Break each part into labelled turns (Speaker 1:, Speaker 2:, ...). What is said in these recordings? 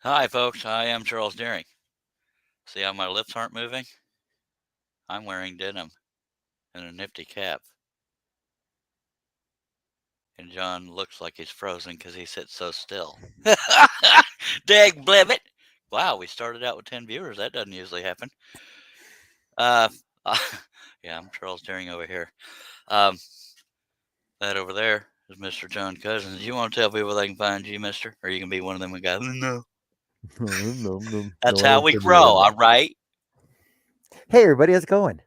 Speaker 1: Hi, folks. I am Charles Deering. See how my lips aren't moving? I'm wearing denim and a nifty cap. And John looks like he's frozen because he sits so still. Dag blibbit. Wow, we started out with 10 viewers. That doesn't usually happen. Uh, yeah, I'm Charles Deering over here. That over there is Mr. John Cousins. You want to tell people they can find you, mister? Or you can be one of them guys? No.
Speaker 2: No,
Speaker 1: That's
Speaker 2: I
Speaker 1: how
Speaker 2: don't
Speaker 1: we
Speaker 2: say be one
Speaker 1: grow,
Speaker 2: of
Speaker 1: all
Speaker 2: them.
Speaker 1: right?
Speaker 2: Hey, everybody, how's it going?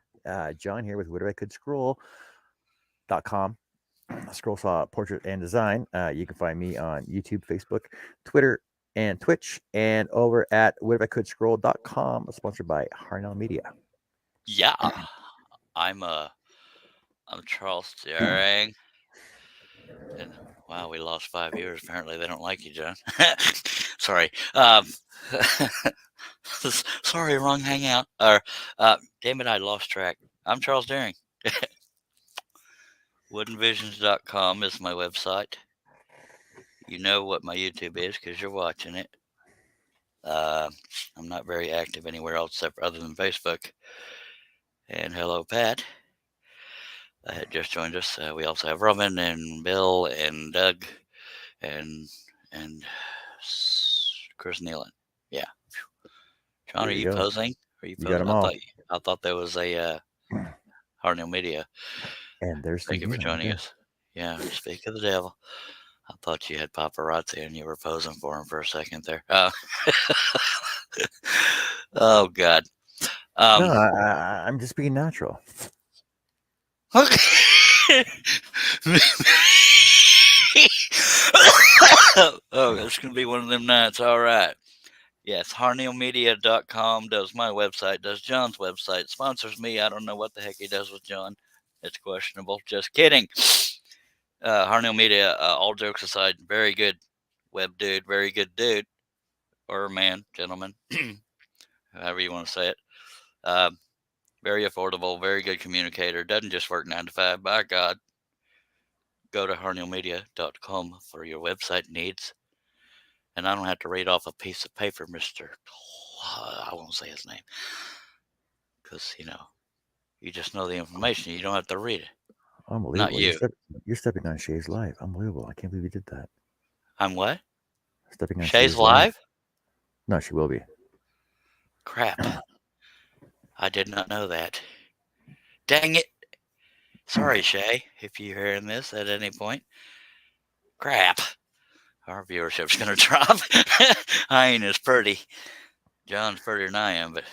Speaker 2: John here with woodwardcouldScroll.com. Scroll Saw Portrait and Design. You can find me on YouTube, Facebook, Twitter, and Twitch, and over at woodifcouldScroll.com, sponsored by Harnell Media.
Speaker 1: Yeah. I'm Charles Deering. And wow, we lost 5 years. Apparently, they don't like you, John. Sorry. Sorry, wrong hangout. Or, damn it, I lost track. I'm Charles Deering. Woodenvisions.com is my website. You know what my YouTube is because you're watching it. I'm not very active anywhere else except other than Facebook. And hello, Pat. Had just joined us. We also have Robin and Bill and Doug and Chris Nealon. Yeah. John,
Speaker 2: There
Speaker 1: are
Speaker 2: you
Speaker 1: you
Speaker 2: go.
Speaker 1: posing? Are you
Speaker 2: You got
Speaker 1: posing?
Speaker 2: them all.
Speaker 1: I thought there was a Harnell Media.
Speaker 2: And there's
Speaker 1: Thank
Speaker 2: Steve
Speaker 1: you for
Speaker 2: Nealon right
Speaker 1: joining
Speaker 2: there.
Speaker 1: us. Yeah, speak of the devil. I thought you had paparazzi and you were posing for him for a second there. Oh God.
Speaker 2: No,
Speaker 1: Um,
Speaker 2: I'm just being natural.
Speaker 1: oh, that's gonna be one of them nights. All right. Yes, harneilmedia.com does my website, does John's website, sponsors me. I don't know what the heck he does with John. It's questionable. Just kidding. Harneil Media, all jokes aside, very good web dude, very good dude, or man, gentleman, however you want to say it. Very affordable, very good communicator. Doesn't just work 9 to 5. By God, go to harneilmedia.com for your website needs. And I don't have to read off a piece of paper, Mr. I won't say his name. Because, you just know the information. You don't have to read it. Not
Speaker 2: Unbelievable.
Speaker 1: you.
Speaker 2: You're stepping on Shay's life. Unbelievable. I can't believe you did that.
Speaker 1: I'm what?
Speaker 2: Stepping on
Speaker 1: Shay's
Speaker 2: Shay's life.
Speaker 1: live?
Speaker 2: No, she will be.
Speaker 1: Crap. I did not know that. Dang it. Sorry, Shay, if you're hearing this at any point. Crap. Our viewership's going to drop. I ain't as pretty. John's prettier than I am, but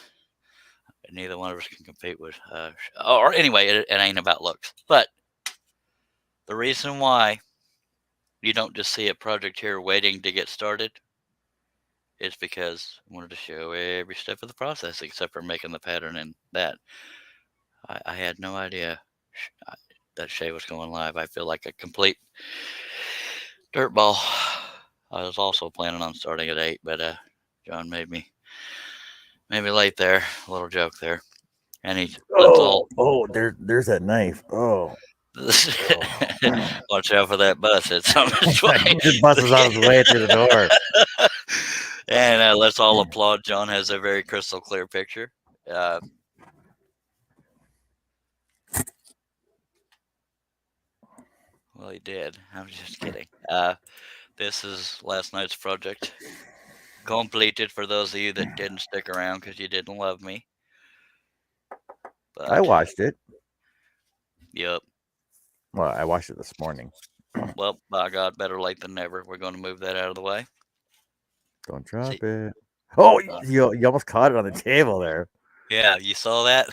Speaker 1: neither one of us can compete with. Or anyway, it ain't about looks. But the reason why you don't just see a project here waiting to get started is because I wanted to show every step of the process except for making the pattern and that. I had no idea that Shay was going live. I feel like a complete dirtball. I was also planning on starting at 8, but John made me late there. A little joke there. And let's all
Speaker 2: There's that knife. Oh.
Speaker 1: watch out for that bus. It's on its way.
Speaker 2: The bus is on its way through the door.
Speaker 1: And let's all applaud. John has a very crystal clear picture. Well, he did. I'm just kidding. This is last night's project. Completed for those of you that didn't stick around because you didn't love me.
Speaker 2: I
Speaker 1: But,
Speaker 2: watched it.
Speaker 1: yep.
Speaker 2: Well, I watched it this morning.
Speaker 1: Well, by God, better late than never. We're going to move that out of the way.
Speaker 2: Don't drop
Speaker 1: See,
Speaker 2: it. Oh, you almost caught it on the table there.
Speaker 1: yeah, you saw that?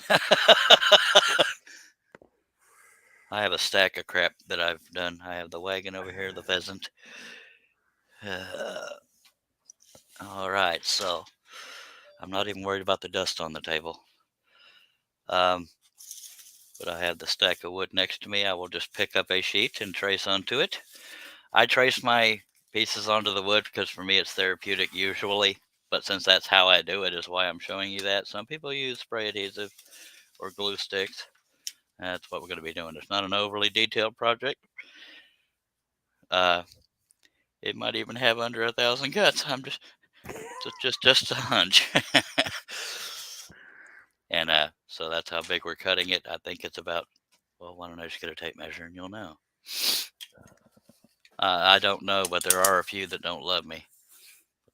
Speaker 1: I have a stack of crap that I've done. I have the wagon over here, the pheasant. All right, so I'm not even worried about the dust on the table. But I have the stack of wood next to me. I will just pick up a sheet and trace onto it. I trace my pieces onto the wood because for me it's therapeutic usually. But since that's how I do it, is why I'm showing you that. Some people use spray adhesive or glue sticks. That's what we're going to be doing. It's not an overly detailed project. It might even have under 1,000 cuts. Just a hunch. And so that's how big we're cutting it. I think it's about. Well, why don't I just get a tape measure and you'll know. I don't know, but there are a few that don't love me.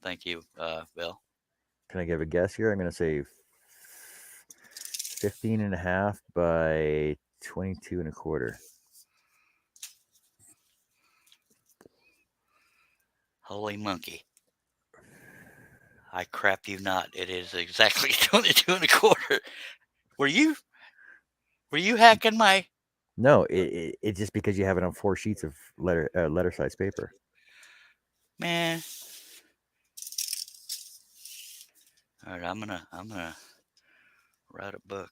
Speaker 1: Thank you, Bill.
Speaker 2: Can I give a guess here? I'm going to say 15 and a half by 22 and a quarter.
Speaker 1: Holy monkey. I crap you not. It is exactly 22 and a quarter. Were you hacking my...
Speaker 2: No, it's just because you have it on 4 sheets of letter size paper.
Speaker 1: Man. All right, I'm gonna write a book.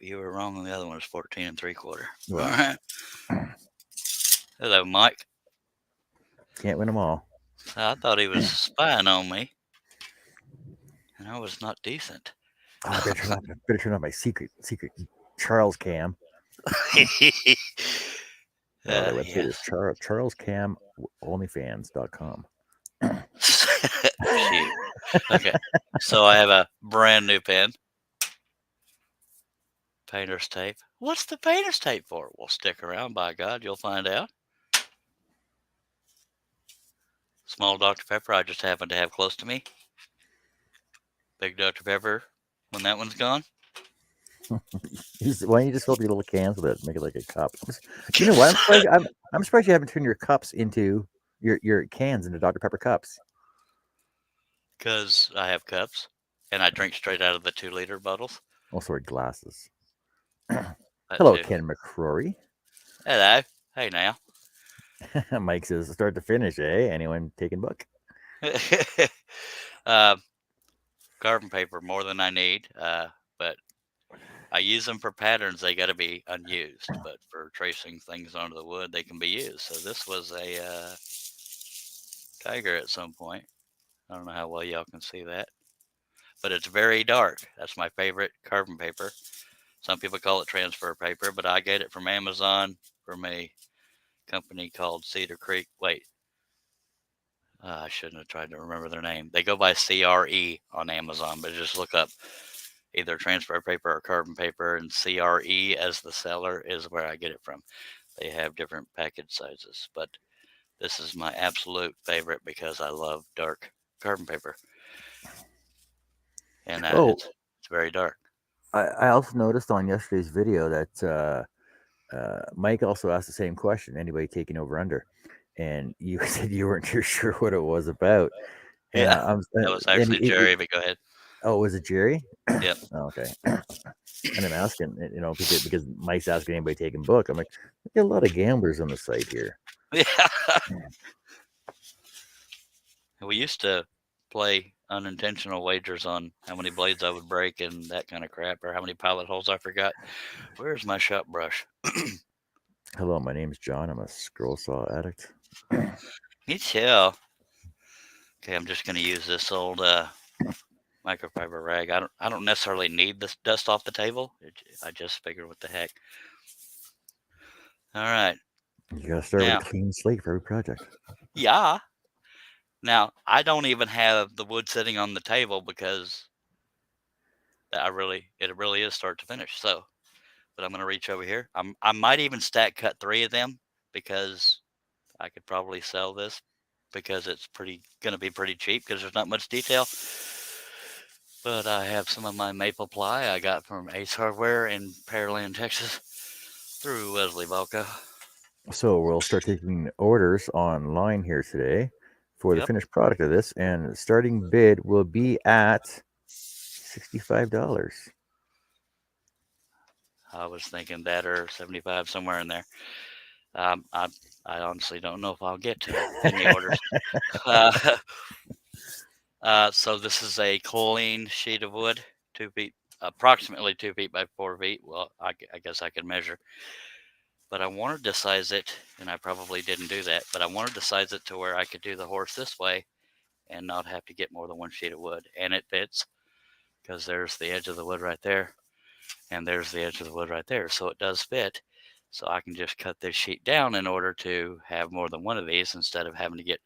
Speaker 1: You were wrong on the other one. It's 14 and 3/4.
Speaker 2: Well,
Speaker 1: All right. Hello, Mike.
Speaker 2: Can't win them all.
Speaker 1: I thought he was spying on me, and I was not decent.
Speaker 2: Oh, I better turn on my secret Charles cam. Their website is charlescamonlyfans.com.
Speaker 1: Shoot. Okay. So I have a brand new pen. Painter's tape. What's the painter's tape for? Well, stick around, by God, you'll find out. Small Dr. Pepper I just happen to have close to me. Big Dr. Pepper when that one's gone.
Speaker 2: Why don't you just fill up your little cans with it, make it like a cup? You know what? I'm surprised you haven't turned your cups into your cans into Dr. Pepper cups.
Speaker 1: Because I have cups, and I drink straight out of the 2-liter bottles.
Speaker 2: Oh, sorry, glasses. Hello,
Speaker 1: too.
Speaker 2: Ken McCrory.
Speaker 1: Hello. Hey now.
Speaker 2: Mike says, start to finish, eh? Anyone taking book?
Speaker 1: Carbon paper more than I need, but I use them for patterns. They got to be unused, but for tracing things onto the wood, they can be used. So this was a tiger at some point. I don't know how well y'all can see that, but it's very dark. That's my favorite carbon paper. Some people call it transfer paper, but I get it from Amazon from a company called Cedar Creek. Wait, I shouldn't have tried to remember their name. They go by CRE on Amazon, but just look up either transfer paper or carbon paper, and CRE as the seller is where I get it from. They have different package sizes, but this is my absolute favorite because I love dark carbon paper. And it's very dark.
Speaker 2: I also noticed on yesterday's video that Mike also asked the same question. Anybody taking over under? And you said you weren't too sure what it was about. And
Speaker 1: Yeah, that was actually Jerry, but go ahead.
Speaker 2: Oh, was it Jerry?
Speaker 1: Yep.
Speaker 2: Oh, okay. And I'm asking, because Mike's asking anybody taking book. I'm like, we got a lot of gamblers on the site here.
Speaker 1: Yeah. We used to play unintentional wagers on how many blades I would break and that kind of crap, or how many pilot holes I forgot. Where's my shop brush?
Speaker 2: Hello, my name's John. I'm a scroll saw addict.
Speaker 1: Me too. Okay, I'm just going to use this old microfiber rag. I don't necessarily need this dust off the table. I just figured, what the heck. All right.
Speaker 2: You gotta start with a clean slate for every project.
Speaker 1: Yeah. Now, I don't even have the wood sitting on the table because it really is start to finish. So, but I'm going to reach over here. I might even stack cut 3 of them because I could probably sell this because it's going to be pretty cheap because there's not much detail. But I have some of my maple ply I got from Ace Hardware in Pearland, Texas through Wesley Balco.
Speaker 2: So we'll start taking orders online here today for the finished product of this, and the starting bid will be at $65.
Speaker 1: I was thinking that, or 75, somewhere in there. I honestly don't know if I'll get to any orders. So this is a clean sheet of wood, 2 feet, approximately 2 feet by 4 feet. Well, I guess I could measure. But I wanted to size it, and I probably didn't do that, but I wanted to size it to where I could do the horse this way and not have to get more than 1 sheet of wood. And it fits because there's the edge of the wood right there, and there's the edge of the wood right there. So it does fit. So I can just cut this sheet down in order to have more than one of these instead of having to get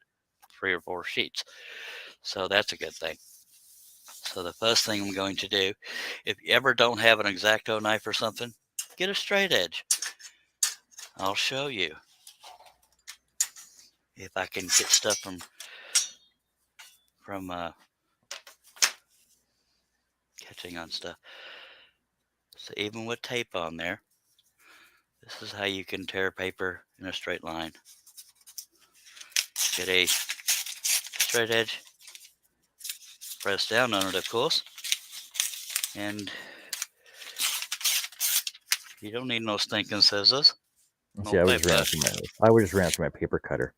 Speaker 1: 3 or 4 sheets. So that's a good thing. So the first thing I'm going to do, if you ever don't have an X-Acto knife or something, get a straight edge. I'll show you if I can get stuff from catching on stuff. So even with tape on there, this is how you can tear paper in a straight line. Get a straight edge, press down on it, of course, and you don't need no stinking scissors.
Speaker 2: See,
Speaker 1: No
Speaker 2: I would just
Speaker 1: paper.
Speaker 2: ran through my paper cutter.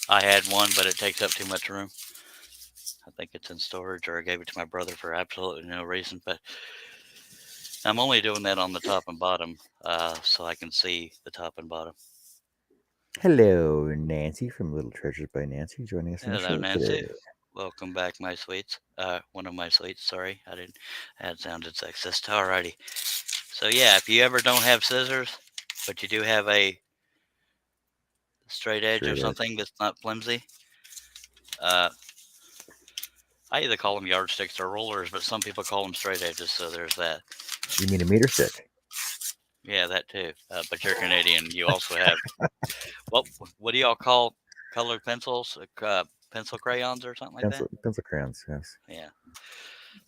Speaker 1: I had one, but it takes up too much room. I think it's in storage, or I gave it to my brother for absolutely no reason. But I'm only doing that on the top and bottom, so I can see the top and bottom.
Speaker 2: Hello, Nancy from Little Treasures by Nancy, joining us on the
Speaker 1: Hello,
Speaker 2: show
Speaker 1: Nancy.
Speaker 2: today.
Speaker 1: Welcome back, my sweets. One of my sweets. Sorry, I didn't. That sounded sexist. Alrighty. So yeah, if you ever don't have scissors, but you do have a straight edge or something that's not flimsy, I either call them yardsticks or rollers, but some people call them straight edges. So there's that.
Speaker 2: You mean a meter stick?
Speaker 1: Yeah, that too. But you're Canadian. You also have what do y'all call colored pencils? Pencil crayons or something like that?
Speaker 2: Pencil crayons, yes.
Speaker 1: Yeah.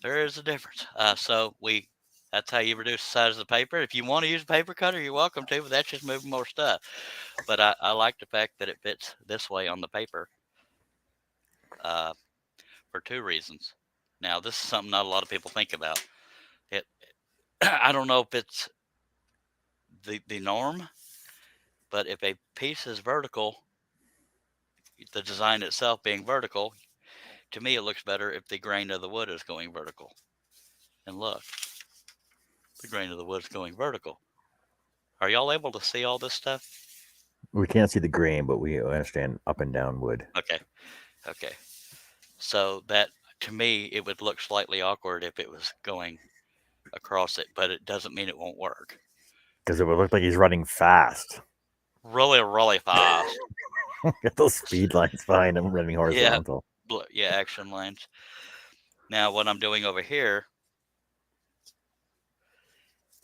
Speaker 1: There is a difference. So that's how you reduce the size of the paper. If you want to use a paper cutter, you're welcome to, but that's just moving more stuff. But I like the fact that it fits this way on the paper for two reasons. Now, this is something not a lot of people think about. I don't know if it's the norm, but if a piece is vertical, the design itself being vertical, to me it looks better if the grain of the wood is going vertical. And look, the grain of the wood is going vertical. Are y'all able to see all this stuff?
Speaker 2: We can't see the grain, but we understand up and down wood.
Speaker 1: Okay. So that, to me, it would look slightly awkward if it was going across it, but it doesn't mean it won't work.
Speaker 2: Because it would look like he's running fast.
Speaker 1: Really, really fast.
Speaker 2: Got those speed lines behind him running horizontal.
Speaker 1: Yeah, action lines. Now, what I'm doing over here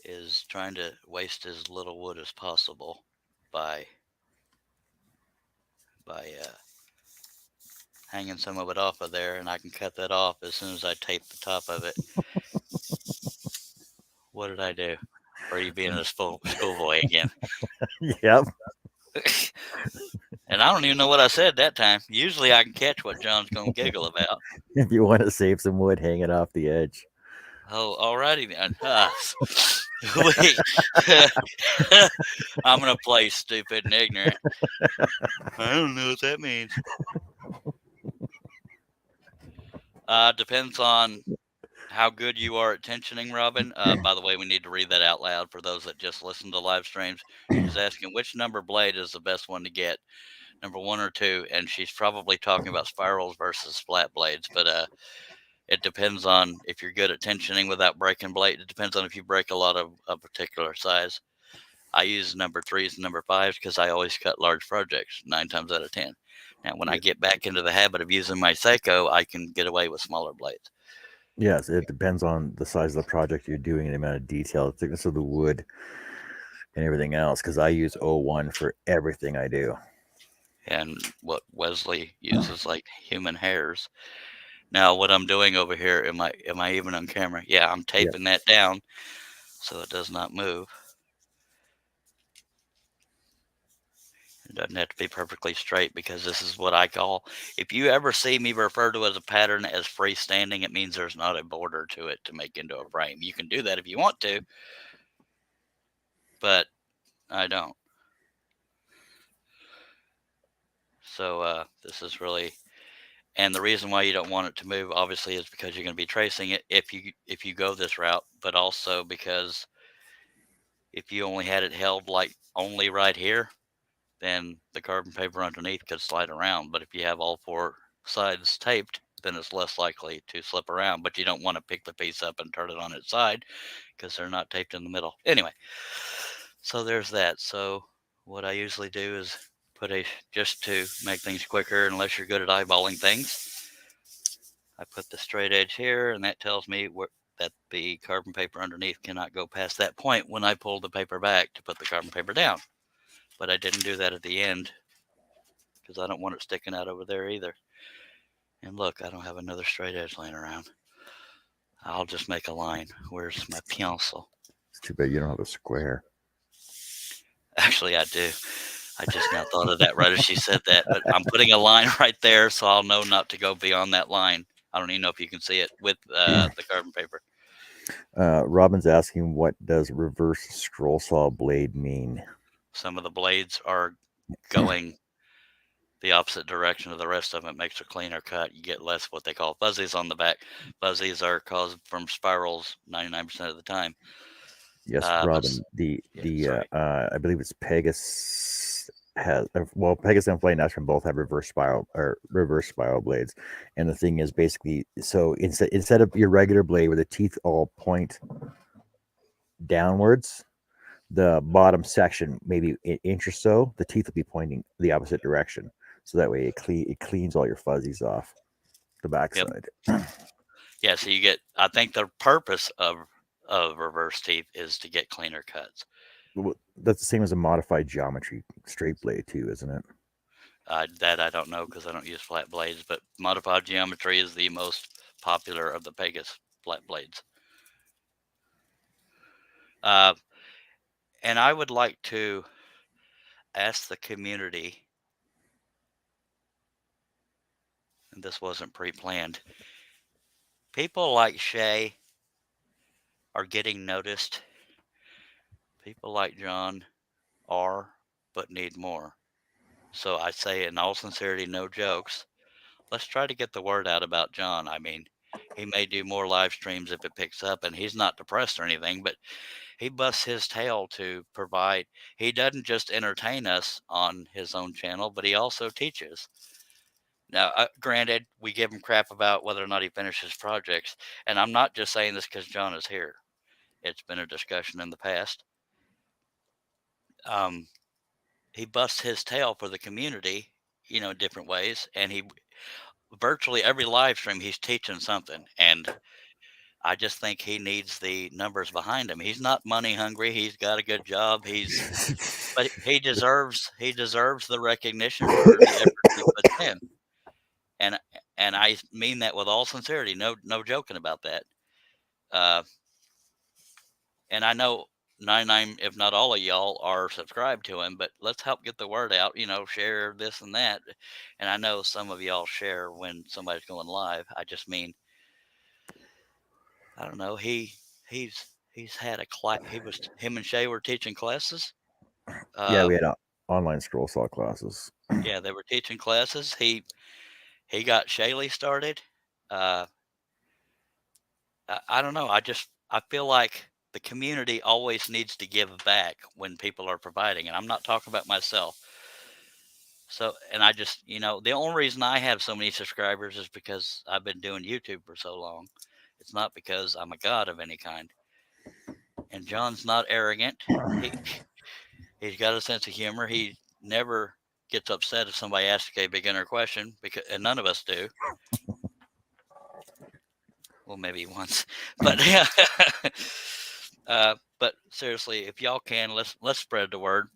Speaker 1: is trying to waste as little wood as possible by hanging some of it off of there, and I can cut that off as soon as I tape the top of it. What did I do? Or are you being a schoolboy again?
Speaker 2: Yep.
Speaker 1: And I don't even know what I said that time. Usually I can catch what John's going to giggle about.
Speaker 2: If you want to save some wood, hang it off the edge.
Speaker 1: Oh, alrighty then. Wait. I'm going to play stupid and ignorant. I don't know what that means. Depends on how good you are at tensioning, Robin. By the way, we need to read that out loud for those that just listen to live streams. She's asking which number blade is the best one to get, number 1 or 2, and she's probably talking about spirals versus flat blades. But it depends on if you're good at tensioning without breaking blade. It depends on if you break a lot of a particular size. I use number 3s and number 5s because I always cut large projects 9 times out of 10. Now, when I get back into the habit of using my Seiko, I can get away with smaller blades.
Speaker 2: Yes, it depends on the size of the project you're doing and the amount of detail, the thickness of the wood, and everything else. Because I use 01 for everything I do.
Speaker 1: And what Wesley uses, like human hairs. Now, what I'm doing over here, am I even on camera? Yeah, I'm taping that down so it does not move. It doesn't have to be perfectly straight because this is what I call, if you ever see me refer to as a pattern as freestanding, it means there's not a border to it to make into a frame. You can do that if you want to, but I don't. So this is really, and the reason why you don't want it to move obviously is because you're going to be tracing it if you go this route, but also because if you only had it held like only right here, then the carbon paper underneath could slide around. But if you have all 4 sides taped, then it's less likely to slip around. But you don't want to pick the piece up and turn it on its side because they're not taped in the middle. Anyway, so there's that. So what I usually do is just to make things quicker, unless you're good at eyeballing things, I put the straight edge here, and that tells me that the carbon paper underneath cannot go past that point when I pull the paper back to put the carbon paper down. But I didn't do that at the end because I don't want it sticking out over there either. And look, I don't have another straight edge laying around. I'll just make a line. Where's my pencil?
Speaker 2: It's too bad you don't have a square.
Speaker 1: Actually, I do. I just now thought of that right as she said that. But I'm putting a line right there, so I'll know not to go beyond that line. I don't even know if you can see it with the carbon paper.
Speaker 2: Robin's asking, what does reverse scroll saw blade mean?
Speaker 1: Some of the blades are going the opposite direction of the rest of them. It makes a cleaner cut. You get less what they call fuzzies on the back. Fuzzies are caused from spirals 99% of the time.
Speaker 2: Yes, Robin. I believe it's Pegasus has Pegasus and Flame Action both have reverse spiral blades, and the thing is basically, so instead of your regular blade where the teeth all point downwards, the bottom section, maybe an inch or so, the teeth will be pointing the opposite direction, so that way it cleans all your fuzzies off the backside.
Speaker 1: Yep. Yeah, so you get. I think the purpose of reverse teeth is to get cleaner cuts.
Speaker 2: That's the same as a modified geometry straight blade too, isn't it?
Speaker 1: That I don't know because I don't use flat blades, but modified geometry is the most popular of the Pegasus flat blades. And I would like to ask the community, and this wasn't pre-planned, people like Shay are getting noticed. People like John are, but need more. So I say in all sincerity, no jokes, let's try to get the word out about John. I mean, he may do more live streams if it picks up, and he's not depressed or anything, but he busts his tail to provide. He doesn't just entertain us on his own channel, but he also teaches. Now, granted, we give him crap about whether or not he finishes projects, and I'm not just saying this because John is here. It's been a discussion in the past. He busts his tail for the community, in different ways, and he virtually every live stream he's teaching something, and I just think he needs the numbers behind him. He's not money hungry. He's got a good job. But he deserves the recognition for the effort he puts in. And I mean that with all sincerity. No joking about that. And I know 99, if not all of y'all are subscribed to him, but let's help get the word out, share this and that. And I know some of y'all share when somebody's going live. I just mean, I don't know. He's had a class. Him and Shay were teaching classes.
Speaker 2: Yeah, we had online scroll saw classes.
Speaker 1: Yeah, they were teaching classes. He got Shaylee started. I don't know. I feel like the community always needs to give back when people are providing, and I'm not talking about myself. So, and I just, the only reason I have so many subscribers is because I've been doing YouTube for so long. It's not because I'm a god of any kind. And John's not arrogant. He's got a sense of humor. He never gets upset if somebody asks a beginner question, and none of us do. Well, maybe once, but yeah. But seriously, if y'all can, let's spread the word.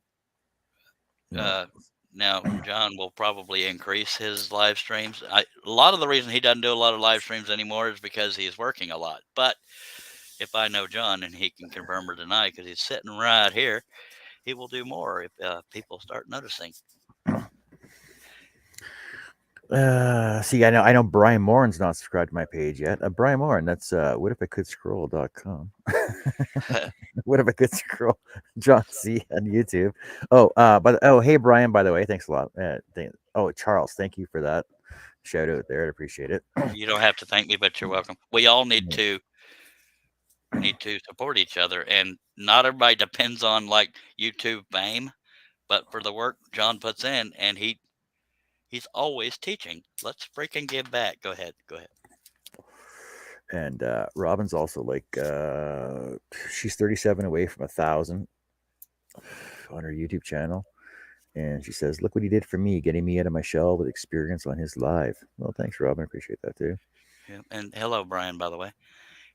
Speaker 1: Now, John will probably increase his live streams. A lot of the reason he doesn't do a lot of live streams anymore is because he's working a lot. But if I know John, and he can confirm or deny because he's sitting right here, he will do more if people start noticing.
Speaker 2: See, I know Brian Morin's not subscribed to my page yet. Brian Morin, that's whatifacouldscroll.com. What if I could scroll? John C on YouTube. Hey Brian, by the way, thanks a lot. Charles, thank you for that shout out there. I appreciate it.
Speaker 1: You don't have to thank me, but you're welcome. We all need to support each other, and not everybody depends on like YouTube fame, but for the work John puts in, and he's always teaching. Let's freaking give back. Go ahead.
Speaker 2: And Robin's also like, she's 37 away from 1,000 on her YouTube channel. And she says, look what he did for me, getting me out of my shell with experience on his live. Well, thanks, Robin. I appreciate that too.
Speaker 1: Yeah. And hello, Brian, by the way.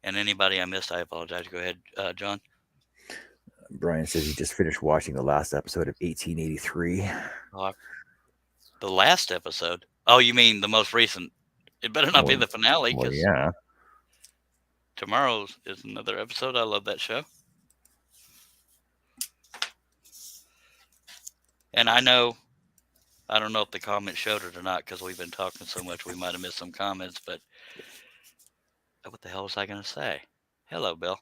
Speaker 1: And anybody I missed, I apologize. Go ahead, John.
Speaker 2: Brian says he just finished watching the last episode of 1883.
Speaker 1: The last episode? Oh, you mean the most recent? It better not be the finale,
Speaker 2: Well,
Speaker 1: because
Speaker 2: yeah.
Speaker 1: tomorrow is another episode. I love that show. And I don't know if the comments showed it or not, because we've been talking so much we might have missed some comments, but what the hell was I going to say? Hello, Bill.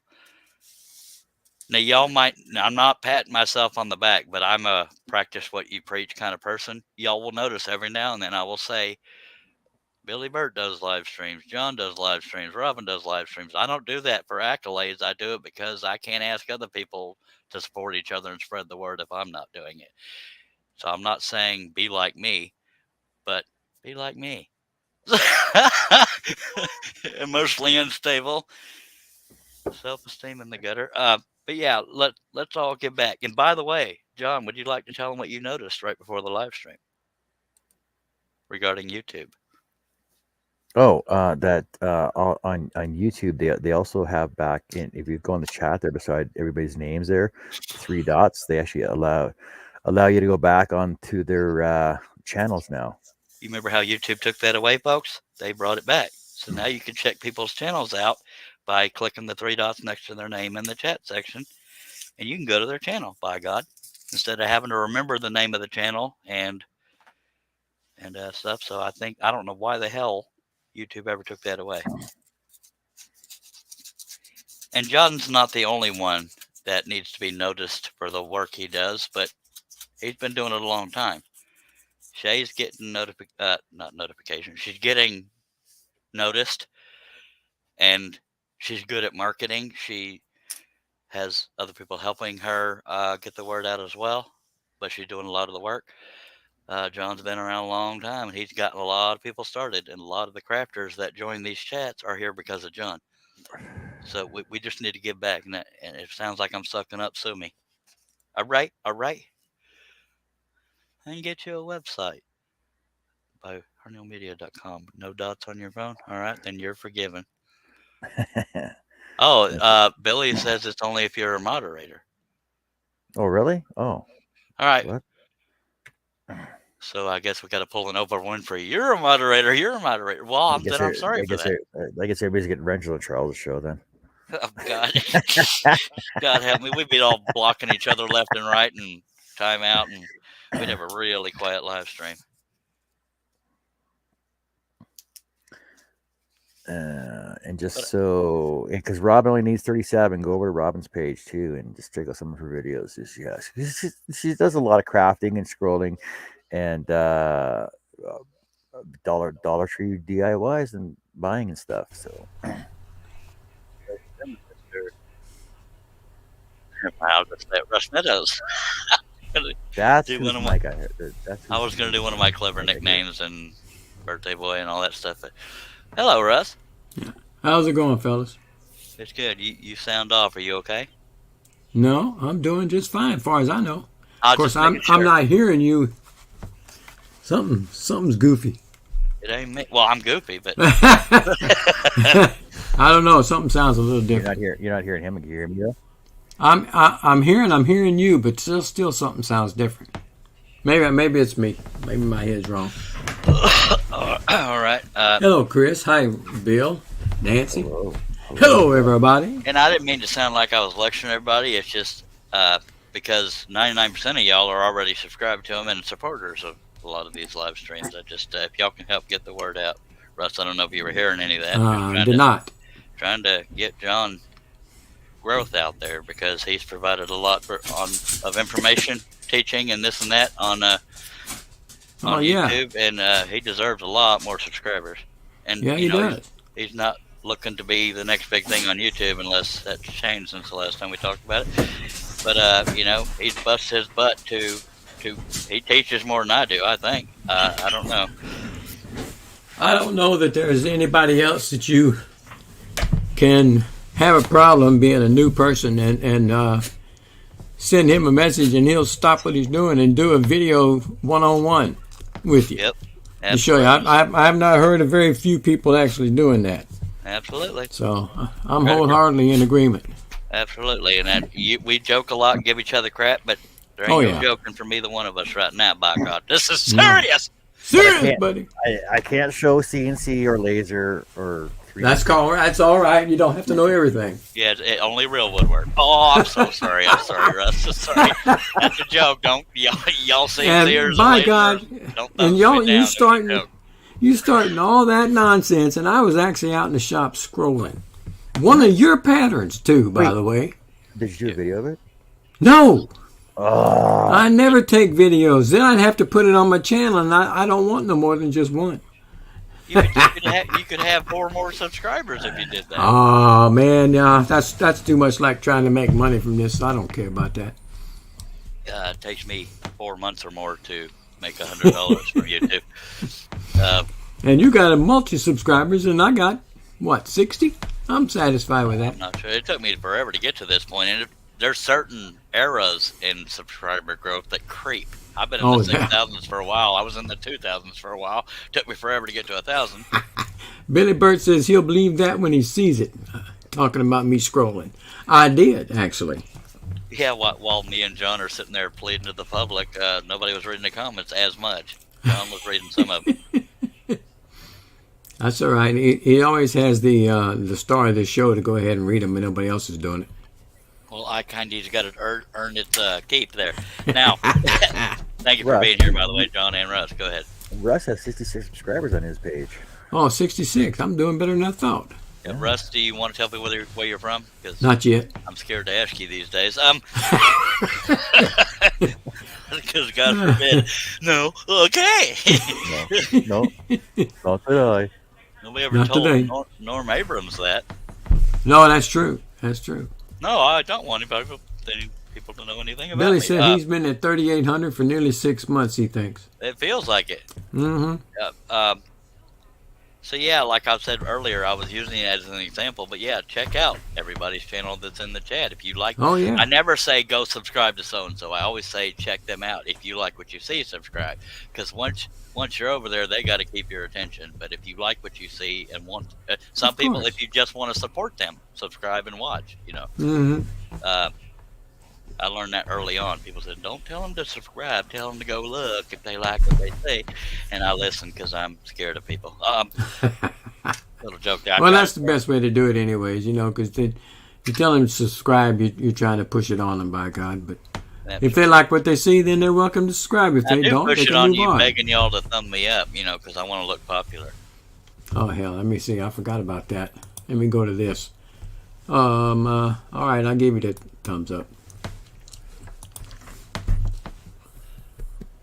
Speaker 1: Now, y'all might, I'm not patting myself on the back, but I'm a practice what you preach kind of person. Y'all will notice every now and then I will say, Billy Burt does live streams, John does live streams, Robin does live streams. I don't do that for accolades. I do it because I can't ask other people to support each other and spread the word if I'm not doing it. So I'm not saying be like me, but be like me. Emotionally unstable, self-esteem in the gutter. But yeah, let's all get back. And by the way, John, would you like to tell them what you noticed right before the live stream regarding YouTube?
Speaker 2: Oh, that on YouTube they also have back in, if you go in the chat there beside everybody's names there, 3 dots. They actually allow you to go back onto their channels now.
Speaker 1: You remember how YouTube took that away, folks? They brought it back. So now you can check people's channels out by clicking the 3 dots next to their name in the chat section, and you can go to their channel, by God, instead of having to remember the name of the channel and stuff. So I don't know why the hell YouTube ever took that away. And John's not the only one that needs to be noticed for the work he does, but he's been doing it a long time. Shay's getting not notification. She's getting noticed, and she's good at marketing. She has other people helping her get the word out as well, but she's doing a lot of the work. John's been around a long time, and he's gotten a lot of people started, and a lot of the crafters that join these chats are here because of John. So we just need to give back, and it sounds like I'm sucking up. Sue me. All right. And get you a website by harneilmedia.com. No dots on your phone? All right, then you're forgiven. Billy says it's only if you're a moderator.
Speaker 2: Oh, really? Oh.
Speaker 1: All right.
Speaker 2: What?
Speaker 1: So I guess we got to pull an Oprah Winfrey. You're a moderator. Well, I'm sorry for that.
Speaker 2: I guess everybody's getting Rangel and Charles' show then.
Speaker 1: Oh, God. God help me. We'd be all blocking each other left and right and time out, and we'd have a really quiet live stream.
Speaker 2: And just because Robin only needs 37, go over to Robin's page too and just check out some of her videos. She does a lot of crafting and scrolling and Dollar Tree DIYs and buying and stuff. So
Speaker 1: Wow, that's that Russ Meadows.
Speaker 2: that's who's my guy.
Speaker 1: I was going to do one of my clever nicknames and birthday boy and all that stuff. But hello, Russ.
Speaker 3: Yeah. How's it going, fellas?
Speaker 1: It's good. You sound off. Are you okay?
Speaker 3: No, I'm doing just fine, as far as I know. Of course, I'm not hearing you. Something's goofy.
Speaker 1: It ain't me. Well, I'm goofy, but
Speaker 3: I don't know. Something sounds a little different.
Speaker 2: You're not hearing him. You hear me though?
Speaker 3: I'm hearing you, but still something sounds different. Maybe it's me. Maybe my head's wrong.
Speaker 1: All right.
Speaker 3: Hello, Chris. Hi, Bill. Nancy. Hello, everybody.
Speaker 1: And I didn't mean to sound like I was lecturing everybody. It's just because 99% of y'all are already subscribed to them and supporters of a lot of these live streams. I just if y'all can help get the word out. Russ, I don't know if you were hearing any of that.
Speaker 3: Did not.
Speaker 1: Trying to get John growth out there because he's provided a lot of information, teaching, and this and that on YouTube, and he deserves a lot more subscribers. And
Speaker 3: yeah, he does.
Speaker 1: He's not looking to be the next big thing on YouTube unless that's changed since the last time we talked about it. But he's busted his butt to he teaches more than I do. I think. I don't know.
Speaker 3: I don't know that there's anybody else that you can have a problem being a new person and send him a message and he'll stop what he's doing and do a video one-on-one with you.
Speaker 1: Yep.
Speaker 3: To show you, I have not heard of very few people actually doing that.
Speaker 1: Absolutely.
Speaker 3: So I'm wholeheartedly in agreement.
Speaker 1: Absolutely. And we joke a lot and give each other crap, but there ain't no joking from either one of us right now, by God. This is serious.
Speaker 3: Serious, buddy.
Speaker 2: I can't show CNC or laser or 3D.
Speaker 3: That's all right. You don't have to know everything.
Speaker 1: Yeah, only real woodwork. Oh, I'm so sorry. I'm sorry, Russ. So sorry. That's a joke. Don't y'all CNCers.
Speaker 3: And by God, and you starting all that nonsense, and I was actually out in the shop scrolling. One of your patterns, too, by the way.
Speaker 2: Did you do a video of it?
Speaker 3: No. I never take videos. Then I'd have to put it on my channel, and I don't want no more than just one.
Speaker 1: You could have 4 more subscribers if you did that.
Speaker 3: Oh, man, yeah, that's too much like trying to make money from this. I don't care about that.
Speaker 1: It takes me 4 months or more to make $100 from YouTube.
Speaker 3: And you got a multi-subscribers, and I got, 60? I'm satisfied with that.
Speaker 1: I'm not sure. It took me forever to get to this point, and there's certain eras in subscriber growth that creep. I've been in the 6,000s for a while. I was in the 2,000s for a while. Took me forever to get to 1,000.
Speaker 3: Billy Burt says he'll believe that when he sees it. Talking about me scrolling. I did, actually.
Speaker 1: Yeah, while me and John are sitting there pleading to the public, nobody was reading the comments as much. John was reading some of them.
Speaker 3: That's all right. He always has the star of the show to go ahead and read them, and nobody else is doing it.
Speaker 1: Well, I kind of got to earn its keep there. Now, thank you for being here, by the way, John and Russ. Go ahead.
Speaker 2: Russ has 66 subscribers on his page.
Speaker 3: Oh, 66. I'm doing better than I thought.
Speaker 1: Yeah, Russ, do you want to tell people where you're from?
Speaker 3: Not yet.
Speaker 1: I'm scared to ask you these days. Because God forbid. No. Okay.
Speaker 2: No. Not today.
Speaker 1: Nobody ever told Norm Abrams that.
Speaker 3: No, that's true. That's true.
Speaker 1: No, I don't want anybody people to know anything about
Speaker 3: Billy
Speaker 1: me.
Speaker 3: said he's been at 3,800 for nearly 6 months, he thinks.
Speaker 1: It feels like it.
Speaker 3: Mm-hmm.
Speaker 1: So, yeah, like I said earlier, I was using it as an example. But, yeah, check out everybody's channel that's in the chat. If you like, I never say go subscribe to so-and-so. I always say check them out. If you like what you see, subscribe. Because once you're over there, they got to keep your attention. But if you like what you see and want some people, if you just want to support them, subscribe and watch,
Speaker 3: Mm-hmm.
Speaker 1: I learned that early on. People said, don't tell them to subscribe. Tell them to go look if they like what they see. And I listen because I'm scared of people. Little joke.
Speaker 3: Well, that's the best way to do it anyways, because you tell them to subscribe, you're trying to push it on them, by God. But if they like what they see, then they're welcome to subscribe. If they don't,
Speaker 1: push
Speaker 3: they
Speaker 1: it
Speaker 3: can
Speaker 1: on
Speaker 3: move
Speaker 1: you,
Speaker 3: on.
Speaker 1: begging y'all to thumb me up, because I want to look popular.
Speaker 3: Oh, hell, let me see. I forgot about that. Let me go to this. All right, I gave you the thumbs up.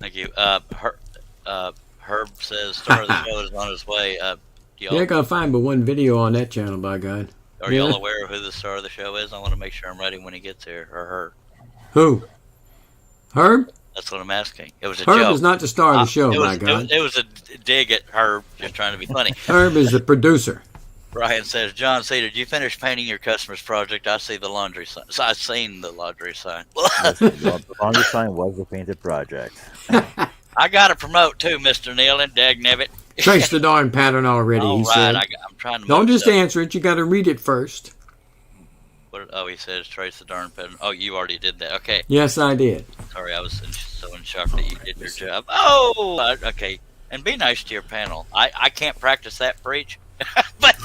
Speaker 1: Thank you. Herb says star of the show is on his way.
Speaker 3: You're not going to find but one video on that channel, by God.
Speaker 1: Are y'all aware of who the star of the show is? I want to make sure I'm ready when he gets here, or her.
Speaker 3: Who? Herb?
Speaker 1: That's what I'm asking. It was a
Speaker 3: Herb
Speaker 1: joke.
Speaker 3: is not the star of the show, by God.
Speaker 1: It was a dig at Herb, just trying to be funny.
Speaker 3: Herb is the producer.
Speaker 1: Brian says, John C., did you finish painting your customer's project? I see the laundry sign. So I've seen the laundry sign.
Speaker 2: The laundry sign was the painted project.
Speaker 1: I got to promote, too, Mr. Nealon. Dagnabbit.
Speaker 3: Trace the darn pattern already, he said.
Speaker 1: I'm trying to
Speaker 3: Don't just answer it. You got to read it first.
Speaker 1: He says trace the darn pattern. Oh, you already did that. Okay.
Speaker 3: Yes, I did.
Speaker 1: Sorry, I was so in shock that you did your job. Oh, okay. And be nice to your panel. I can't practice that for each. But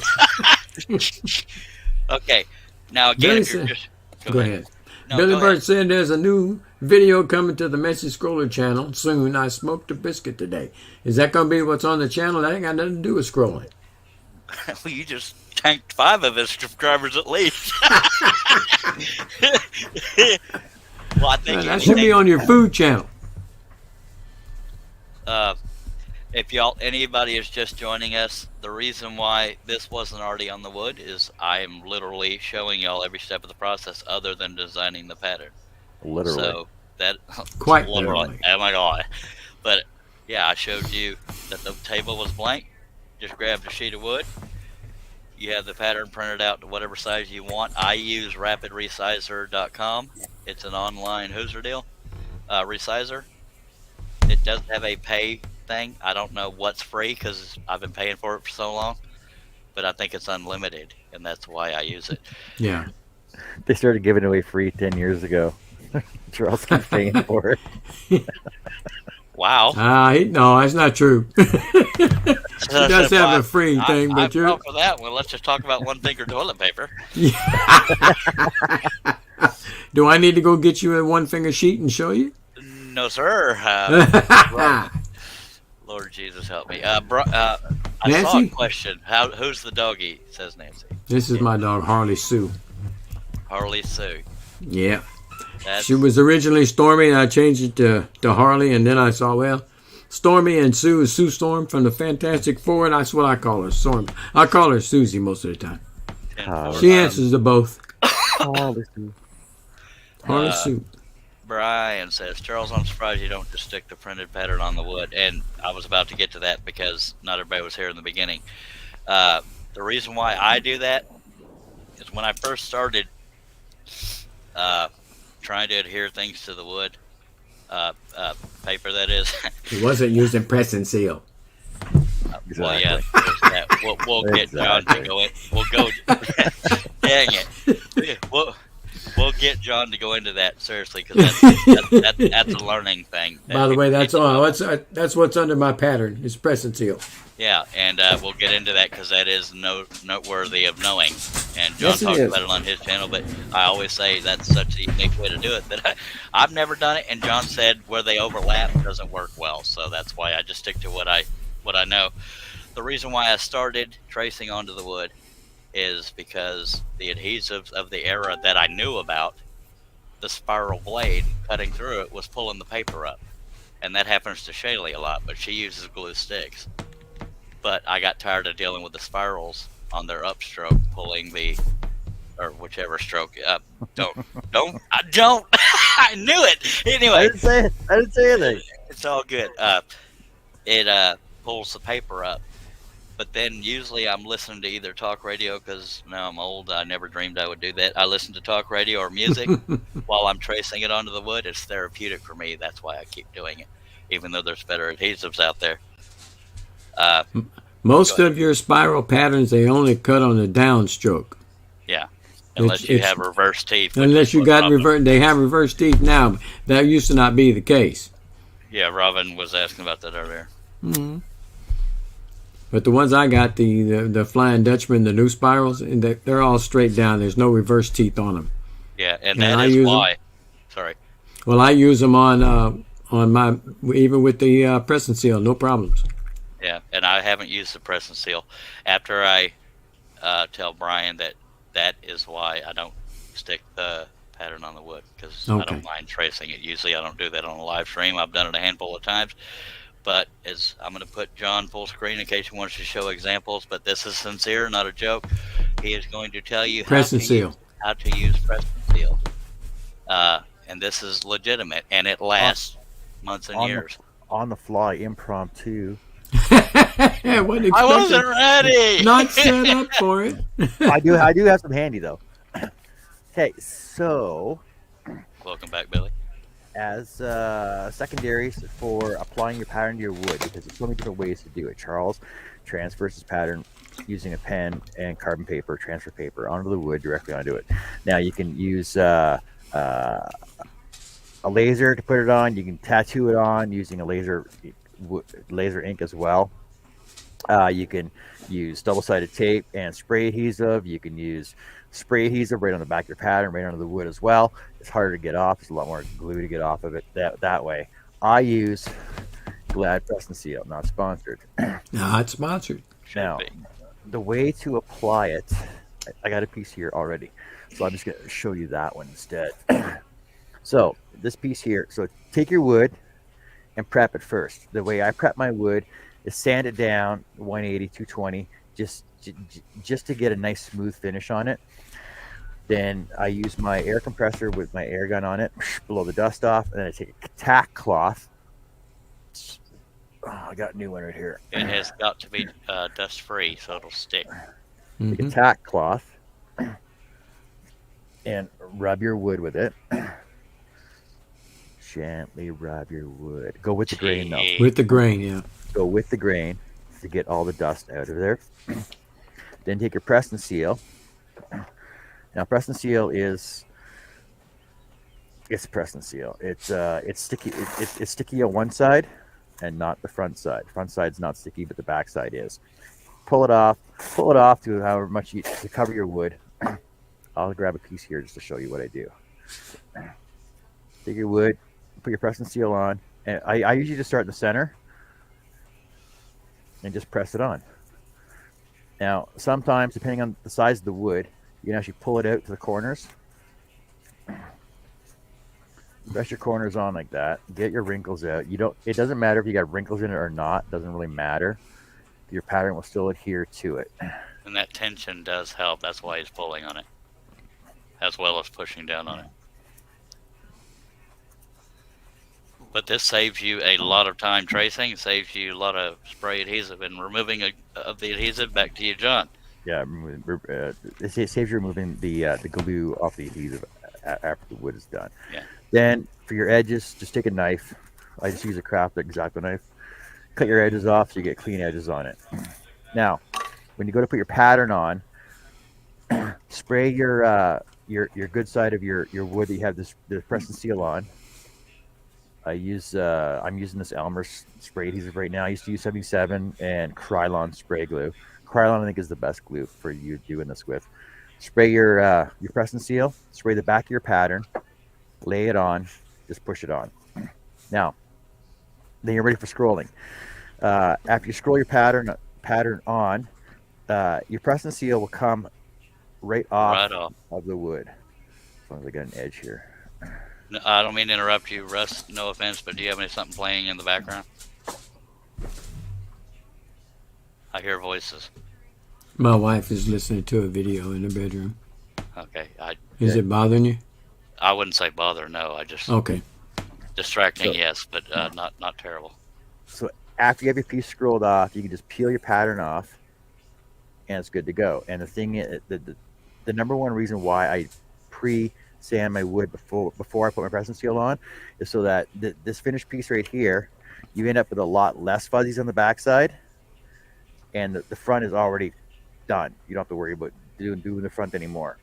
Speaker 1: okay. Now again,
Speaker 3: Billy
Speaker 1: if you're just
Speaker 3: go ahead.
Speaker 1: No,
Speaker 3: Billy
Speaker 1: go
Speaker 3: Bird
Speaker 1: ahead.
Speaker 3: said there's a new video coming to the Message Scroller channel soon. I smoked a biscuit today. Is that going to be what's on the channel? That ain't got nothing to do with scrolling.
Speaker 1: Well, you just tanked 5 of his subscribers at least. Well, I think
Speaker 3: that should be on your food channel.
Speaker 1: If anybody is just joining us, the reason why this wasn't already on the wood is I am literally showing y'all every step of the process other than designing the pattern.
Speaker 2: Literally.
Speaker 1: So that
Speaker 3: Quite literally.
Speaker 1: Oh my God. But yeah, I showed you that the table was blank. Just grabbed a sheet of wood. You have the pattern printed out to whatever size you want. I use rapidresizer.com. It's an online hooser deal. Resizer. It does have a pay thing. I don't know what's free because I've been paying for it for so long, but I think it's unlimited, and that's why I use it.
Speaker 3: Yeah.
Speaker 2: They started giving away free 10 years ago. Charles keeps paying for it.
Speaker 1: Wow.
Speaker 3: No, that's not true. He does have a free thing, but
Speaker 1: I'm wrong for that one. Let's just talk about one finger toilet paper.
Speaker 3: Do I need to go get you a one finger sheet and show you?
Speaker 1: No, sir. Lord Jesus, help me. I saw a question. Who's the doggy? Says Nancy.
Speaker 3: This is my dog, Harley Sue.
Speaker 1: Harley Sue.
Speaker 3: Yeah. She was originally Stormy, and I changed it to Harley, and then I saw, well, Stormy and Sue is Sue Storm from the Fantastic Four, and that's what I call her, Storm. I call her Susie most of the time. She answers to both.
Speaker 2: Harley Sue.
Speaker 3: Harley Sue.
Speaker 1: Brian says, Charles, I'm surprised you don't just stick the printed pattern on the wood. And I was about to get to that because not everybody was here in the beginning. The reason why I do that is when I first started trying to adhere things to the wood, paper that is.
Speaker 3: He wasn't using press and seal.
Speaker 2: Exactly.
Speaker 1: Well, yeah, there's that. We'll get John to go in. We'll go. Dang it. We'll get John to go into that seriously because that's a learning thing.
Speaker 3: By the way, that's what's under my pattern. It's press and seal.
Speaker 1: Yeah, and we'll get into that because that is noteworthy of knowing. And John
Speaker 3: Yes, it
Speaker 1: talks
Speaker 3: is.
Speaker 1: about it on his channel, but I always say that's such a unique way to do it that I've never done it. And John said where they overlap doesn't work well, so that's why I just stick to what I know. The reason why I started tracing onto the wood is because the adhesives of the era that I knew about, the spiral blade cutting through it was pulling the paper up. And that happens to Shaylee a lot, but she uses glue sticks. But I got tired of dealing with the spirals on their upstroke, pulling or whichever stroke. Don't. I knew it. Anyway.
Speaker 2: I didn't say anything.
Speaker 1: It's all good. It pulls the paper up. But then usually I'm listening to either talk radio because now I'm old. I never dreamed I would do that. I listen to talk radio or music while I'm tracing it onto the wood. It's therapeutic for me. That's why I keep doing it, even though there's better adhesives out there.
Speaker 3: Most of your spiral patterns, they only cut on the downstroke.
Speaker 1: Yeah, unless you have reverse teeth.
Speaker 3: Unless you got reverse, they have reverse teeth now. That used to not be the case.
Speaker 1: Yeah, Robin was asking about that earlier.
Speaker 3: Mm-hmm. But the ones I got, the Flying Dutchman, the new spirals, they're all straight down. There's no reverse teeth on them.
Speaker 1: Yeah, and that is why. Sorry.
Speaker 3: Well, I use them on my, even with the press and seal, no problems.
Speaker 1: Yeah, and I haven't used the press and seal. After I tell Brian that is why I don't stick the pattern on the wood, because I don't mind tracing it. Usually I don't do that on a live stream. I've done it a handful of times. But I'm going to put John full screen in case he wants to show examples. But this is sincere, not a joke. He is going to tell you how to use press and seal. And this is legitimate, and it lasts months and years.
Speaker 2: On the fly, impromptu.
Speaker 3: I
Speaker 1: wasn't ready.
Speaker 3: Not set up for it.
Speaker 2: I do have some handy though. Okay, so
Speaker 1: welcome back, Billy.
Speaker 2: As secondaries for applying your pattern to your wood, because there's so many different ways to do it. Charles transfers his pattern using a pen and carbon paper, transfer paper onto the wood directly onto it. Now you can use a laser to put it on. You can tattoo it on using a laser ink as well. You can use double-sided tape and spray adhesive. You can use spray adhesive right on the back of your pattern, right onto the wood as well. It's harder to get off. There's a lot more glue to get off of it that way. I use Glad Press and Seal, not sponsored.
Speaker 3: Not sponsored.
Speaker 2: Now, the way to apply it, I got a piece here already, so I'm just going to show you that one instead. So this piece here, so take your wood and prep it first. The way I prep my wood is sand it down 180, 220, just to get a nice smooth finish on it. Then I use my air compressor with my air gun on it, blow the dust off, and then I take a tack cloth. Oh, I got a new one right here.
Speaker 1: It has got to be dust free, so it'll stick.
Speaker 2: Take a tack cloth and rub your wood with it. Gently rub your wood. Go with the grain though.
Speaker 3: With the grain, yeah.
Speaker 2: So with the grain to get all the dust out of there. Then take your press and seal. Now press and seal is press and seal. It's sticky. It's sticky on one side and not the front side. Front side's not sticky, but the back side is. Pull it off to however much to cover your wood. I'll grab a piece here just to show you what I do. Take your wood, put your press and seal on, and I usually just start in the center and just press it on. Now, sometimes, depending on the size of the wood, you can actually pull it out to the corners. Press your corners on like that. Get your wrinkles out. It doesn't matter if you got wrinkles in it or not. It doesn't really matter. Your pattern will still adhere to it.
Speaker 1: And that tension does help. That's why he's pulling on it, as well as pushing down on it. But this saves you a lot of time tracing. It saves you a lot of spray adhesive and removing of the adhesive. Back to you, John.
Speaker 2: Yeah, it saves you removing the glue off the adhesive after the wood is done.
Speaker 1: Yeah.
Speaker 2: Then for your edges, just take a knife. I just use a craft X-Acto knife. Cut your edges off so you get clean edges on it. Now, when you go to put your pattern on, spray your good side of your wood that you have the press and seal on. I'm using this Elmer spray adhesive right now. I used to use 77 and Krylon spray glue. Krylon I think is the best glue for you doing this with. Spray your press and seal. Spray the back of your pattern. Lay it on. Just push it on. Now, then you're ready for scrolling. After you scroll your pattern on, your press and seal will come right off of the wood. As long as I got an edge here.
Speaker 1: No, I don't mean to interrupt you, Russ. No offense, but do you have something playing in the background? I hear voices.
Speaker 3: My wife is listening to a video in the bedroom.
Speaker 1: Okay.
Speaker 3: Is it bothering you?
Speaker 1: I wouldn't say bother. No, I just
Speaker 3: okay.
Speaker 1: Distracting, yes, but not terrible.
Speaker 2: So after you have your piece scrolled off, you can just peel your pattern off, and it's good to go. And the thing is, the number one reason why I pre-sand my wood before I put my press and seal on is so that this finished piece right here, you end up with a lot less fuzzies on the backside, and the front is already done. You don't have to worry about doing the front anymore.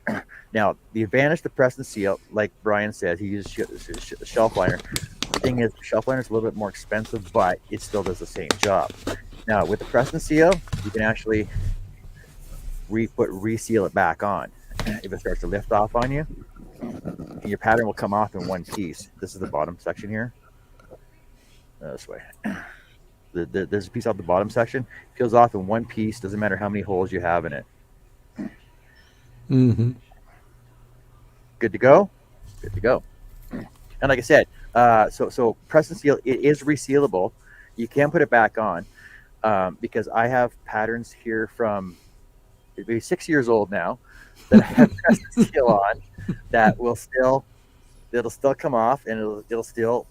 Speaker 2: Now, the advantage to press and seal, like Brian says, he uses shelf liner. The thing is, shelf liner is a little bit more expensive, but it still does the same job. Now, with the press and seal, you can actually reseal it back on. If it starts to lift off on you, your pattern will come off in one piece. This is the bottom section here. This way. There's a piece off the bottom section. Peels off in one piece. Doesn't matter how many holes you have in it.
Speaker 3: Mm-hmm.
Speaker 2: Good to go? Good to go. And like I said, so press and seal, it is resealable. You can put it back on because I have patterns here from maybe 6 years old now that I have press and seal on that it'll still come off and it'll still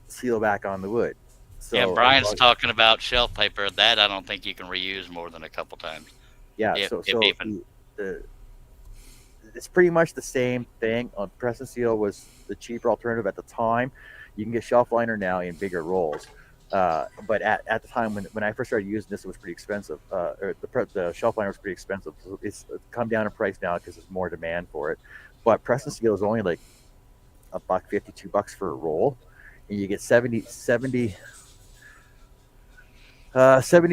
Speaker 2: seal back on the wood. So,
Speaker 1: yeah, Brian's talking about shelf paper. That I don't think you can reuse more than a couple times.
Speaker 2: Yeah, it's pretty much the same thing. Press and seal was the cheaper alternative at the time. You can get shelf liner now in bigger rolls, but at the time when I first started using this, it was pretty expensive. The shelf liner was pretty expensive. So it's come down in price now because there's more demand for it. But press and seal is only like $1.50, $2 for a roll, and you get 70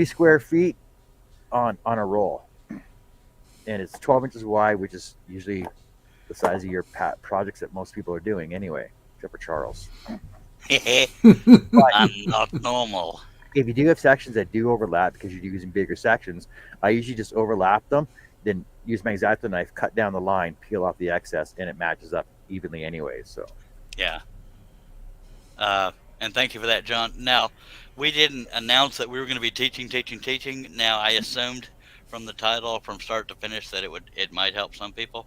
Speaker 2: square feet on a roll. And it's 12 inches wide, which is usually the size of your projects that most people are doing anyway, except for Charles.
Speaker 1: I'm not normal.
Speaker 2: If you do have sections that do overlap because you're using bigger sections, I usually just overlap them, then use my X-Acto knife, cut down the line, peel off the excess, and it matches up evenly anyway. So,
Speaker 1: yeah. And thank you for that, John. Now, we didn't announce that we were going to be teaching. Now, I assumed from the title, from start to finish, that it might help some people,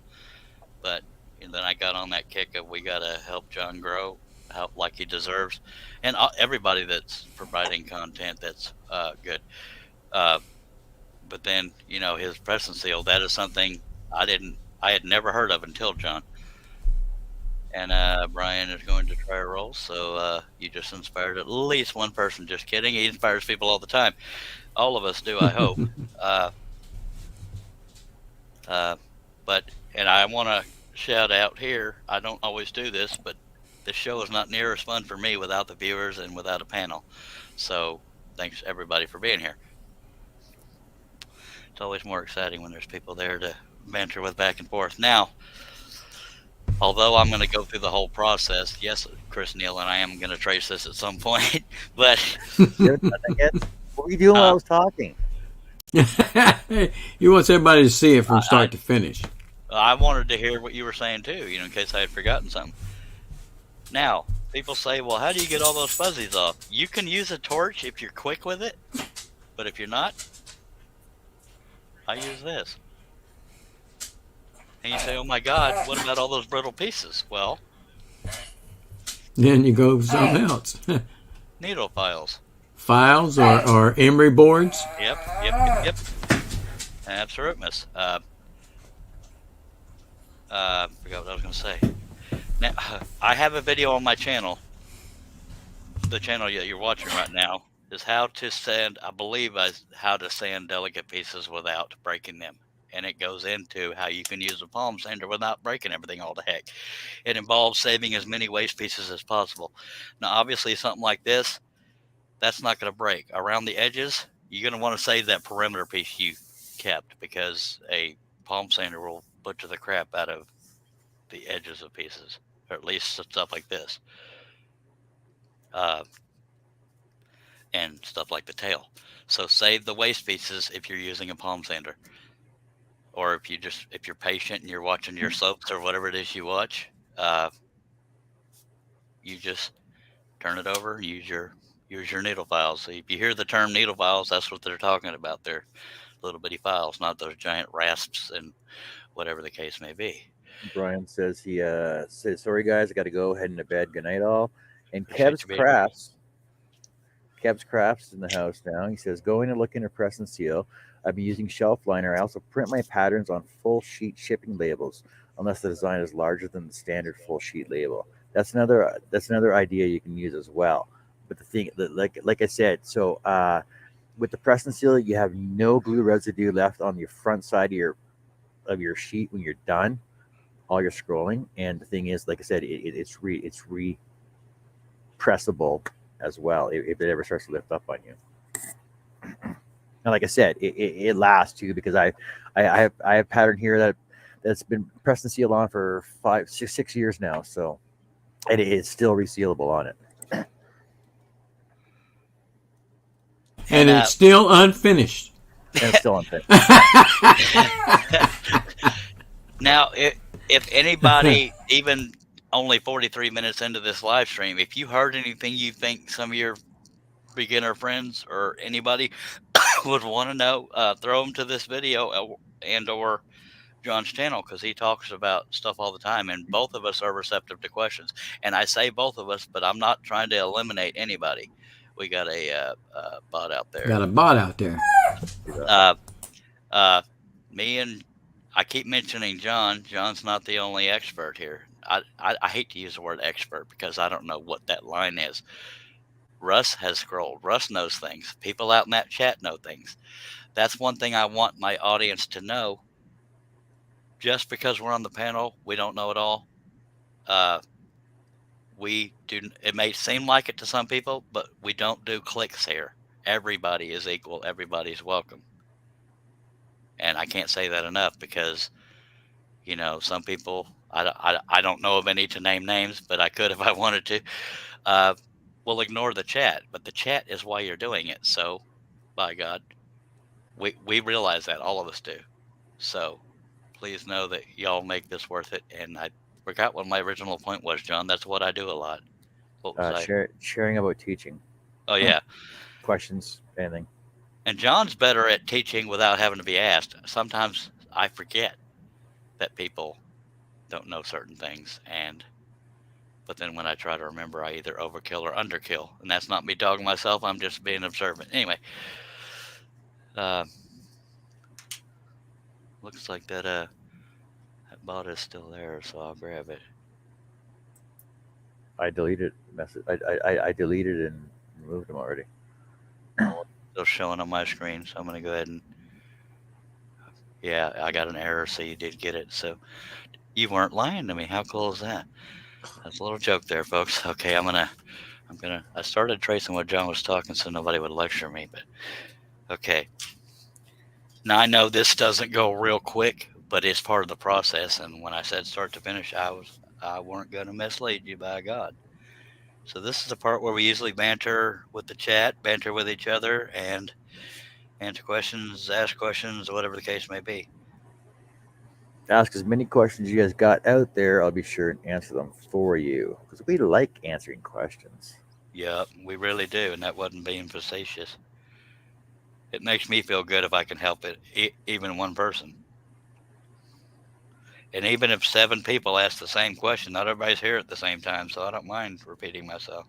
Speaker 1: but then I got on that kick of we got to help John grow, help like he deserves, and everybody that's providing content that's good. But then his press and seal, that is something I had never heard of until John. And Brian is going to try a roll. So you just inspired at least one person. Just kidding. He inspires people all the time. All of us do, I hope. And I want to shout out here. I don't always do this, but the show is not near as fun for me without the viewers and without a panel. So thanks everybody for being here. It's always more exciting when there's people there to banter with back and forth. Now, although I'm going to go through the whole process, yes, Chris Neal, and I am going to trace this at some point, but
Speaker 2: what were you doing while I was talking?
Speaker 3: He wants everybody to see it from start to finish.
Speaker 1: I wanted to hear what you were saying too, in case I had forgotten something. Now, people say, well, how do you get all those fuzzies off? You can use a torch if you're quick with it, but if you're not, I use this. And you say, oh my God, what about all those brittle pieces? Well,
Speaker 3: then you go with something else.
Speaker 1: Needle files.
Speaker 3: Files or emery boards?
Speaker 1: Yep. Absolutely. Forgot what I was going to say. Now, I have a video on my channel. The channel that you're watching right now is how to sand, how to sand delicate pieces without breaking them. And it goes into how you can use a palm sander without breaking everything all to heck. It involves saving as many waste pieces as possible. Now, obviously, something like this, that's not going to break. Around the edges, you're going to want to save that perimeter piece you kept, because a palm sander will butcher the crap out of the edges of pieces, or at least stuff like this. And stuff like the tail. So save the waste pieces if you're using a palm sander. Or if you're patient and you're watching your soaps or whatever it is you watch, you just turn it over and use your needle files. So if you hear the term needle files, that's what they're talking about. They're little bitty files, not those giant rasps and whatever the case may be.
Speaker 2: Brian says he says, sorry guys, I got to go, heading to bed. Good night all. And
Speaker 1: Appreciate
Speaker 2: Kev's Crafts in the house now. He says, going and looking to press and seal. I've been using shelf liner. I also print my patterns on full sheet shipping labels, unless the design is larger than the standard full sheet label. That's another idea you can use as well. But the thing, like I said, so with the press and seal, you have no glue residue left on your front side of your sheet when you're done all your scrolling. And the thing is, like I said, it's repressable as well if it ever starts to lift up on you. And like I said, it lasts too, because I have pattern here that's been pressed and sealed on for 6 years now, so and it's still resealable on it.
Speaker 3: And it's still unfinished.
Speaker 2: And it's still unfinished.
Speaker 1: Now, if anybody, even only 43 minutes into this live stream, if you heard anything you think some of your beginner friends or anybody would want to know, throw them to this video and or John's channel, because he talks about stuff all the time, and both of us are receptive to questions. And I say both of us, but I'm not trying to eliminate anybody. We got a bot out there.
Speaker 3: Got a bot out there.
Speaker 1: Me and I keep mentioning John. John's not the only expert here. I hate to use the word expert because I don't know what that line is. Russ has scrolled. Russ knows things. People out in that chat know things. That's one thing I want my audience to know. Just because we're on the panel, we don't know it all. We do. It may seem like it to some people, but we don't do cliques here. Everybody is equal. Everybody's welcome. And I can't say that enough, because, some people, I don't know of any to name names, but I could if I wanted to, will ignore the chat. But the chat is why you're doing it. So, by God, we realize that. All of us do. So, please know that y'all make this worth it. And I forgot what my original point was, John. That's what I do a lot. What was
Speaker 2: sharing about teaching.
Speaker 1: Oh, yeah.
Speaker 2: Questions, anything.
Speaker 1: And John's better at teaching without having to be asked. Sometimes I forget that people don't know certain things, but then when I try to remember, I either overkill or underkill, and that's not me dogging myself. I'm just being observant. Anyway, looks like that bot is still there, so I'll grab it.
Speaker 2: I deleted message. I deleted and removed them already.
Speaker 1: Still showing on my screen, so I'm going to go ahead and. Yeah, I got an error, so you did get it. So you weren't lying to me. How cool is that? That's a little joke there, folks. Okay, I started tracing what John was talking so nobody would lecture me, but okay. Now I know this doesn't go real quick, but it's part of the process. And when I said start to finish, I weren't going to mislead you, by God. So this is the part where we usually banter with the chat, banter with each other, and answer questions, ask questions, whatever the case may be.
Speaker 2: Ask as many questions you guys got out there. I'll be sure and answer them for you because we like answering questions.
Speaker 1: Yep, we really do, and that wasn't being facetious. It makes me feel good if I can help it, even one person. And even if 7 people ask the same question, not everybody's here at the same time, so I don't mind repeating myself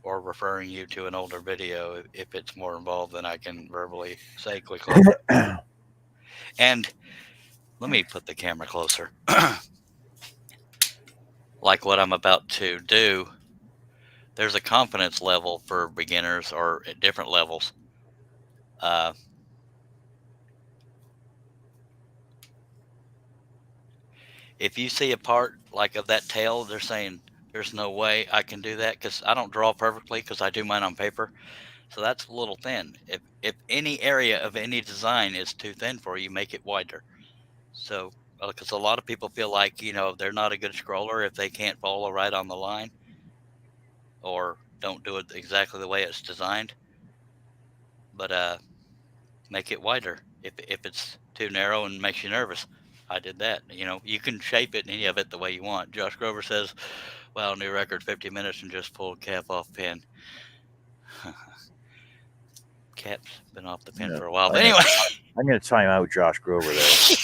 Speaker 1: or referring you to an older video if it's more involved than I can verbally say quickly. And let me put the camera closer. Like what I'm about to do, there's a confidence level for beginners or at different levels. If you see a part like of that tail, they're saying there's no way I can do that because I don't draw perfectly because I do mine on paper. So that's a little thin. If any area of any design is too thin for you, make it wider. So because a lot of people feel like, they're not a good scroller if they can't follow right on the line or don't do it exactly the way it's designed. But make it wider if it's too narrow and makes you nervous. I did that. You can shape it any of it the way you want. Josh Grover says, "Wow, new record, 50 minutes and just pulled cap off pen." Cap's been off the pen for a while. But anyway,
Speaker 2: I'm going to time out Josh Grover there.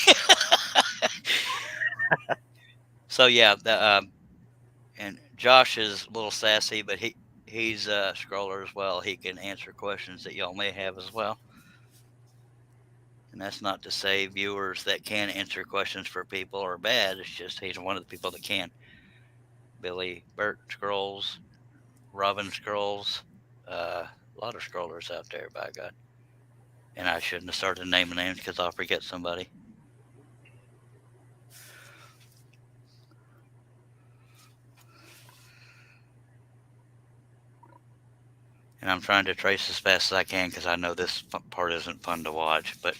Speaker 1: So yeah, and Josh is a little sassy, but he's a scroller as well. He can answer questions that y'all may have as well. And that's not to say viewers that can answer questions for people are bad. It's just he's one of the people that can. Billy Burt scrolls, Robin scrolls, a lot of scrollers out there, by God. And I shouldn't have started naming names because I'll forget somebody. And I'm trying to trace as fast as I can because I know this part isn't fun to watch, but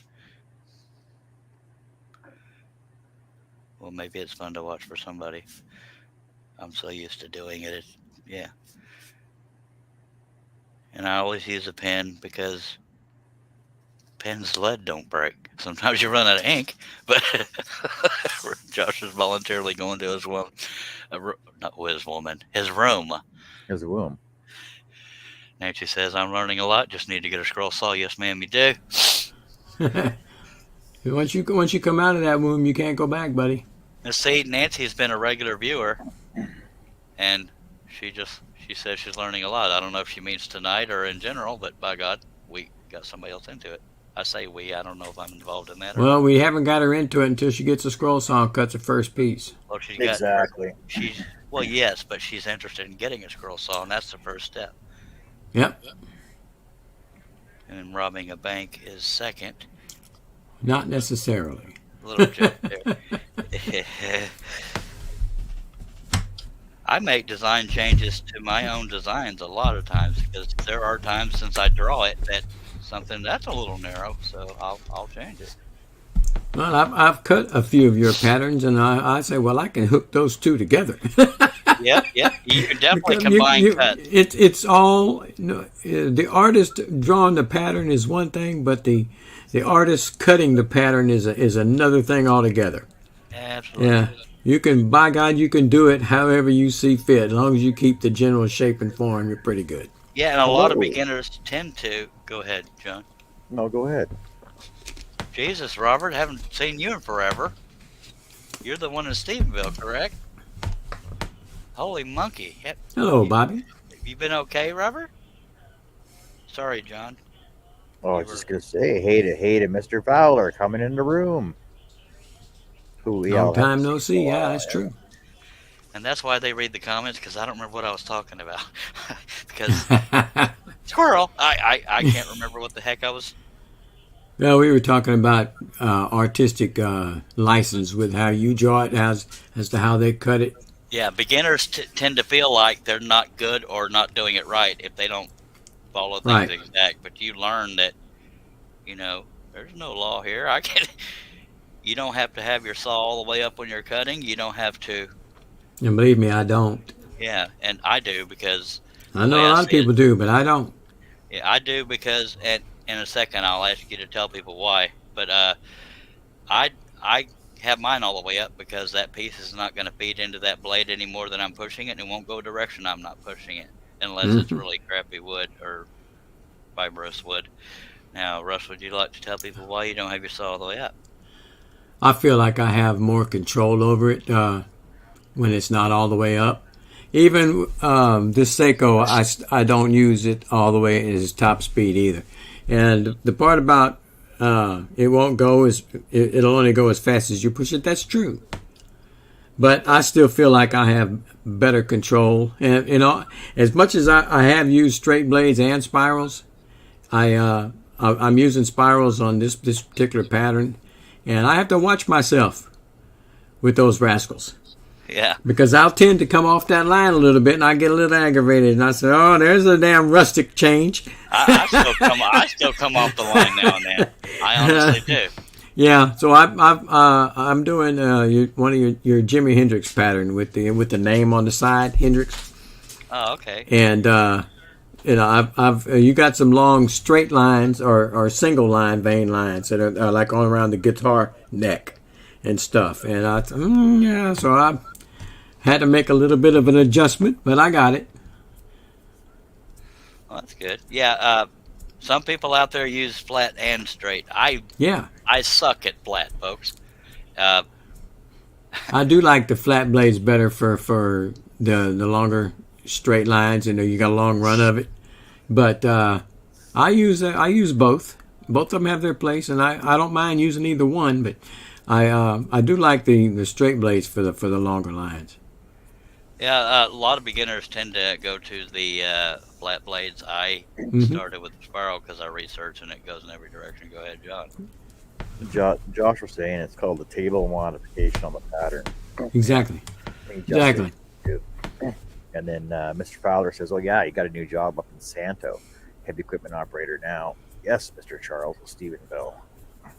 Speaker 1: well, maybe it's fun to watch for somebody. I'm so used to doing it. Yeah. And I always use a pen because pen's lead don't break. Sometimes you run out of ink, but Josh is voluntarily going to his woman, his room.
Speaker 2: His room.
Speaker 1: Nancy says, "I'm learning a lot. Just need to get a scroll saw." Yes, ma'am, you do.
Speaker 3: Once you come out of that womb, you can't go back, buddy.
Speaker 1: Now, see, Nancy's been a regular viewer, and she says she's learning a lot. I don't know if she means tonight or in general, but by God, we got somebody else into it. I say we. I don't know if I'm involved in that.
Speaker 3: Well, we haven't got her into it until she gets a scroll saw and cuts the first piece.
Speaker 1: Well,
Speaker 2: Exactly.
Speaker 1: Well, yes, but she's interested in getting a scroll saw, and that's the first step.
Speaker 3: Yep.
Speaker 1: And robbing a bank is second.
Speaker 3: Not necessarily.
Speaker 1: A little joke there. I make design changes to my own designs a lot of times because there are times since I draw it that something that's a little narrow, so I'll change it.
Speaker 3: Well, I've cut a few of your patterns, and I say, well, I can hook those two together.
Speaker 1: Yep. You can definitely combine cuts.
Speaker 3: It's all the artist drawing the pattern is one thing, but the artist cutting the pattern is another thing altogether.
Speaker 1: Absolutely.
Speaker 3: Yeah, you can, by God, you can do it however you see fit. As long as you keep the general shape and form, you're pretty good.
Speaker 1: Yeah, and a lot of beginners tend to. Go ahead, John.
Speaker 2: No, go ahead.
Speaker 1: Jesus, Robert, haven't seen you in forever. You're the one in Stephenville, correct? Holy monkey.
Speaker 3: Hello, Bobby.
Speaker 1: You been okay, Robert? Sorry, John.
Speaker 2: Oh, I was just going to say, hey to Mr. Fowler coming in the room.
Speaker 3: Long time no see. Yeah, that's true.
Speaker 1: And that's why they read the comments, because I don't remember what I was talking about. Because squirrel, I can't remember what the heck I was.
Speaker 3: Well, we were talking about artistic license with how you draw it as to how they cut it.
Speaker 1: Yeah, beginners tend to feel like they're not good or not doing it right if they don't follow things exact. But you learn that, there's no law here. You don't have to have your saw all the way up when you're cutting. You don't have to.
Speaker 3: And believe me, I don't.
Speaker 1: Yeah, and I do because.
Speaker 3: I know a lot of people do, but I don't.
Speaker 1: Yeah, I do because, and in a second I'll ask you to tell people why. But I have mine all the way up because that piece is not going to feed into that blade any more than I'm pushing it, and it won't go direction I'm not pushing it unless it's really crappy wood or fibrous wood. Now, Russ, would you like to tell people why you don't have your saw all the way up?
Speaker 3: I feel like I have more control over it when it's not all the way up. Even this Seiko, I don't use it all the way at its top speed either. And the part about it won't go it'll only go as fast as you push it. That's true. But I still feel like I have better control. And as much as I have used straight blades and spirals, I'm using spirals on this particular pattern, and I have to watch myself with those rascals.
Speaker 1: Yeah.
Speaker 3: Because I'll tend to come off that line a little bit, and I get a little aggravated, and I say, "Oh, there's a damn rustic change."
Speaker 1: I still come off the line now and then. I honestly do.
Speaker 3: Yeah. So I'm doing one of your Jimi Hendrix pattern with the name on the side, Hendrix.
Speaker 1: Oh, okay.
Speaker 3: And I've you got some long straight lines or single line vein lines that are like all around the guitar neck and stuff. And so I had to make a little bit of an adjustment, but I got it.
Speaker 1: Well, that's good. Yeah, some people out there use flat and straight. I suck at flat, folks.
Speaker 3: I do like the flat blades better for the longer straight lines. You got a long run of it. But I use both. Both of them have their place, and I don't mind using either one. But I do like the straight blades for the longer lines.
Speaker 1: Yeah, a lot of beginners tend to go to the flat blades. I started with the spiral because I researched and it goes in every direction. Go ahead, John.
Speaker 2: Josh was saying it's called the table modification on the pattern.
Speaker 3: Exactly. Exactly.
Speaker 2: And then Mr. Fowler says, "Oh yeah, you got a new job up in Santo, heavy equipment operator now." Yes, Mr. Charles with Stephenville.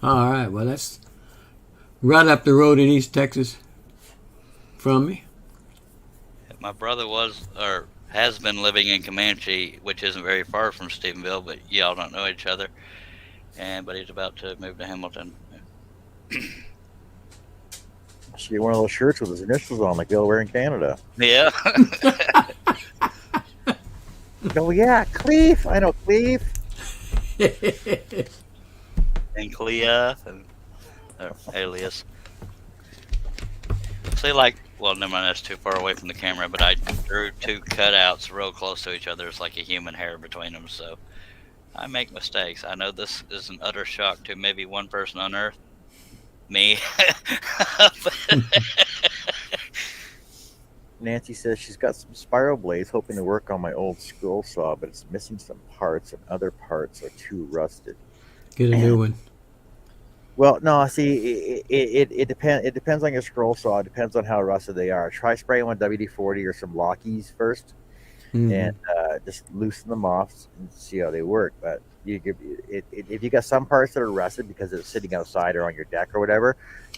Speaker 3: All right. Well, that's right up the road in East Texas from me.
Speaker 1: My brother has been living in Comanche, which isn't very far from Stephenville, but y'all don't know each other. But he's about to move to Hamilton.
Speaker 2: Should get one of those shirts with his initials on, like they'll wear in Canada.
Speaker 1: Yeah.
Speaker 2: Oh yeah, Cleve. I know Cleve.
Speaker 1: And Clea and alias. See, well, never mind, that's too far away from the camera, but I drew two cutouts real close to each other. It's like a human hair between them, so I make mistakes. I know this is an utter shock to maybe one person on Earth. Me.
Speaker 2: Nancy says she's got some spiral blades hoping to work on my old scroll saw, but it's missing some parts and other parts are too rusted.
Speaker 3: Get a new one.
Speaker 2: Well, no, see, it depends. It depends on your scroll saw. It depends on how rusted they are. Try spraying with WD-40 or some Lockies first, and just loosen them off and see how they work. But if you got some parts that are rusted because it's sitting outside or on your deck or whatever,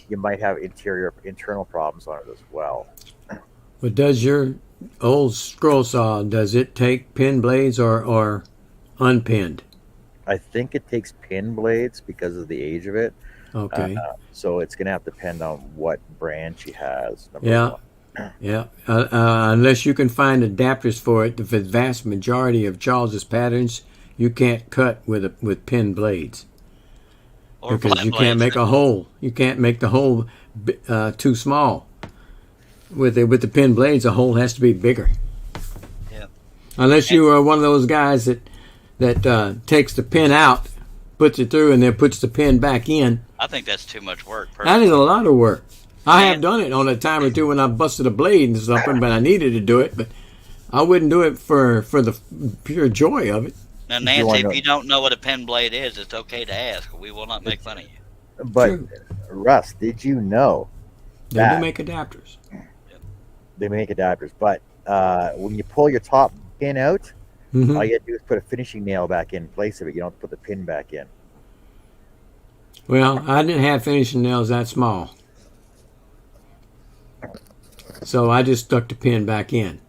Speaker 2: you might have internal problems on it as well.
Speaker 3: But does your old scroll saw, does it take pin blades or unpinned?
Speaker 2: I think it takes pin blades because of the age of it.
Speaker 3: Okay.
Speaker 2: So it's going to have to depend on what brand she has.
Speaker 3: Yeah. Yeah. Unless you can find adapters for it, the vast majority of Charles's patterns, you can't cut with pin blades.
Speaker 1: Or
Speaker 3: because you can't make a hole. You can't make the hole too small. With the pin blades, the hole has to be bigger.
Speaker 1: Yeah.
Speaker 3: Unless you are one of those guys that takes the pin out, puts it through, and then puts the pin back in.
Speaker 1: I think that's too much work. Personally.
Speaker 3: That is a lot of work. I have done it on a time or two when I busted a blade and something, but I needed to do it. But I wouldn't do it for the pure joy of it.
Speaker 1: Now, Nancy, if you don't know what a pen blade is, it's okay to ask. We will not make fun of you.
Speaker 2: But
Speaker 3: True.
Speaker 2: Russ, did you know
Speaker 3: They do make adapters?
Speaker 2: They make adapters, but when you pull your top pin out, all you have to do is put a finishing nail back in place of it. You don't have to put the pin back in.
Speaker 3: Well, I didn't have finishing nails that small, so I just stuck the pin back in,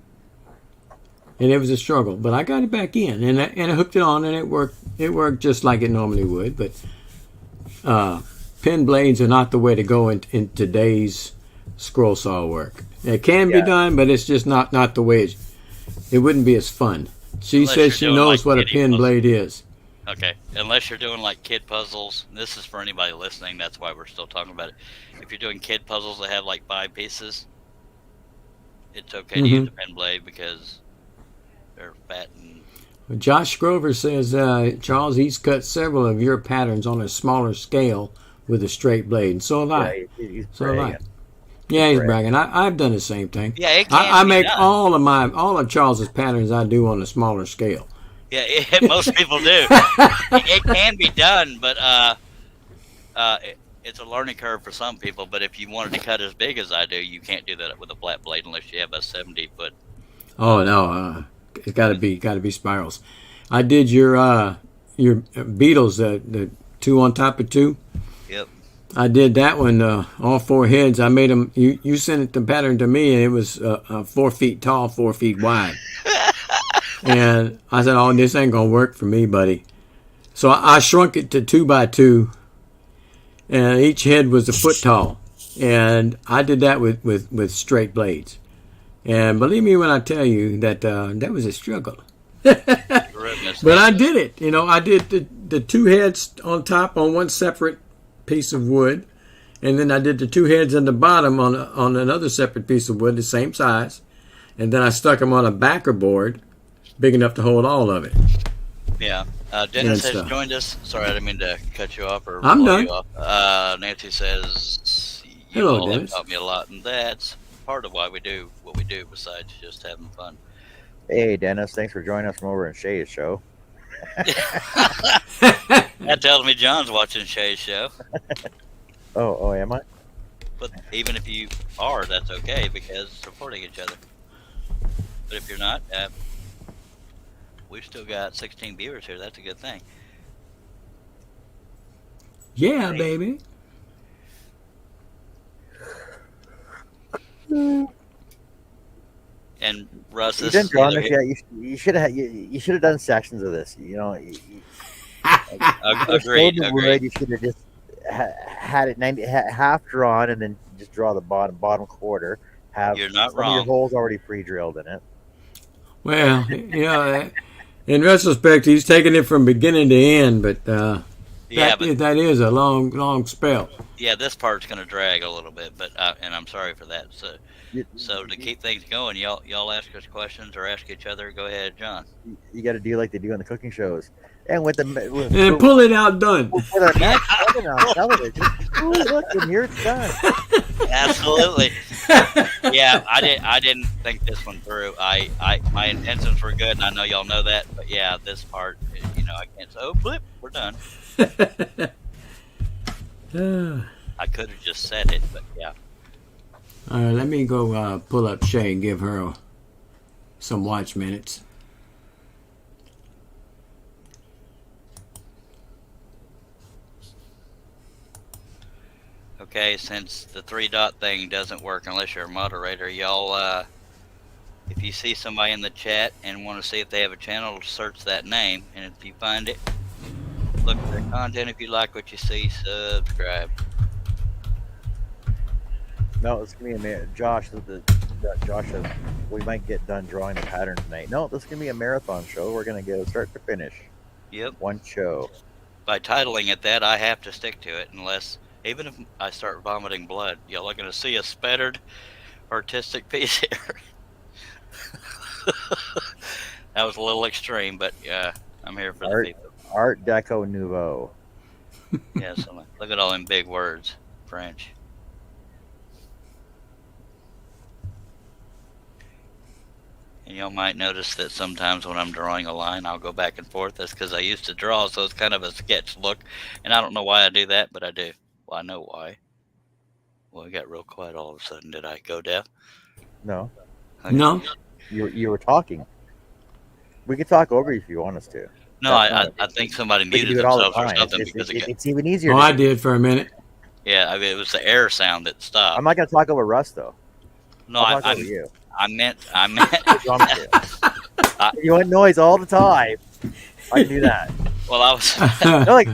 Speaker 3: and it was a struggle. But I got it back in, and I hooked it on, and it worked. It worked just like it normally would. But pin blades are not the way to go in today's scroll saw work. It can be done, but it's just not the way it wouldn't be as fun. She says she knows what a pin blade is.
Speaker 1: Okay, unless you're doing like kid puzzles. This is for anybody listening. That's why we're still talking about it. If you're doing kid puzzles that have like 5 pieces, it's okay to use a pen blade because they're fat and.
Speaker 3: Josh Grover says, Charles, he's cut several of your patterns on a smaller scale with a straight blade, and so have I.
Speaker 2: He's
Speaker 3: so have I. Yeah, he's bragging. I've done the same thing.
Speaker 1: Yeah, it can
Speaker 3: I
Speaker 1: be
Speaker 3: make
Speaker 1: done.
Speaker 3: all of Charles's patterns I do on a smaller scale.
Speaker 1: Yeah, most people do. It can be done, but it's a learning curve for some people. But if you wanted to cut as big as I do, you can't do that with a flat blade unless you have a 70-foot.
Speaker 3: Oh no, it's got to be spirals. I did your beetles, the 2 on top of 2.
Speaker 1: Yep.
Speaker 3: I did that one, all 4 heads. I made them. You sent the pattern to me, and it was 4 feet tall, 4 feet wide. And I said, "Oh, this ain't gonna work for me, buddy." So I shrunk it to 2 by 2, and each head was a foot tall. And I did that with straight blades. And believe me when I tell you that that was a struggle. But I did it. You know, I did the 2 heads on top on one separate piece of wood, and then I did the 2 heads on the bottom on another separate piece of wood, the same size, and then I stuck them on a backer board big enough to hold all of it.
Speaker 1: Yeah. Dennis has joined us. Sorry, I didn't mean to cut you off or
Speaker 3: I'm
Speaker 1: blow
Speaker 3: done.
Speaker 1: you off. Nancy says, you
Speaker 3: Hello,
Speaker 1: all
Speaker 3: Dennis.
Speaker 1: have taught me a lot, and that's part of why we do what we do besides just having fun.
Speaker 2: Hey, Dennis, thanks for joining us from over in Shay's show.
Speaker 1: That tells me John's watching Shay's show.
Speaker 2: Oh, am I?
Speaker 1: But even if you are, that's okay because supporting each other. But if you're not, we've still got 16 viewers here. That's a good thing.
Speaker 3: Yeah, baby.
Speaker 1: And Russ,
Speaker 2: You
Speaker 1: this
Speaker 2: didn't
Speaker 1: is
Speaker 2: draw
Speaker 1: the
Speaker 2: this
Speaker 1: other-
Speaker 2: yet. You should have. You should have done sections of this. You know.
Speaker 1: Agreed.
Speaker 2: You should have just had it half drawn and then just draw the bottom quarter. Have
Speaker 1: You're not
Speaker 2: some of your
Speaker 1: wrong.
Speaker 2: holes already pre-drilled in it.
Speaker 3: Well, in retrospect, he's taking it from beginning to end, but
Speaker 1: Yeah,
Speaker 3: that is a long spell.
Speaker 1: Yeah, this part's going to drag a little bit, but and I'm sorry for that. So to keep things going, y'all ask us questions or ask each other. Go ahead, John.
Speaker 2: You got to do like they do on the cooking shows, and with
Speaker 3: And pull it out done.
Speaker 2: with our next seven on television. Ooh, look, and here it's done.
Speaker 1: Absolutely. Yeah, I didn't think this one through. My intentions were good, and I know y'all know that. But yeah, this part, I can't say, oh, blip, we're done. I could have just said it, but yeah.
Speaker 3: All right, let me go pull up Shay and give her some watch minutes.
Speaker 1: Okay, since the 3-dot thing doesn't work unless you're a moderator, y'all, if you see somebody in the chat and want to see if they have a channel, search that name, and if you find it, look at their content. If you like what you see, subscribe.
Speaker 2: No, it's gonna be Josh. Josh says we might get done drawing the pattern tonight. No, this is gonna be a marathon show. We're gonna go start to finish.
Speaker 1: Yep.
Speaker 2: One show.
Speaker 1: By titling it that, I have to stick to it, unless, even if I start vomiting blood, y'all are going to see a spattered artistic piece here. That was a little extreme, but yeah, I'm here for the people.
Speaker 2: Art Deco Nouveau.
Speaker 1: Yeah, so look at all them big words, French. And y'all might notice that sometimes when I'm drawing a line, I'll go back and forth. That's because I used to draw, so it's kind of a sketch look. And I don't know why I do that, but I do. Well, I know why. Well, it got real quiet all of a sudden. Did I go deaf?
Speaker 2: No,
Speaker 1: Okay.
Speaker 3: No.
Speaker 2: you were talking. We could talk over you if you want us to.
Speaker 1: No,
Speaker 2: That's
Speaker 1: I think somebody
Speaker 2: We can
Speaker 1: muted
Speaker 2: do it all the
Speaker 1: themselves or
Speaker 2: time.
Speaker 1: something because it got,
Speaker 2: It's even easier.
Speaker 3: Oh,
Speaker 2: to
Speaker 3: I
Speaker 2: do.
Speaker 3: did for a minute.
Speaker 1: yeah, I mean, it was the air sound that stopped.
Speaker 2: I'm not going to talk over Russ though.
Speaker 1: No,
Speaker 2: I'll talk over you.
Speaker 1: I meant.
Speaker 2: If you want me to. You want noise all the time. I can do that.
Speaker 1: Well, I was.
Speaker 2: No, like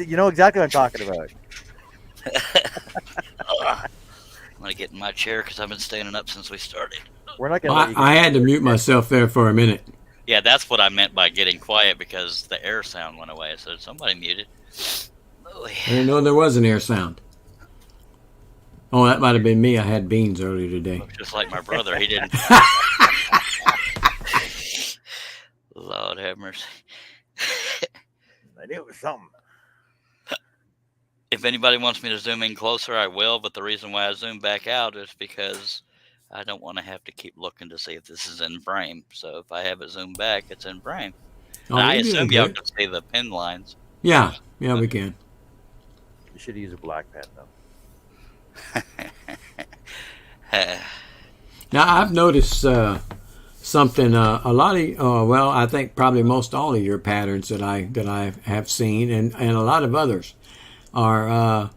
Speaker 2: you know exactly what I'm talking about.
Speaker 1: I'm gonna get in my chair because I've been standing up since we started.
Speaker 2: We're not going to.
Speaker 3: I had to mute myself there for a minute.
Speaker 1: Yeah, that's what I meant by getting quiet because the air sound went away. So somebody muted. Oh,
Speaker 3: I
Speaker 1: yeah.
Speaker 3: didn't know there was an air sound. Oh, that might have been me. I had beans earlier today.
Speaker 1: Just like my brother, he didn't. Lord have mercy.
Speaker 2: I knew it was something.
Speaker 1: If anybody wants me to zoom in closer, I will. But the reason why I zoom back out is because I don't want to have to keep looking to see if this is in frame. So if I have it zoomed back, it's in frame.
Speaker 3: Oh,
Speaker 1: I
Speaker 3: you're doing
Speaker 1: assume y'all
Speaker 3: good.
Speaker 1: can see the pin lines.
Speaker 3: Yeah, we can.
Speaker 2: You should use a black pen though.
Speaker 3: Now I've noticed something. A lot of well, I think probably most all of your patterns that I have seen, and a lot of others are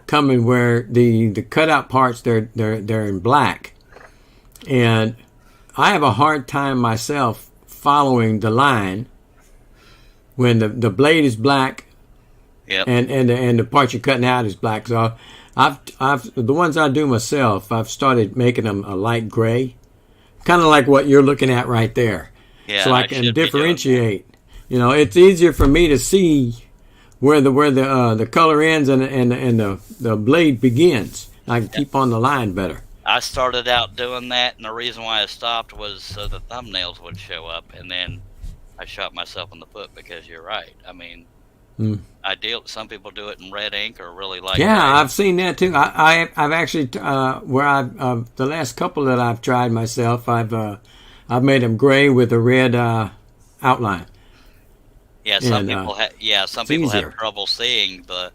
Speaker 3: coming where the cutout parts they're in black, and I have a hard time myself following the line when the blade is black.
Speaker 1: Yep.
Speaker 3: And the part you're cutting out is black. So I've the ones I do myself, I've started making them a light gray, kind of like what you're looking at right there.
Speaker 1: Yeah,
Speaker 3: so I can differentiate. You know, it's easier for me to see where the color ends and the blade begins. I can keep on the line better.
Speaker 1: I started out doing that, and the reason why I stopped was so the thumbnails would show up, and then I shot myself in the foot because you're right. I mean, some people do it in red ink or really light.
Speaker 3: Yeah,
Speaker 1: gray.
Speaker 3: I've seen that too. I've actually the last couple that I've tried myself, I've made them gray with a red outline.
Speaker 1: Yeah, some people have trouble seeing the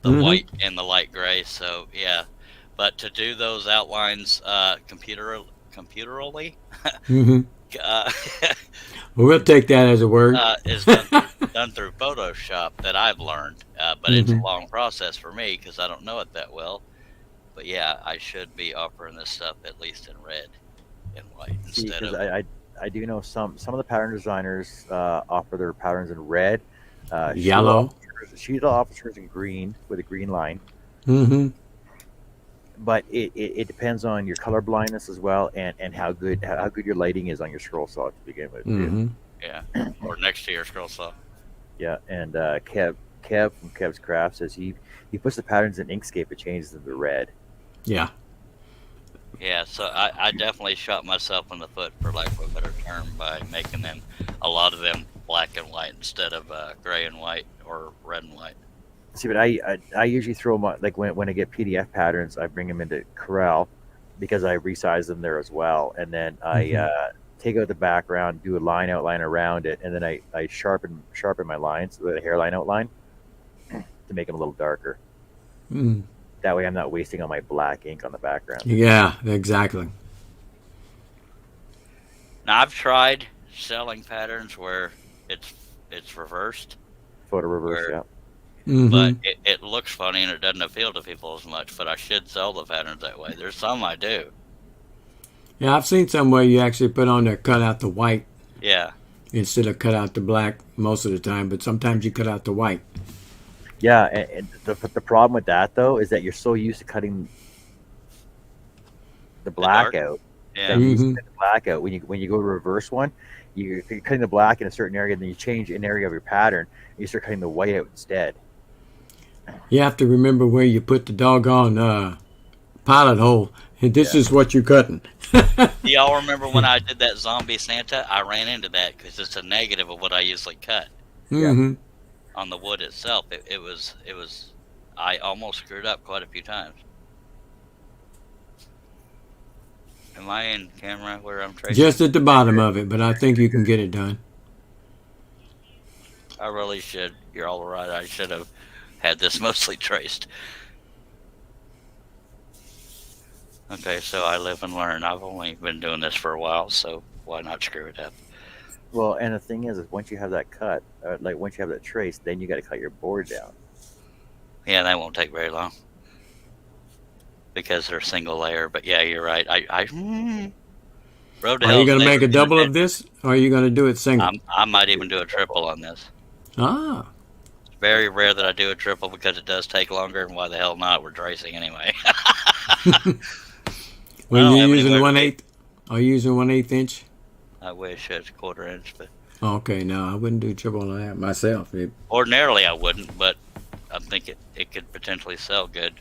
Speaker 1: white and the light gray. So yeah, but to do those outlines computerally.
Speaker 3: We'll take that as a word.
Speaker 1: Is done through Photoshop that I've learned, but it's a long process for me because I don't know it that well. But yeah, I should be offering this stuff at least in red and white instead of.
Speaker 2: I do know some of the pattern designers offer their patterns in red,
Speaker 3: yellow,
Speaker 2: shield officers in green with a green line. But it depends on your color blindness as well, and how good your lighting is on your scroll saw to begin with.
Speaker 1: Yeah, or next to your scroll saw.
Speaker 2: Yeah, and Kev from Kev's Craft says he puts the patterns in Inkscape, it changes them to red.
Speaker 3: Yeah.
Speaker 1: Yeah, so I definitely shot myself in the foot, for lack of a better term, by making a lot of them black and white instead of gray and white or red and white.
Speaker 2: See, but I usually throw them, like when I get PDF patterns, I bring them into Corel because I resize them there as well, and then I take out the background, do a line outline around it, and then I sharpen my lines with a hairline outline to make them a little darker. That way I'm not wasting all my black ink on the background.
Speaker 3: Yeah, exactly.
Speaker 1: Now I've tried selling patterns where it's reversed.
Speaker 2: Photo reverse, yeah.
Speaker 1: But it looks funny and it doesn't appeal to people as much, but I should sell the patterns that way. There's some I do.
Speaker 3: Yeah, I've seen some where you actually put on there, cut out the white.
Speaker 1: Yeah.
Speaker 3: Instead of cut out the black most of the time, but sometimes you cut out the white.
Speaker 2: Yeah, and the problem with that though is that you're so used to cutting the black out.
Speaker 1: Yeah.
Speaker 2: That you use the black out. When you go to reverse one, you're cutting the black in a certain area, and then you change an area of your pattern, and you start cutting the white out instead.
Speaker 3: You have to remember where you put the doggone pilot hole. And this is what you're cutting.
Speaker 1: Y'all remember when I did that zombie Santa? I ran into that because it's a negative of what I usually cut. On the wood itself, it was I almost screwed up quite a few times. Am I in camera where I'm tracing?
Speaker 3: Just at the bottom of it, but I think you can get it done.
Speaker 1: I really should. You're all right. I should have had this mostly traced. Okay, so I live and learn. I've only been doing this for a while, so why not screw it up?
Speaker 2: Well, and the thing is once you have that cut, once you have that trace, then you got to cut your board down.
Speaker 1: Yeah, that won't take very long because they're single layer. But yeah, you're right. Road to
Speaker 3: Are
Speaker 1: Hell
Speaker 3: you going to
Speaker 1: is
Speaker 3: make a double of this, or are you going to do it single?
Speaker 1: I might even do a triple on this.
Speaker 3: Ah.
Speaker 1: It's very rare that I do a triple because it does take longer, and why the hell not? We're tracing anyway.
Speaker 3: Well, you're using 1/8. Are you using 1/8 inch?
Speaker 1: I wish it's 1/4 inch, but
Speaker 3: Okay, no, I wouldn't do triple on that myself.
Speaker 1: ordinarily I wouldn't, but I think it could potentially sell good.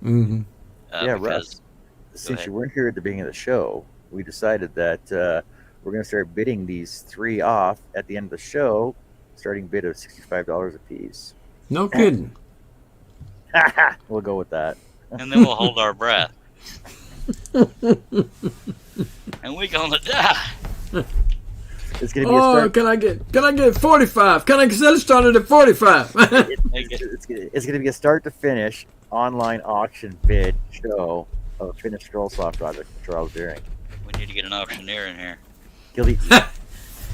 Speaker 3: Mm-hmm.
Speaker 2: Yeah, Russ, since you weren't here at the beginning of the show, we decided that we're going to start bidding these 3 off at the end of the show, starting bid of $65 a piece.
Speaker 3: No kidding.
Speaker 2: We'll go with that.
Speaker 1: And then we'll hold our breath. And we're gonna die.
Speaker 2: It's gonna be a start.
Speaker 3: Can I get 45? Can I get it started at 45?
Speaker 2: It's gonna be a start to finish online auction bid show of a finished scroll soft project from Charles Deering.
Speaker 1: We need to get an auctioneer in here.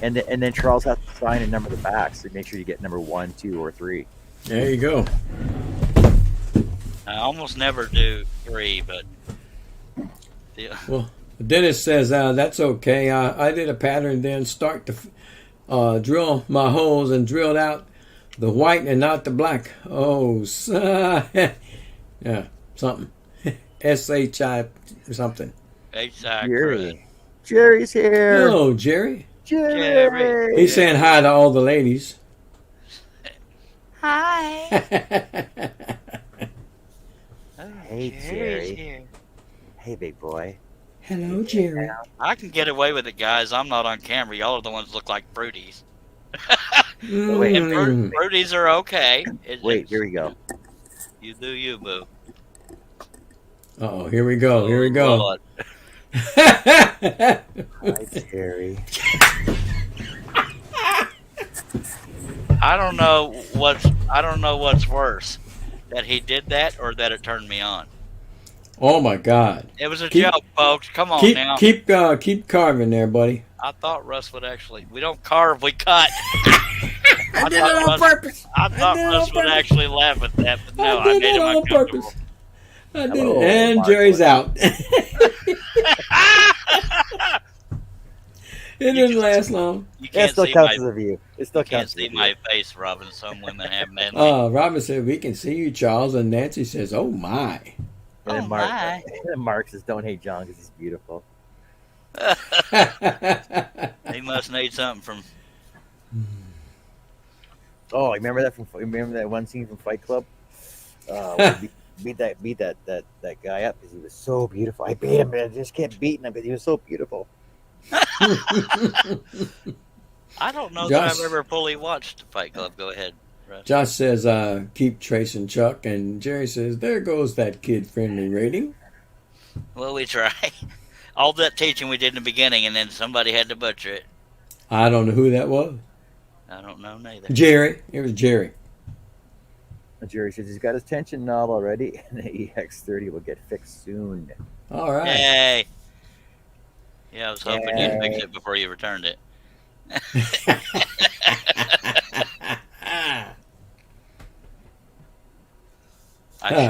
Speaker 2: And then Charles has to sign and number the back, so make sure you get number 1, 2, or 3.
Speaker 3: There you go.
Speaker 1: I almost never do 3, but
Speaker 3: well, Dennis says that's okay. I did a pattern, then start to drill my holes and drilled out the white and not the black. Oh, yeah, something. SHI something.
Speaker 1: H-I.
Speaker 2: Jerry's here.
Speaker 3: Hello, Jerry.
Speaker 2: Jerry.
Speaker 3: He's saying hi to all the ladies.
Speaker 1: Hi.
Speaker 2: Hey, Jerry. Hey, big boy.
Speaker 3: Hello, Jerry.
Speaker 1: I can get away with it, guys. I'm not on camera. Y'all are the ones that look like fruities. And fruities are okay.
Speaker 2: Wait, here we go.
Speaker 1: You do you, boo.
Speaker 3: Oh, here we go. Here we go.
Speaker 1: Lord.
Speaker 2: Hi, Jerry.
Speaker 1: I don't know what's worse, that he did that or that it turned me on.
Speaker 3: Oh my God!
Speaker 1: It was a joke, folks. Come on now.
Speaker 3: Keep carving there, buddy.
Speaker 1: I thought Russ would actually. We don't carve, we cut.
Speaker 3: I did it on purpose.
Speaker 1: I thought Russ would actually laugh at that, but no, I made him
Speaker 3: on
Speaker 1: uncomfortable.
Speaker 3: purpose. I did it, and Jerry's out. It didn't last long.
Speaker 1: You can't
Speaker 2: still
Speaker 1: see
Speaker 2: counts as a view. It still
Speaker 1: can't
Speaker 2: counts
Speaker 1: see my face, Robin. Some women have men.
Speaker 3: Robin said, "We can see you, Charles," and Nancy says, "Oh my."
Speaker 2: And then Mark says, "Don't hate John because he's beautiful."
Speaker 1: He must need something from.
Speaker 2: Oh, remember that one scene from Fight Club? Beat that guy up because he was so beautiful. I beat him, but I just kept beating him because he was so beautiful.
Speaker 1: I don't know that I've ever fully watched Fight Club. Go ahead, Russ.
Speaker 3: Josh says, "Keep tracing Chuck," and Jerry says, "There goes that kid-friendly rating."
Speaker 1: Well, we try. All that teaching we did in the beginning, and then somebody had to butcher it.
Speaker 3: I don't know who that was.
Speaker 1: I don't know neither.
Speaker 3: Jerry. It was Jerry.
Speaker 2: Jerry says he's got his tension knob already, and the EX30 will get fixed soon.
Speaker 3: All right.
Speaker 1: Yay! Yeah, I was hoping you'd fix it before you returned it.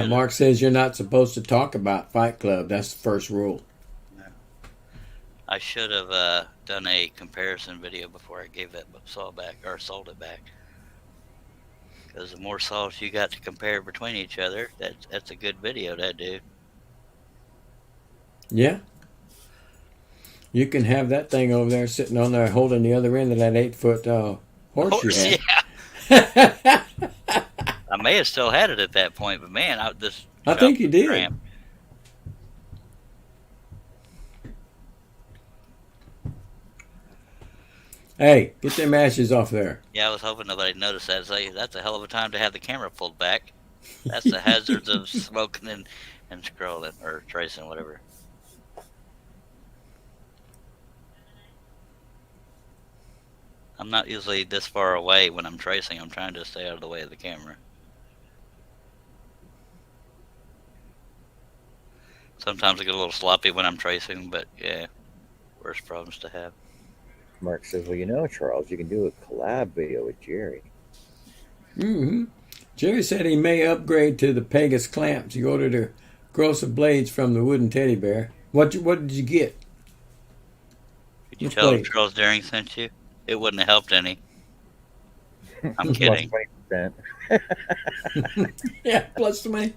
Speaker 3: Mark says you're not supposed to talk about Fight Club. That's the first rule.
Speaker 1: No. I should have done a comparison video before I gave that saw back or sold it back. Because the more saws you got to compare between each other, that's a good video, that dude.
Speaker 3: Yeah. You can have that thing over there sitting on there holding the other end of that 8-foot horse you had.
Speaker 1: Yeah. I may have still had it at that point, but man,
Speaker 3: I think you did.
Speaker 1: Cramp.
Speaker 3: Hey, get them ashes off there.
Speaker 1: Yeah, I was hoping nobody'd notice that. That's a hell of a time to have the camera pulled back. That's the hazards of smoking and scrolling or tracing, whatever. I'm not usually this far away when I'm tracing. I'm trying to stay out of the way of the camera. Sometimes I get a little sloppy when I'm tracing, but yeah, worst problems to have.
Speaker 2: Mark says, well, you know, Charles, you can do a collab video with Jerry.
Speaker 3: Mm-hmm. Jerry said he may upgrade to the Pegasus clamps. You ordered the grosser blades from the wooden teddy bear. What did you get?
Speaker 1: Did you tell him Charles Daring sent you? It wouldn't have helped any. I'm kidding.
Speaker 2: +20%.
Speaker 3: Yeah, +20.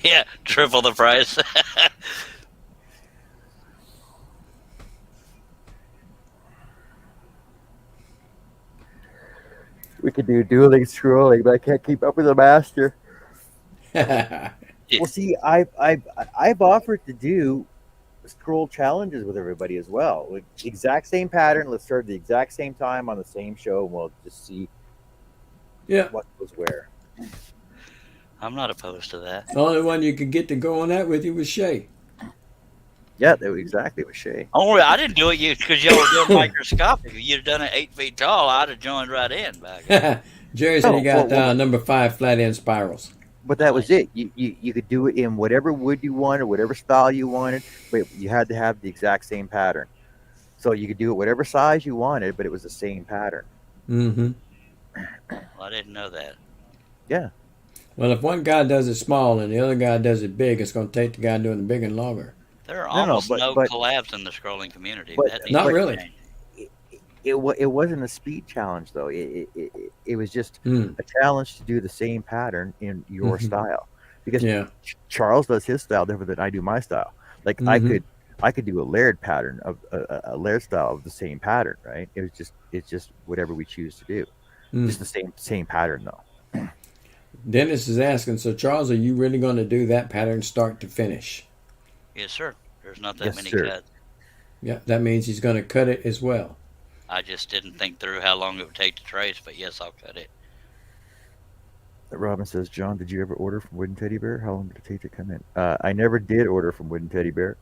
Speaker 1: Yeah, triple the price.
Speaker 2: We could do dueling scrolling, but I can't keep up with the master.
Speaker 3: Yeah.
Speaker 2: Well, see, I've offered to do scroll challenges with everybody as well. Like, exact same pattern. Let's start at the exact same time on the same show, and we'll just see what goes where.
Speaker 1: I'm not opposed to that.
Speaker 3: The only one you could get to go on that with you was Shay.
Speaker 2: Yeah, that was exactly with Shay.
Speaker 1: Oh, I didn't do it because y'all were doing microscopic. If you'd have done it 8 feet tall, I'd have joined right in. Back.
Speaker 3: Jerry said he got number 5 flat end spirals.
Speaker 2: But that was it. You could do it in whatever wood you wanted, whatever style you wanted, but you had to have the exact same pattern. So you could do it whatever size you wanted, but it was the same pattern.
Speaker 3: Mm-hmm.
Speaker 1: Well, I didn't know that.
Speaker 2: Yeah.
Speaker 3: Well, if one guy does it small and the other guy does it big, it's going to take the guy doing the big and longer.
Speaker 1: There are almost no collabs in the scrolling community.
Speaker 3: Not really.
Speaker 2: It wasn't a speed challenge, though. It was just a challenge to do the same pattern in your style. Because Charles does his style different than I do my style. Like I could do a layered pattern of a layered style of the same pattern, right? It's just whatever we choose to do. Just the same pattern, though.
Speaker 3: Dennis is asking, so Charles, are you really going to do that pattern start to finish?
Speaker 1: Yes, sir. There's not that many cuts.
Speaker 3: Yeah, that means he's going to cut it as well.
Speaker 1: I just didn't think through how long it would take to trace, but yes, I'll cut it.
Speaker 2: Robin says, John, did you ever order from Wooden Teddy Bear? How long did it take to come in? I never did order from Wooden Teddy Bear.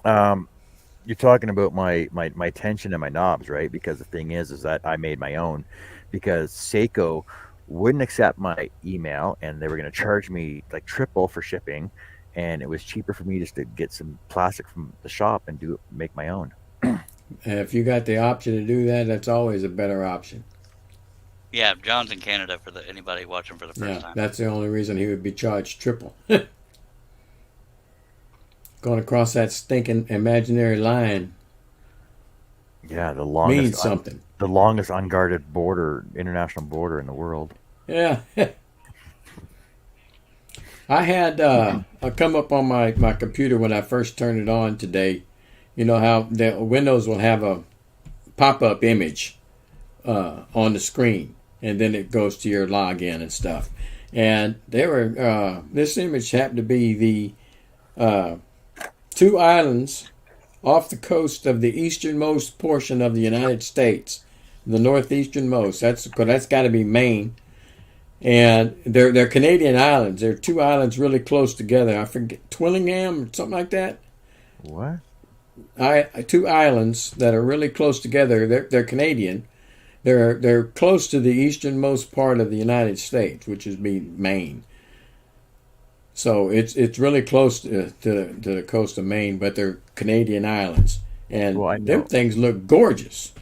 Speaker 2: You're talking about my tension and my knobs, right? Because the thing is that I made my own because Seiko wouldn't accept my email and they were going to charge me like triple for shipping. And it was cheaper for me just to get some plastic from the shop and make my own.
Speaker 3: And if you got the option to do that, that's always a better option.
Speaker 1: Yeah, John's in Canada for anybody watching for the first time.
Speaker 3: That's the only reason he would be charged triple. Going across that stinking imaginary line.
Speaker 2: Yeah, the longest
Speaker 3: means something.
Speaker 2: The longest unguarded international border in the world.
Speaker 3: Yeah. I had I come up on my computer when I first turned it on today. You know how the Windows will have a pop-up image on the screen, and then it goes to your login and stuff. And this image happened to be the 2 islands off the coast of the easternmost portion of the United States, the northeasternmost. That's got to be Maine. And they're Canadian islands. They're 2 islands really close together. I forget, Twillingham or something like that.
Speaker 2: What?
Speaker 3: 2 islands that are really close together. They're Canadian. They're close to the easternmost part of the United States, which is Maine. So it's really close to the coast of Maine, but they're Canadian islands, and them things look gorgeous.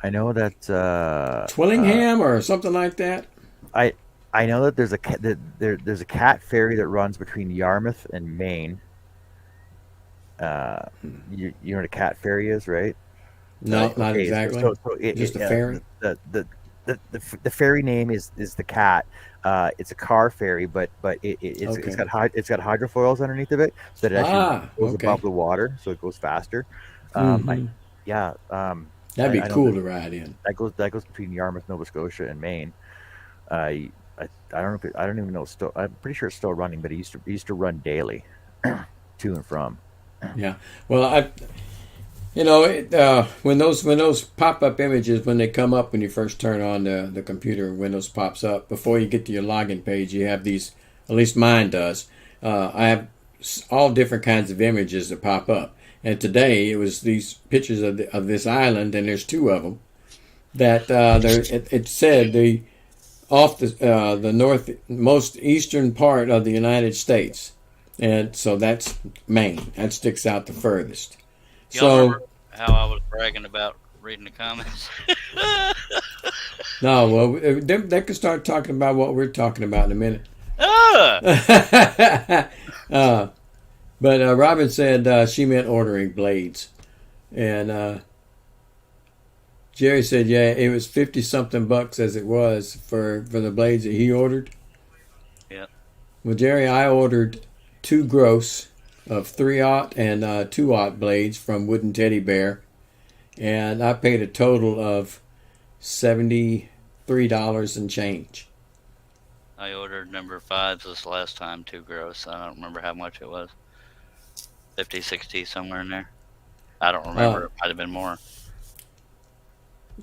Speaker 2: I know that
Speaker 3: Twillingham or something like that.
Speaker 2: I know that there's a cat ferry that runs between Yarmouth and Maine. You know what a cat ferry is, right?
Speaker 3: No, not exactly.
Speaker 2: So
Speaker 3: just a ferry.
Speaker 2: The ferry name is the cat. It's a car ferry, but it's got hydrofoils underneath of it, so that it actually goes above the water, so it goes faster. That'd
Speaker 3: be cool to ride in.
Speaker 2: That goes between Yarmouth, Nova Scotia, and Maine. I don't even know. I'm pretty sure it's still running, but it used to run daily, to and from.
Speaker 3: Yeah. Well, when those pop-up images, when they come up when you first turn on the computer, Windows pops up, before you get to your login page, you have these, at least mine does. I have all different kinds of images that pop up. And today it was these pictures of this island, and there's two of them. That it said the off the northmost eastern part of the United States, and so that's Maine. That sticks out the furthest.
Speaker 1: Y'all remember how I was bragging about reading the comments?
Speaker 3: No, well, they can start talking about what we're talking about in a minute. But Robin said she meant ordering blades, and Jerry said, yeah, it was 50-something bucks as it was for the blades that he ordered.
Speaker 1: Yeah.
Speaker 3: Well, Jerry, I ordered 2 gross of 3/0 and 2/0 blades from Wooden Teddy Bear, and I paid a total of $73 and change.
Speaker 1: I ordered number 5s this last time, 2 gross. I don't remember how much it was. 50, 60, somewhere in there. I don't remember. It might have been more.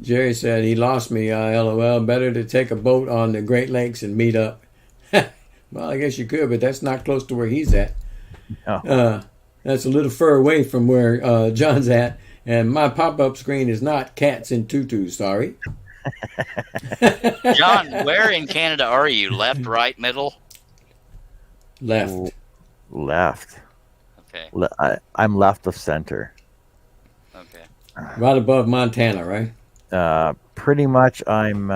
Speaker 3: Jerry said he lost me, LOL. Better to take a boat on the Great Lakes and meet up. Well, I guess you could, but that's not close to where he's at.
Speaker 2: No.
Speaker 3: That's a little fur away from where John's at. And my pop-up screen is not cats in tutus, sorry.
Speaker 1: John, where in Canada are you? Left, right, middle?
Speaker 3: Left.
Speaker 2: Left.
Speaker 1: Okay.
Speaker 2: I'm left of center.
Speaker 1: Okay.
Speaker 3: Right above Montana, right?
Speaker 2: Pretty much I'm,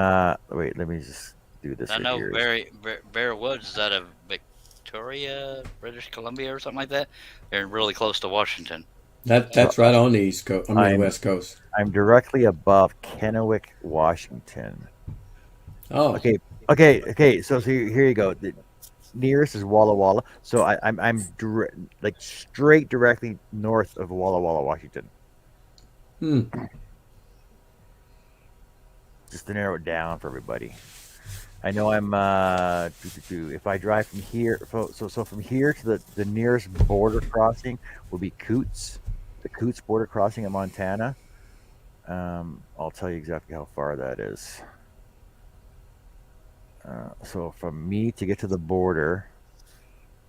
Speaker 2: wait, let me just do this.
Speaker 1: I know
Speaker 2: here.
Speaker 1: Bear Woods is out of Victoria, British Columbia or something like that. They're really close to Washington.
Speaker 3: That's right on the East Coast. West Coast.
Speaker 2: I'm directly above Kennewick, Washington.
Speaker 3: Oh.
Speaker 2: Okay. So here you go. The nearest is Walla Walla. So I'm straight directly north of Walla Walla, Washington. Just to narrow it down for everybody. I know I'm if I drive from here, so from here to the nearest border crossing will be Coots, the Coots border crossing in Montana. I'll tell you exactly how far that is. So from me to get to the border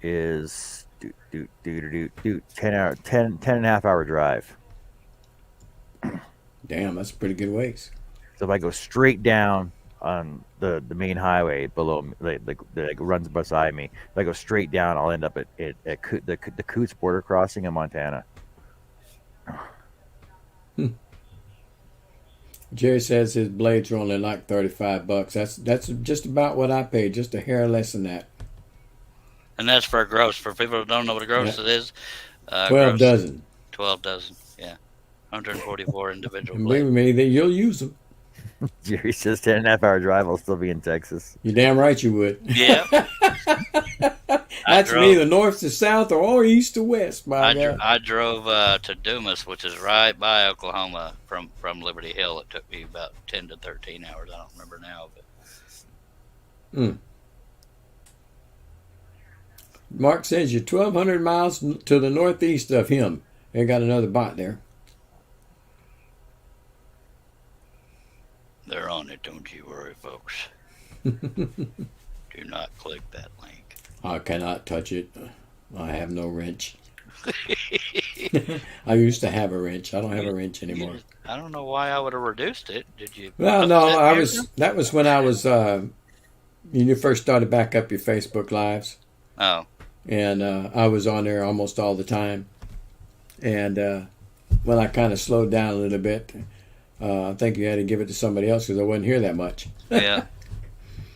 Speaker 2: is 10 and a half hour drive.
Speaker 3: Damn, that's a pretty good ways.
Speaker 2: So if I go straight down on the main highway below me, that runs beside me, if I go straight down, I'll end up at the Coots border crossing in Montana.
Speaker 3: Jerry says his blades are only like $35. That's just about what I paid, just a hair less than that.
Speaker 1: And that's for a gross. For people who don't know what a gross it is,
Speaker 3: 12
Speaker 1: gross,
Speaker 3: dozen.
Speaker 1: 12 dozen, yeah. 144 individual
Speaker 3: And
Speaker 1: blades.
Speaker 3: believe me, you'll use them.
Speaker 2: Jerry says 10 and a half hour drive, I'll still be in Texas.
Speaker 3: You're damn right you would.
Speaker 1: Yeah.
Speaker 3: That's neither north to south or east to west.
Speaker 1: I drove to Dumas, which is right by Oklahoma from Liberty Hill. It took me about 10 to 13 hours. I don't remember now. But
Speaker 3: Mark says you're 1,200 miles to the northeast of him. They got another bot there.
Speaker 1: they're on it, don't you worry, folks. Do not click that link.
Speaker 3: I cannot touch it. I have no wrench. I used to have a wrench. I don't have a wrench anymore.
Speaker 1: I don't know why I would have reduced it. Did you?
Speaker 3: Well, no, that was when I was, you first started back up your Facebook Lives.
Speaker 1: Oh.
Speaker 3: And I was on there almost all the time. And when I kind of slowed down a little bit, I think you had to give it to somebody else because I wasn't here that much.
Speaker 1: Yeah.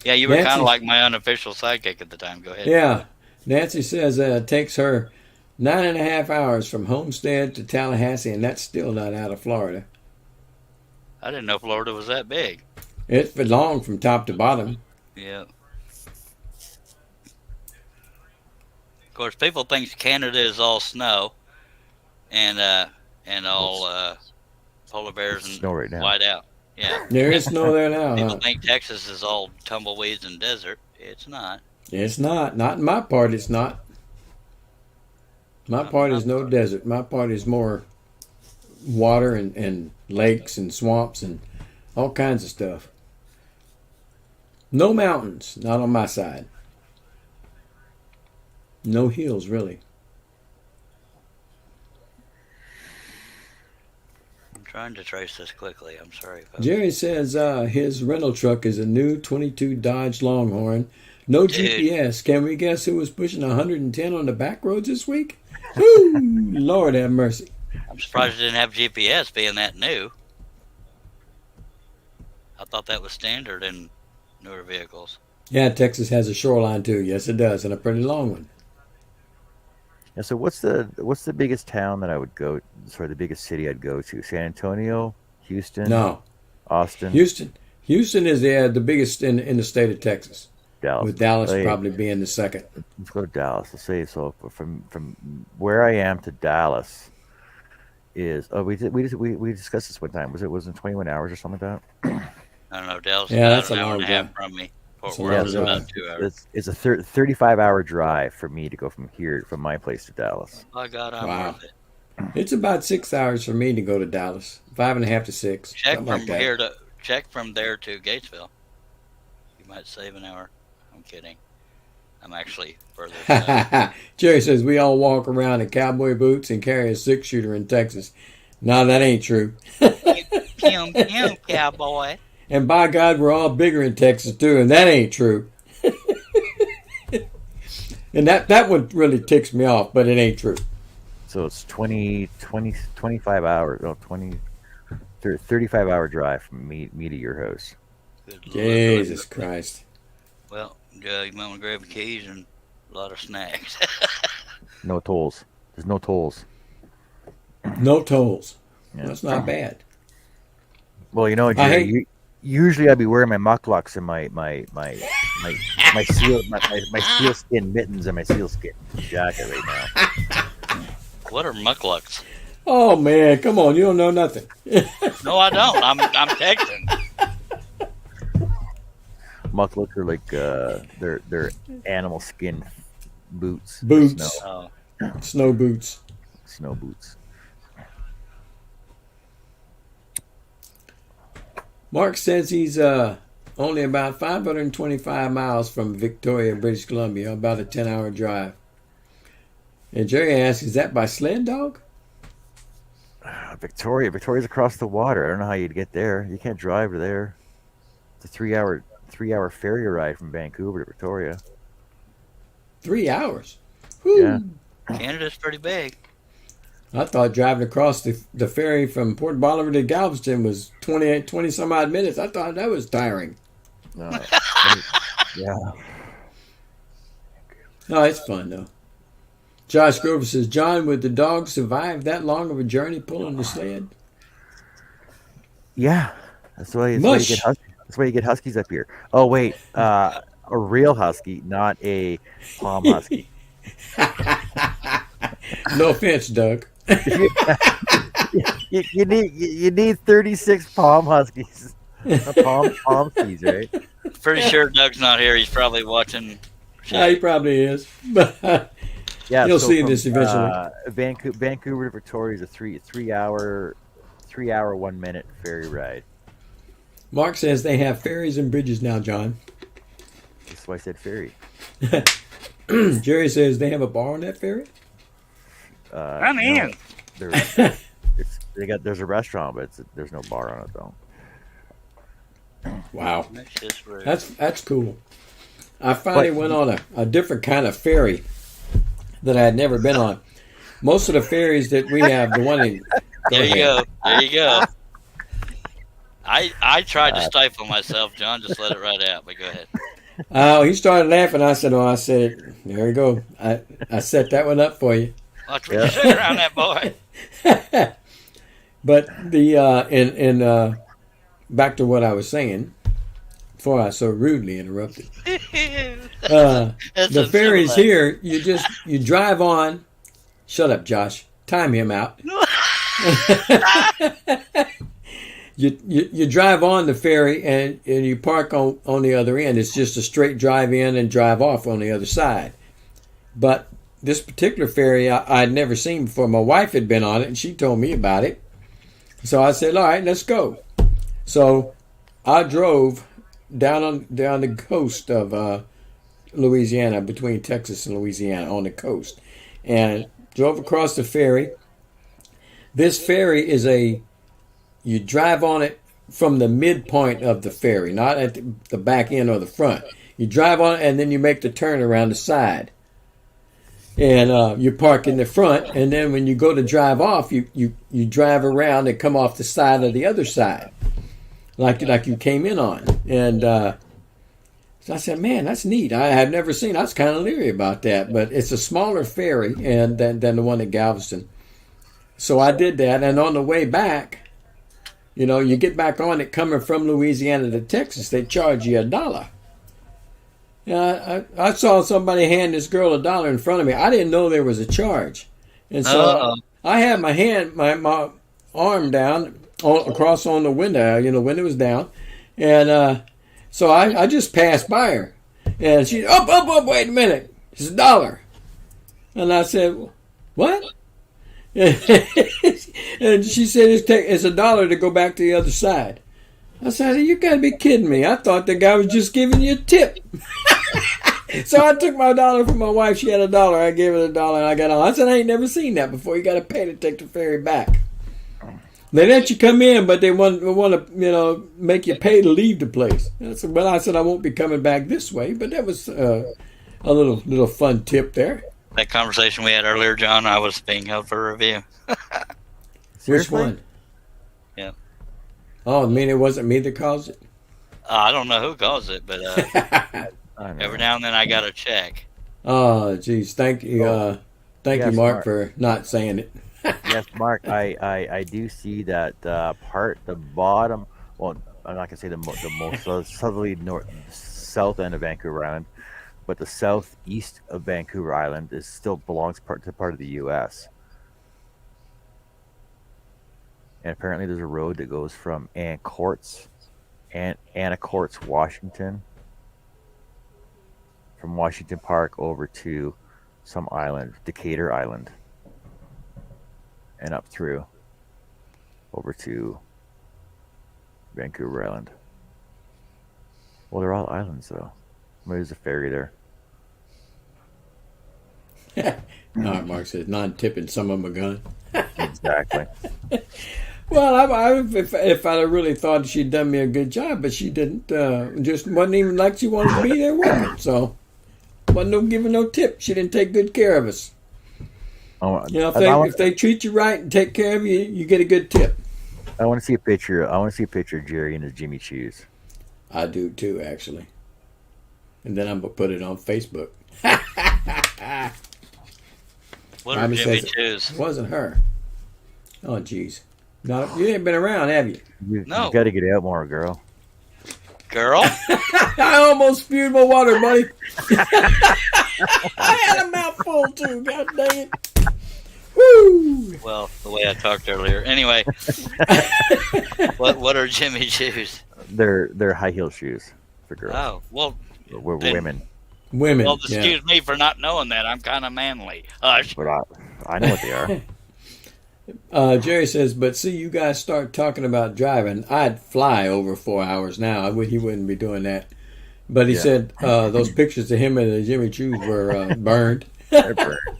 Speaker 1: Yeah, you were kind of like my unofficial sidekick at the time. Go ahead.
Speaker 3: Yeah. Nancy says it takes her 9.5 hours from Homestead to Tallahassee, and that's still not out of Florida.
Speaker 1: I didn't know Florida was that big.
Speaker 3: It's long from top to bottom.
Speaker 1: Yeah. Of course, people think Canada is all snow and all polar bears and
Speaker 2: snow right now.
Speaker 1: white out. Yeah.
Speaker 3: There is snow there now.
Speaker 1: People think Texas is all tumbleweeds and desert. It's not.
Speaker 3: It's not. Not in my part, it's not. My part is no desert. My part is more water and lakes and swamps and all kinds of stuff. No mountains, not on my side. No hills, really.
Speaker 1: trying to trace this quickly. I'm sorry, folks.
Speaker 3: Jerry says his rental truck is a new 22 Dodge Longhorn. No GPS. Can we guess who was pushing 110 on the back roads this week? Woo! Lord have mercy.
Speaker 1: I'm surprised it didn't have GPS being that new. I thought that was standard in newer vehicles.
Speaker 3: Yeah, Texas has a shoreline too. Yes, it does, and a pretty long one.
Speaker 2: Yeah, so what's the biggest town that I would go? Sorry, the biggest city I'd go to? San Antonio, Houston,
Speaker 3: No,
Speaker 2: Austin,
Speaker 3: Houston. Houston is the biggest in the state of Texas,
Speaker 2: Dallas.
Speaker 3: with Dallas
Speaker 2: Hey,
Speaker 3: probably being the second.
Speaker 2: let's go to Dallas. Let's say so. From where I am to Dallas is we discussed this one time. Was it 21 hours or something like that?
Speaker 1: I don't know. Dallas
Speaker 3: Yeah,
Speaker 1: is
Speaker 3: that's
Speaker 1: about
Speaker 3: a
Speaker 1: an hour
Speaker 3: long
Speaker 1: and a half
Speaker 3: drive.
Speaker 1: from me. Fort
Speaker 3: That's a
Speaker 1: Worth
Speaker 3: long
Speaker 1: is
Speaker 3: drive.
Speaker 1: about 2 hours.
Speaker 2: It's a 35-hour drive for me to go from my place to Dallas.
Speaker 1: By God, I'm
Speaker 3: Wow.
Speaker 1: worth it.
Speaker 3: It's about 6 hours for me to go to Dallas. 5.5 to 6.
Speaker 1: Check
Speaker 3: Something
Speaker 1: from
Speaker 3: like that.
Speaker 1: check from there to Gatesville. You might save an hour. I'm kidding. I'm actually further south.
Speaker 3: Jerry says we all walk around in cowboy boots and carry a 6-shooter in Texas. No, that ain't true.
Speaker 1: Pew, pew, cowboy.
Speaker 3: And by God, we're all bigger in Texas too, and that ain't true. And that one really ticks me off, but it ain't true.
Speaker 2: So it's 25 hours. No, 35-hour drive from me to your house.
Speaker 1: Good Lord.
Speaker 3: Jesus Christ.
Speaker 1: Well, you might want to grab the keys and a lot of snacks.
Speaker 2: No tolls. There's no tolls.
Speaker 3: No tolls.
Speaker 2: Yeah.
Speaker 3: That's not bad.
Speaker 2: Well, Jerry, usually I'd be wearing my mucklucks and my sealskin mittens and my sealskin jacket right now.
Speaker 1: What are mucklucks?
Speaker 3: Oh man, come on, you don't know nothing.
Speaker 1: No, I don't. I'm texting.
Speaker 2: Mucklucks are like they're animal skin boots.
Speaker 3: Boots.
Speaker 1: Oh,
Speaker 3: Snow boots.
Speaker 2: Snow boots.
Speaker 3: Mark says he's only about 525 miles from Victoria, British Columbia, about a 10-hour drive. And Jerry asks, is that by sled dog?
Speaker 2: Victoria's across the water. I don't know how you'd get there. You can't drive to there. It's a 3-hour ferry ride from Vancouver to Victoria.
Speaker 3: 3 hours. Whew.
Speaker 2: Yeah.
Speaker 1: Canada's pretty big.
Speaker 3: I thought driving across the ferry from Port Bolivar to Galveston was 20 some odd minutes. I thought that was tiring.
Speaker 2: No. Yeah.
Speaker 3: No, it's fun though. Josh Grover says, John, would the dog survive that long of a journey pulling the sled?
Speaker 2: Yeah. That's why you get huskies up here. Oh wait, a real husky, not a palm husky.
Speaker 3: No offense, Doug.
Speaker 2: you need 36 palm huskies. Palm huskies, right?
Speaker 1: Pretty sure Doug's not here. He's probably watching.
Speaker 3: Yeah, he probably is.
Speaker 2: Yeah,
Speaker 3: You'll
Speaker 2: so
Speaker 3: see
Speaker 2: from,
Speaker 3: this eventually.
Speaker 2: Vancouver to Victoria is a three hour 1-minute ferry ride.
Speaker 3: Mark says they have ferries and bridges now, John.
Speaker 2: That's why I said ferry.
Speaker 3: Jerry says they have a bar on that ferry.
Speaker 1: I'm in.
Speaker 2: There's a restaurant, but there's no bar on it though.
Speaker 3: Wow,
Speaker 1: That's just rude.
Speaker 3: that's cool. I finally went on a different kind of ferry that I had never been on. Most of the ferries that we have, the one in
Speaker 1: There you go. There you go. I tried to stifle myself, John. Just let it right out. But go ahead.
Speaker 3: Oh, he started laughing. I said, there you go. I set that one up for you.
Speaker 1: Watch what you say around that boy.
Speaker 3: But the back to what I was saying before I so rudely interrupted. The ferries here, you drive on. Shut up, Josh. Time him out. You drive on the ferry and you park on the other end. It's just a straight drive in and drive off on the other side. But this particular ferry I'd never seen before. My wife had been on it and she told me about it. So I said, all right, let's go. So I drove down the coast of Louisiana, between Texas and Louisiana, on the coast, and drove across the ferry. This ferry is a you drive on it from the midpoint of the ferry, not at the back end or the front. You drive on it, and then you make the turn around the side. And you park in the front, and then when you go to drive off, you drive around and come off the side of the other side, like you came in on. And so I said, man, that's neat. I had never seen. I was kind of leery about that, but it's a smaller ferry than the one at Galveston. So I did that, and on the way back, you get back on it coming from Louisiana to Texas, they charge you $1. I saw somebody hand this girl $1 in front of me. I didn't know there was a charge, and so I had my arm down across on the window. The window was down, and so I just passed by her, and she up. Wait a minute, it's $1, and I said, what? And she said it's $1 to go back to the other side. I said, you got to be kidding me. I thought the guy was just giving you a tip. So I took my $1 from my wife. She had $1. I gave her $1 and I got on. I said, I ain't never seen that before. You got to pay to take the ferry back. They let you come in, but they want to, make you pay to leave the place. I said, I won't be coming back this way. But that was a little fun tip there.
Speaker 1: That conversation we had earlier, John, I was being held for review.
Speaker 3: Which one?
Speaker 1: Yeah.
Speaker 3: Oh, I mean, it wasn't me that caused it?
Speaker 1: I don't know who caused it, but every now and then I got to check.
Speaker 3: Oh, geez. Thank you. Thank you, Mark, for not saying it.
Speaker 2: Yes, Mark, I do see that part, the bottom, well, I'm not going to say the most southerly south end of Vancouver Island, but the southeast of Vancouver Island still belongs to part of the U.S. And apparently there's a road that goes from Anacortes, Washington, from Washington Park over to some island, Decatur Island, and up through over to Vancouver Island. Well, they're all islands, though. Maybe there's a ferry there.
Speaker 3: No, Mark says non-tipping. Some of them are gone.
Speaker 2: Exactly.
Speaker 3: Well, if I really thought she'd done me a good job, but she didn't. Just wasn't even like she wanted to be there working. So wasn't giving no tip. She didn't take good care of us.
Speaker 2: Oh,
Speaker 3: if they treat you right and take care of you, you get a good tip.
Speaker 2: I want to see a picture. Of Jerry in his Jimmy Choos.
Speaker 3: I do too, actually. And then I'm gonna put it on Facebook.
Speaker 1: What are Jimmy Choos?
Speaker 3: It wasn't her. Oh, jeez. No, you ain't been around, have you?
Speaker 1: No.
Speaker 2: You got to get out more, girl.
Speaker 1: Girl?
Speaker 3: I almost spewed my water, buddy. I had a mouthful too. God dang it. Woo!
Speaker 1: Well, the way I talked earlier. Anyway, what are Jimmy Choos?
Speaker 2: They're high heel shoes for girls.
Speaker 1: Oh, well,
Speaker 2: women.
Speaker 3: Women.
Speaker 1: Well, excuse me for not knowing that. I'm kind of manly. Hush.
Speaker 2: But I know what they are.
Speaker 3: Jerry says, but see, you guys start talking about driving. I'd fly over 4 hours now. He wouldn't be doing that. But he said those pictures of him and the Jimmy Choos were burned.
Speaker 2: They're burned.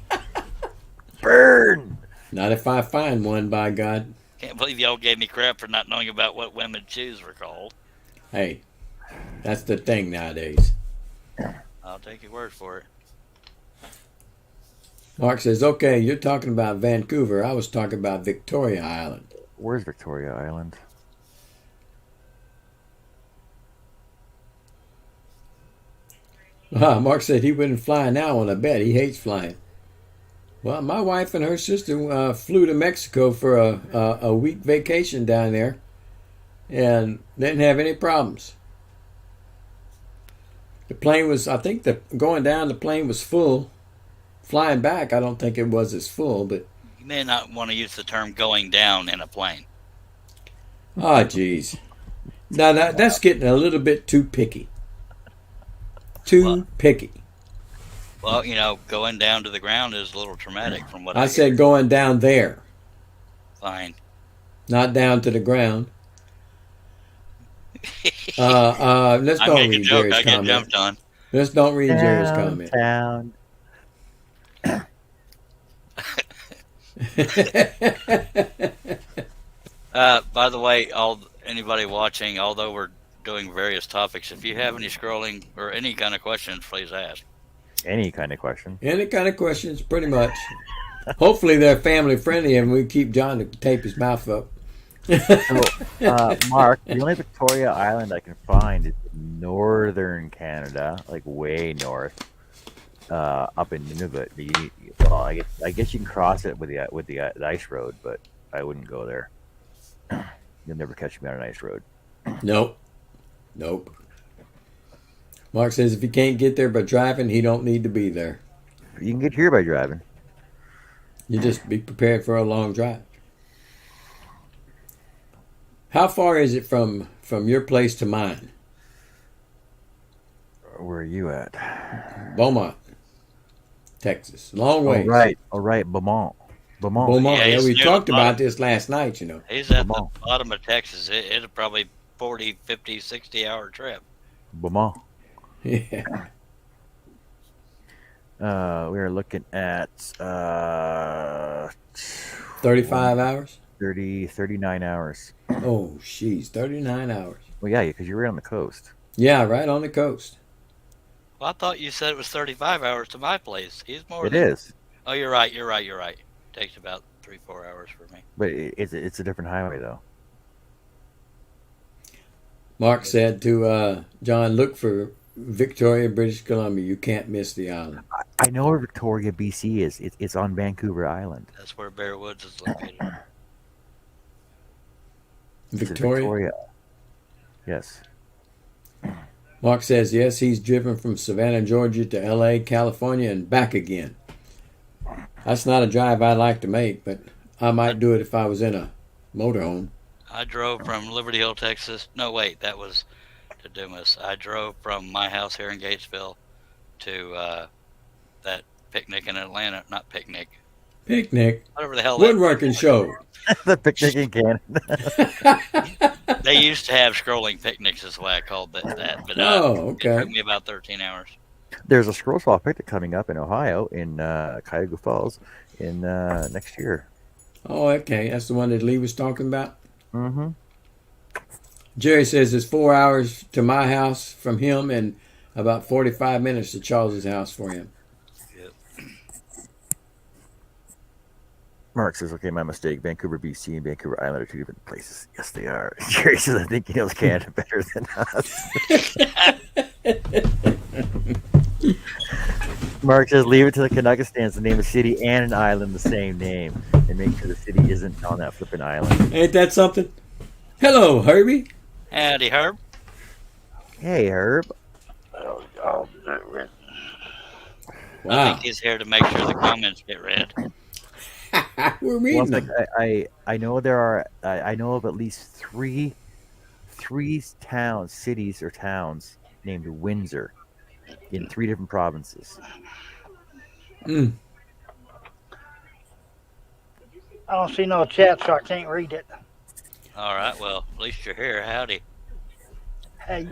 Speaker 2: Burn!
Speaker 3: Not if I find one, by God.
Speaker 1: Can't believe y'all gave me crap for not knowing about what women's shoes were called.
Speaker 3: Hey, that's the thing nowadays.
Speaker 1: I'll take your word for it.
Speaker 3: Mark says, okay, you're talking about Vancouver. I was talking about Victoria Island.
Speaker 2: Where's Victoria Island?
Speaker 3: Mark said he wouldn't fly now on a bet. He hates flying. Well, my wife and her sister flew to Mexico for a week vacation down there and didn't have any problems. The plane was, I think going down the plane was full. Flying back, I don't think it was as full, but...
Speaker 1: You may not want to use the term going down in a plane.
Speaker 3: Oh, geez. Now, that's getting a little bit too picky. Picky.
Speaker 1: Well, going down to the ground is a little traumatic from what
Speaker 3: I said going down there.
Speaker 1: Fine.
Speaker 3: Not down to the ground. Let's don't read Jerry's comment.
Speaker 1: Get jumped on.
Speaker 3: Let's don't read Jerry's comment.
Speaker 2: Down.
Speaker 1: By the way, anybody watching, although we're doing various topics, if you have any scrolling or any kind of questions, please ask.
Speaker 2: Any kind of question.
Speaker 3: Any kind of questions, pretty much. Hopefully they're family friendly and we keep John to tape his mouth up.
Speaker 2: So, Mark, the only Victoria Island I can find is northern Canada, like way north, up in Nunavut. Well, I guess you can cross it with the ice road, but I wouldn't go there. You'll never catch me on an ice road.
Speaker 3: Nope. Mark says if he can't get there by driving, he don't need to be there.
Speaker 2: You can get here by driving.
Speaker 3: You just be prepared for a long drive. How far is it from your place to mine?
Speaker 2: Where are you at?
Speaker 3: Beaumont, Texas. Long way.
Speaker 2: All right, Beaumont.
Speaker 3: Yeah, we talked about this last night, you know.
Speaker 1: He's at the bottom of Texas. It's probably 40, 50, 60-hour trip.
Speaker 2: Beaumont.
Speaker 3: Yeah.
Speaker 2: We are looking at
Speaker 3: 35 hours?
Speaker 2: 39 hours.
Speaker 3: Oh, jeez, 39 hours.
Speaker 2: Well, yeah, because you're right on the coast.
Speaker 3: Yeah, right on the coast.
Speaker 1: Well, I thought you said it was 35 hours to my place. He's more.
Speaker 2: It is.
Speaker 1: Oh, you're right. Takes about 3-4 hours for me.
Speaker 2: But it's a different highway, though.
Speaker 3: Mark said to John, look for Victoria, British Columbia. You can't miss the island.
Speaker 2: I know where Victoria, BC is. It's on Vancouver Island.
Speaker 1: That's where Bear Woods is located.
Speaker 3: Victoria?
Speaker 2: Yes.
Speaker 3: Mark says, yes, he's driven from Savannah, Georgia to L.A., California, and back again. That's not a drive I like to make, but I might do it if I was in a motorhome.
Speaker 1: I drove from Liberty Hill, Texas. No, wait, that was to Dumas. I drove from my house here in Gatesville to that picnic in Atlanta. Not picnic.
Speaker 3: Picnic?
Speaker 1: Whatever the hell.
Speaker 3: Woodworking show.
Speaker 2: The picnic in Canada.
Speaker 1: They used to have scrolling picnics, is why I called that. But
Speaker 3: okay.
Speaker 1: It took me about 13 hours.
Speaker 2: There's a scroll swap picnic coming up in Ohio, in Cuyahoga Falls, in next year.
Speaker 3: Oh, okay. That's the one that Lee was talking about?
Speaker 2: Mm-hmm.
Speaker 3: Jerry says it's 4 hours to my house from him and about 45 minutes to Charles's house for him.
Speaker 1: Yep.
Speaker 2: Mark says, okay, my mistake. Vancouver, BC and Vancouver Island are two different places. Yes, they are. Jerry says, I think he knows Canada better than us. Mark says, leave it to the Canuckistans to name a city and an island the same name and make sure the city isn't on that flipping island.
Speaker 3: Ain't that something? Hello, Herbie.
Speaker 1: Howdy, Herb.
Speaker 2: Hey, Herb.
Speaker 3: Wow.
Speaker 1: I think he's here to make sure the comments get read.
Speaker 3: We're reading them.
Speaker 2: I know there are. I know of at least three towns, cities or towns named Windsor in 3 different provinces.
Speaker 3: Mm.
Speaker 4: I don't see no chat, so I can't read it.
Speaker 1: All right, well, at least you're here. Howdy.
Speaker 4: Hey,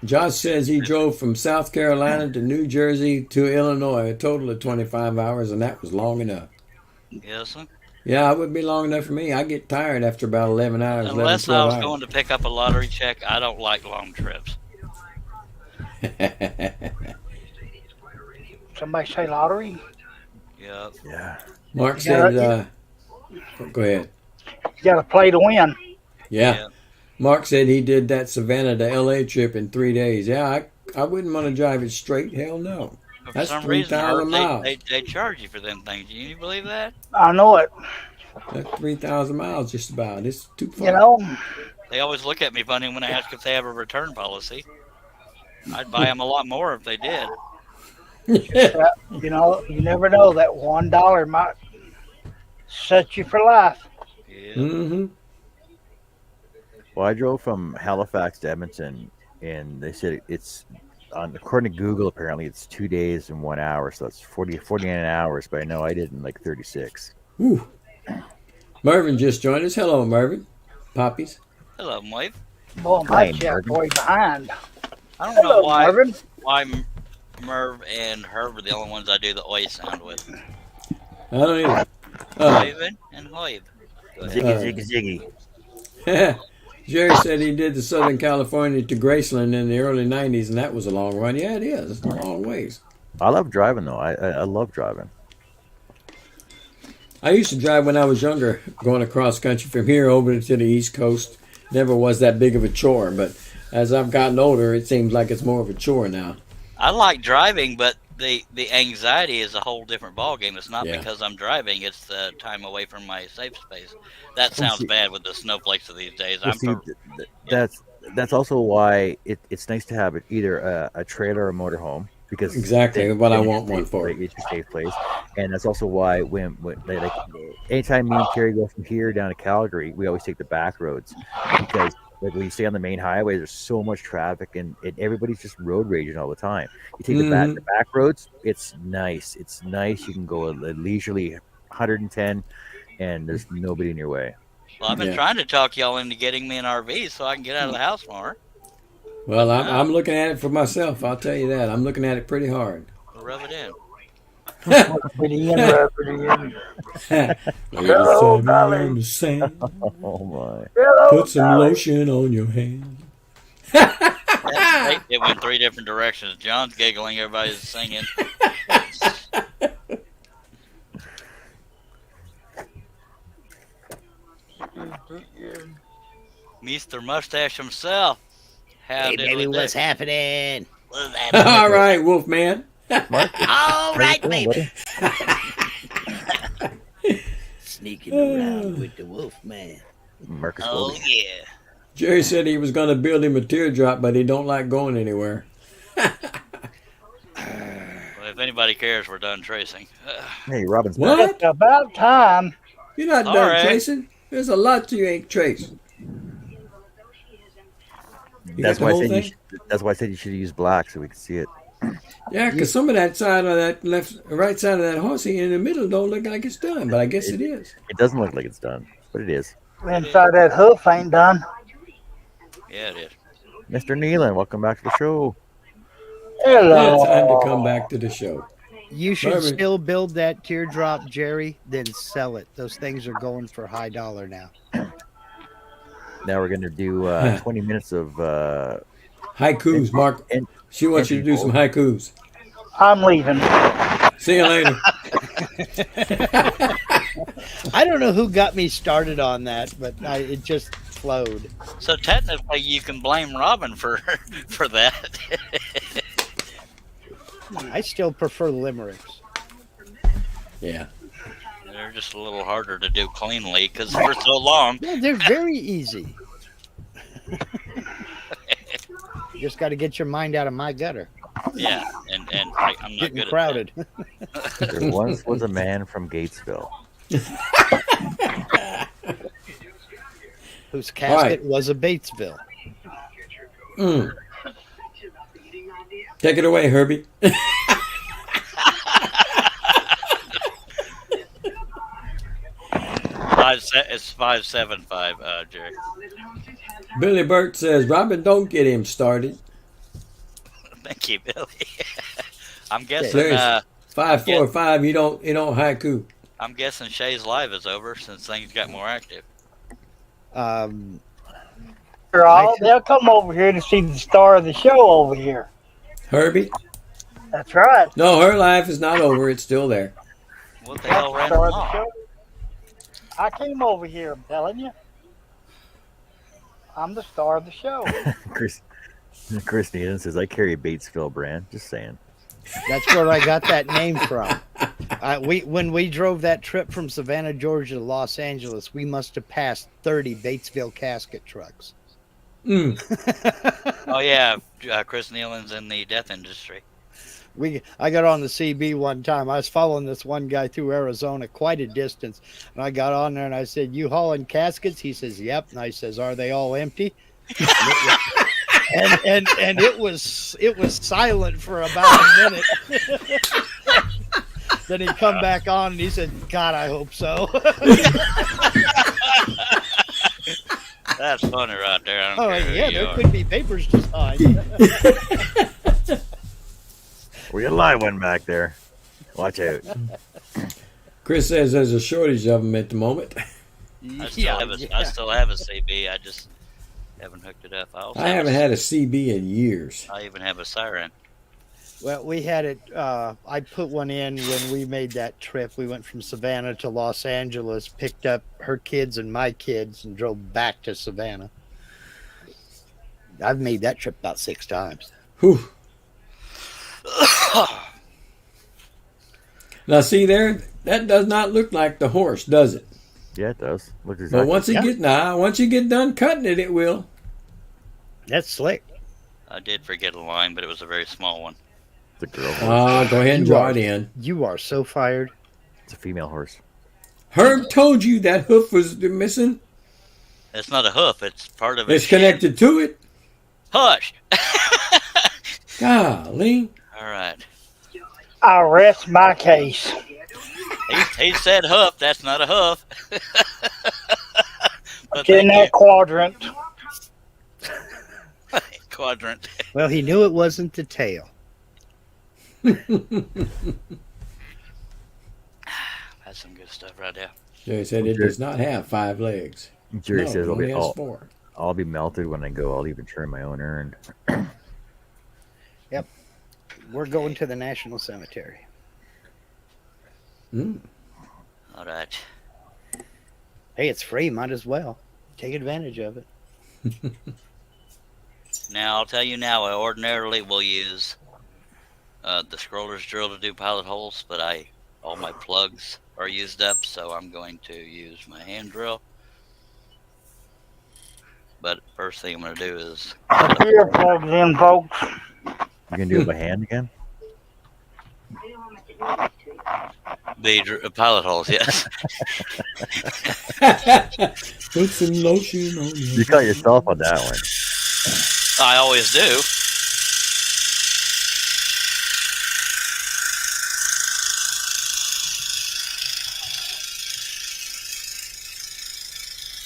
Speaker 3: Josh says he drove from South Carolina to New Jersey to Illinois, a total of 25 hours, and that was long enough.
Speaker 1: Yes, sir.
Speaker 3: Yeah, it would be long enough for me. I get tired after about 11 hours.
Speaker 1: Unless
Speaker 3: 11,
Speaker 1: I was
Speaker 3: 12
Speaker 1: going to pick up a lottery check, I don't like long trips.
Speaker 3: hours.
Speaker 4: Somebody say lottery?
Speaker 1: Yep.
Speaker 2: Yeah.
Speaker 3: Mark said, go ahead.
Speaker 4: You got to play to win.
Speaker 3: Yeah.
Speaker 1: Yep.
Speaker 3: Mark said he did that Savannah to L.A. trip in 3 days. Yeah, I wouldn't want to drive it straight. Hell no.
Speaker 1: For
Speaker 3: That's
Speaker 1: some reason,
Speaker 3: 3,000 miles.
Speaker 1: they charge you for them things. Do you believe that?
Speaker 4: I know it.
Speaker 3: That's 3,000 miles just about. It's too far.
Speaker 4: You know,
Speaker 1: They always look at me funny when I ask if they have a return policy. I'd buy them a lot more if they did.
Speaker 4: you know, you never know. That $1 might set you for life.
Speaker 1: Yeah.
Speaker 3: Mm-hmm.
Speaker 2: Well, I drove from Halifax to Edmonton, and they said it's according to Google. Apparently, it's 2 days and 1 hour, so that's 49 hours. But I know I did in like 36.
Speaker 3: Whew. Mervin just joined us. Hello, Mervin. Poppies.
Speaker 1: Hello, Mike.
Speaker 4: Boy, my chat's way behind.
Speaker 1: I don't know why
Speaker 4: Marvin.
Speaker 1: Merv and Herb are the only ones I do the oi sound with.
Speaker 3: I don't either.
Speaker 1: Hoiven and Hoiv.
Speaker 2: Ziggy, ziggy.
Speaker 3: Jerry said he did the Southern California to Graceland in the early 90s, and that was a long run. Yeah, it is. It's a long ways.
Speaker 2: I love driving, though. I love driving.
Speaker 3: I used to drive when I was younger, going across country from here over to the East Coast. Never was that big of a chore, but as I've gotten older, it seems like it's more of a chore now.
Speaker 1: I like driving, but the anxiety is a whole different ballgame. It's not
Speaker 3: Yeah.
Speaker 1: because I'm driving; it's the time away from my safe space. That sounds bad with the snowflakes of these days.
Speaker 2: That's also why it's nice to have either a trailer or motorhome, because
Speaker 3: Exactly what I want one for.
Speaker 2: It's your safe place, and that's also why when like anytime me and Carrie go from here down to Calgary, we always take the back roads, because like when you stay on the main highway, there's so much traffic and everybody's just road raging all the time. You take the back roads, it's nice. It's nice. You can go a leisurely 110, and there's nobody in your way.
Speaker 1: Well, I've been trying to talk y'all into getting me an RV so I can get out of the house more.
Speaker 3: Well, I'm looking at it for myself. I'll tell you that. I'm looking at it pretty hard.
Speaker 1: We'll rub it in.
Speaker 3: Hello, darling.
Speaker 2: Oh my!
Speaker 3: Put some lotion on your hand.
Speaker 1: It went 3 different directions. John's giggling. Everybody's singing. Mr. Mustache himself.
Speaker 5: Hey, baby, what's happening?
Speaker 3: All right, Wolfman.
Speaker 5: All right, baby. Sneaking around with the wolf man.
Speaker 2: Marcus
Speaker 1: Oh,
Speaker 2: Goldie.
Speaker 1: yeah.
Speaker 3: Jerry said he was going to build him a teardrop, but he don't like going anywhere.
Speaker 1: Well, if anybody cares, we're done tracing.
Speaker 2: Hey, Robin's back.
Speaker 3: What?
Speaker 4: It's about time.
Speaker 3: You're not
Speaker 1: All
Speaker 3: done
Speaker 1: right.
Speaker 3: tracing? There's a lot you ain't traced. You
Speaker 2: That's
Speaker 3: got the
Speaker 2: why I
Speaker 3: whole
Speaker 2: said
Speaker 3: thing?
Speaker 2: that's why I said you should use black so we can see it.
Speaker 3: Yeah, because some of that side of that right side of that horsey in the middle don't look like it's done, but I guess it is.
Speaker 2: It doesn't look like it's done, but it is.
Speaker 4: Inside that hoof ain't done.
Speaker 1: Yeah, it is.
Speaker 2: Mr. Nealon, welcome back to the show.
Speaker 4: Hello.
Speaker 3: It's time to come back to the show.
Speaker 5: You should
Speaker 3: Bourbon.
Speaker 5: still build that teardrop, Jerry, then sell it. Those things are going for high dollar now.
Speaker 2: Now we're going to do 20 minutes of
Speaker 3: Haikus, Mark. She wants you to do some haikus.
Speaker 4: I'm leaving.
Speaker 3: See you later.
Speaker 5: I don't know who got me started on that, but it just flowed.
Speaker 1: So technically, you can blame Robin for that.
Speaker 5: I still prefer limericks.
Speaker 3: Yeah.
Speaker 1: They're just a little harder to do cleanly because for so long.
Speaker 5: Yeah, they're very easy. You just got to get your mind out of my gutter.
Speaker 1: Yeah, and I'm not
Speaker 5: Getting
Speaker 1: good
Speaker 5: crowded.
Speaker 2: There once was a man from Gatesville.
Speaker 5: Whose casket was a Batesville.
Speaker 3: Mm. Take it away, Herbie.
Speaker 1: It's 575, Jerry.
Speaker 3: Billy Burt says, Robin, don't get him started.
Speaker 1: Thank you, Billy. I'm guessing.
Speaker 3: There's 545. You don't haiku.
Speaker 1: I'm guessing Shay's live is over since things got more active.
Speaker 4: They'll come over here to see the star of the show over here.
Speaker 3: Herbie?
Speaker 4: That's right.
Speaker 3: No, her life is not over. It's still there.
Speaker 1: What the hell ran
Speaker 4: Star
Speaker 1: them
Speaker 4: of the
Speaker 1: off?
Speaker 4: show. I came over here, I'm telling you. I'm the star of the show.
Speaker 2: Chris Nealon says, I carry a Batesville brand. Just saying.
Speaker 5: That's where I got that name from. When we drove that trip from Savannah, Georgia to Los Angeles, we must have passed 30 Batesville casket trucks.
Speaker 1: Oh, yeah. Chris Nealon's in the death industry.
Speaker 5: I got on the CB one time. I was following this one guy through Arizona quite a distance, and I got on there and I said, "You hauling caskets?" He says, "Yep." And I says, "Are they all empty?" And it was silent for about a minute. Then he come back on and he said, "God, I hope so."
Speaker 1: That's funny right there. I don't care who
Speaker 5: yeah,
Speaker 1: you
Speaker 5: there
Speaker 1: are.
Speaker 5: could be papers just fine.
Speaker 2: We got a live one back there. Watch out.
Speaker 3: Chris says there's a shortage of them at the moment.
Speaker 1: I still have a CB. I just haven't hooked it up.
Speaker 3: I haven't had a CB in years.
Speaker 1: I even have a siren.
Speaker 5: Well, we had it. I put one in when we made that trip. We went from Savannah to Los Angeles, picked up her kids and my kids, and drove back to Savannah. I've made that trip about 6 times.
Speaker 3: Whew. Now, see there, that does not look like the horse, does it?
Speaker 2: Yeah, it does. Looks exactly.
Speaker 3: But once you get done cutting it, it will.
Speaker 5: That's slick.
Speaker 1: I did forget a line, but it was a very small one.
Speaker 2: It's a girl horse.
Speaker 3: Go ahead and draw it in.
Speaker 5: You are so fired.
Speaker 2: It's a female horse.
Speaker 3: Herb told you that hoof was missing.
Speaker 1: It's not a hoof. It's part of it.
Speaker 3: It's connected to it.
Speaker 1: Hush.
Speaker 3: Golly.
Speaker 1: All right.
Speaker 4: I rest my case.
Speaker 1: He said hoof. That's not a hoof.
Speaker 4: It's in that quadrant.
Speaker 1: Quadrant.
Speaker 5: Well, he knew it wasn't the tail.
Speaker 1: That's some good stuff right there.
Speaker 3: Jerry said it does not have 5 legs.
Speaker 2: Jerry says
Speaker 3: it only has 4.
Speaker 2: I'll be melted when I go. I'll even turn my own urn.
Speaker 5: Yep. We're going to the National Cemetery.
Speaker 1: All right.
Speaker 5: Hey, it's free. Might as well. Take advantage of it.
Speaker 1: Now, I'll tell you now, I ordinarily will use the scroller's drill to do pilot holes, but all my plugs are used up, so I'm going to use my hand drill. But first thing I'm going to do is...
Speaker 4: Put the earplugs in, folks.
Speaker 2: You gonna do it by hand again?
Speaker 1: The pilot holes, yes.
Speaker 3: Put some lotion on
Speaker 2: You cut yourself on that one.
Speaker 1: I always do.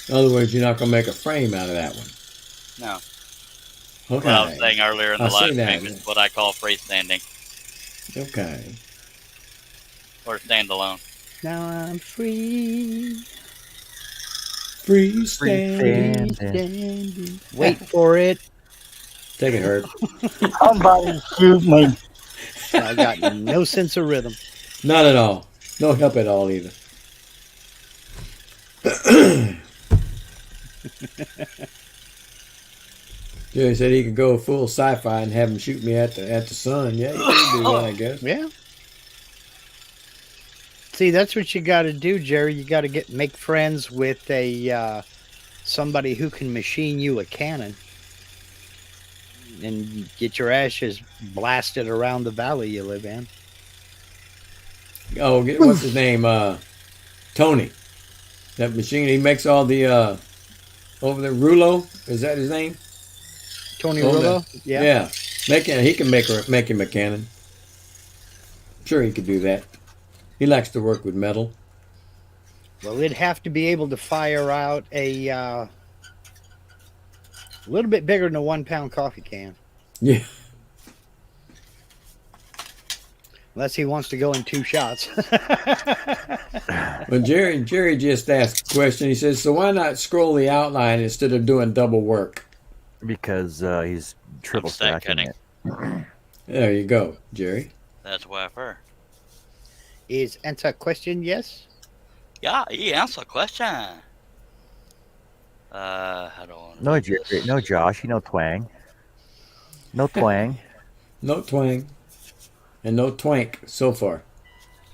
Speaker 3: In other words, you're not going to make a frame out of that one.
Speaker 1: No.
Speaker 3: Okay.
Speaker 1: What I was saying earlier in the
Speaker 3: I see
Speaker 1: live
Speaker 3: that.
Speaker 1: stream is what I call freestanding
Speaker 3: Okay.
Speaker 1: or standalone.
Speaker 5: Now I'm free.
Speaker 3: Freestanding.
Speaker 5: Wait for it.
Speaker 3: Take it, Herb.
Speaker 4: Somebody shoot me.
Speaker 5: I got no sense of rhythm.
Speaker 3: Not at all. No help at all either. Jerry said he could go full sci-fi and have him shoot me at the sun. Yeah, you can do that, I guess.
Speaker 5: Yeah. See, that's what you got to do, Jerry. You got to make friends with a somebody who can machine you a cannon and get your ashes blasted around the valley you live in.
Speaker 3: Oh, what's his name? Tony. That machine. He makes all the over there. Rulo, is that his name?
Speaker 5: Tony Rulo.
Speaker 3: Yeah. He can make him a cannon. Sure, he could do that. He likes to work with metal.
Speaker 5: Well, it'd have to be able to fire out a little bit bigger than a 1-pound coffee can.
Speaker 3: Yeah.
Speaker 5: Unless he wants to go in 2 shots.
Speaker 3: Well, Jerry just asked a question. He says, so why not scroll the outline instead of doing double work?
Speaker 2: Because he's triple stacking it.
Speaker 3: There you go, Jerry.
Speaker 1: That's why for.
Speaker 5: Is answer question yes?
Speaker 1: Yeah, he answer question. How do I want to
Speaker 2: No,
Speaker 1: do this?
Speaker 2: Jerry, no, Josh. You know twang. No twang.
Speaker 3: No twang. And no twank so far.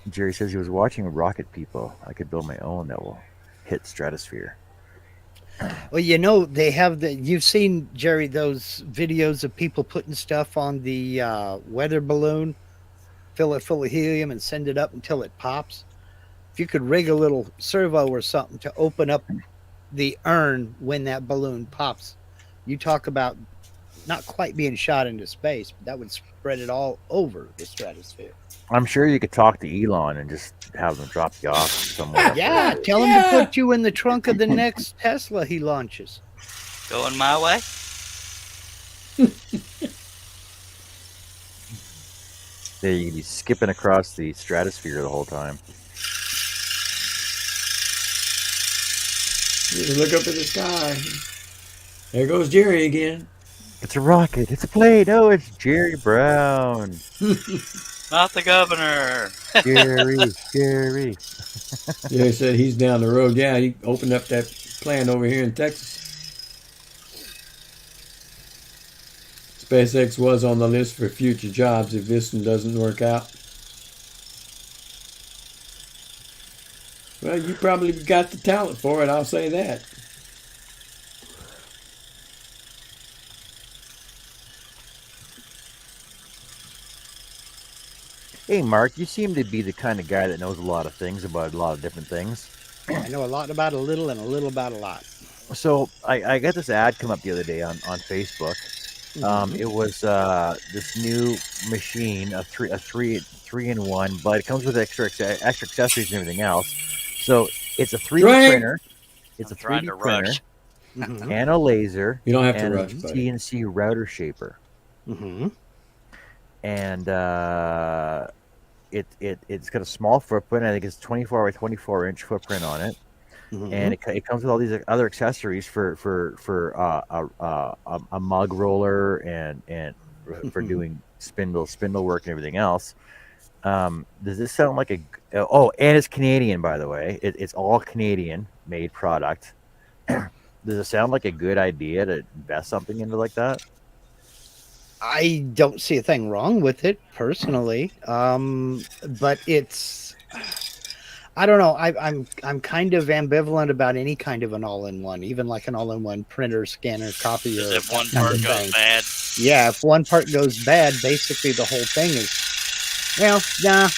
Speaker 2: Jerry says he was watching Rocket People. I could build my own that will hit stratosphere.
Speaker 5: Well, you know, they have you've seen, Jerry, those videos of people putting stuff on the weather balloon, fill it full of helium and send it up until it pops. If you could rig a little servo or something to open up the urn when that balloon pops, you talk about not quite being shot into space, but that would spread it all over the stratosphere.
Speaker 2: I'm sure you could talk to Elon and just have them drop you off somewhere.
Speaker 5: Yeah, tell him to put you in the trunk of the next Tesla he launches.
Speaker 1: Going my way?
Speaker 2: There you'd be skipping across the stratosphere the whole time.
Speaker 3: You look up at the sky. There goes Jerry again.
Speaker 2: It's a rocket. It's a plane. Oh, it's Jerry Brown.
Speaker 1: Not the governor.
Speaker 2: Jerry.
Speaker 3: Jerry said he's down the road. Yeah, he opened up that plant over here in Texas. SpaceX was on the list for future jobs if this one doesn't work out. Well, you probably got the talent for it, I'll say that.
Speaker 2: Hey, Mark, you seem to be the kind of guy that knows a lot of things about a lot of different things.
Speaker 5: I know a lot about a little and a little about a lot.
Speaker 2: So I got this ad come up the other day on Facebook. It was this new machine, a three in one, but it comes with extra accessories and everything else. So it's a 3D printer. It's a 3D printer and a laser.
Speaker 3: You don't have to
Speaker 2: and
Speaker 3: rush,
Speaker 2: a
Speaker 3: buddy.
Speaker 2: CNC router shaper. And it's got a small footprint. I think it's 24 by 24 inch footprint on it. And it comes with all these other accessories for a mug roller and for doing spindle work and everything else. Does this sound like and it's Canadian, by the way. It's all Canadian made product. Does it sound like a good idea to invest something into like that?
Speaker 5: I don't see a thing wrong with it personally, but it's, I don't know. I'm kind of ambivalent about any kind of an all-in-one, even like an all-in-one printer, scanner, copier.
Speaker 1: If one part goes bad.
Speaker 5: Yeah, if one part goes bad, basically the whole thing is, well, nah.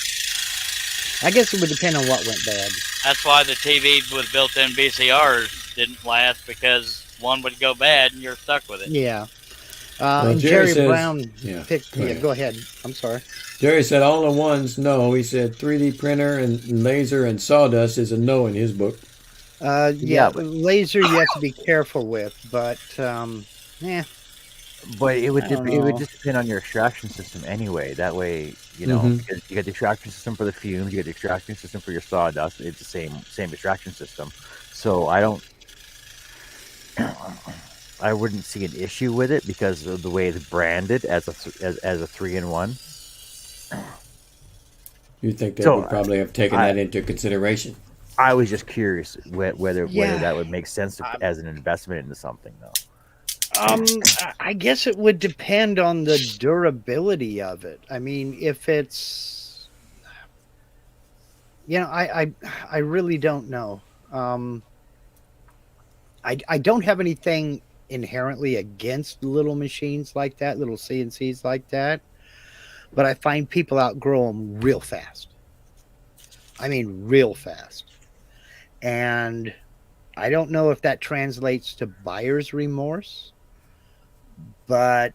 Speaker 5: I guess it would depend on what went bad.
Speaker 1: That's why the TV with built-in VCRs didn't last, because one would go bad and you're stuck with it.
Speaker 5: Yeah.
Speaker 3: Well,
Speaker 5: and
Speaker 3: Jerry
Speaker 5: Jerry
Speaker 3: says-
Speaker 5: Brown
Speaker 3: yeah,
Speaker 5: picked.
Speaker 3: go
Speaker 5: Yeah,
Speaker 3: ahead.
Speaker 5: go ahead. I'm sorry.
Speaker 3: Jerry said all the ones no. He said 3D printer and laser and sawdust is a no in his book.
Speaker 5: Yeah,
Speaker 2: but-
Speaker 5: laser you have to be careful with, but yeah.
Speaker 2: But it would
Speaker 5: I don't
Speaker 2: it would
Speaker 5: know.
Speaker 2: just depend on your extraction system anyway. That way,
Speaker 3: Mhm.
Speaker 2: because you got the extraction system for the fumes, you got the extraction system for your sawdust. It's the same extraction system. So I wouldn't see an issue with it because of the way it's branded as a 3-in-1.
Speaker 3: You think they
Speaker 2: So,
Speaker 3: would probably have taken that into consideration?
Speaker 2: I was just curious whether
Speaker 5: Yeah.
Speaker 2: that would make sense as an investment into something, though.
Speaker 5: I guess it would depend on the durability of it. I mean, if it's, I really don't know. I don't have anything inherently against little machines like that, little CNCs like that, but I find people outgrow them real fast. I mean, real fast. And I don't know if that translates to buyer's remorse, but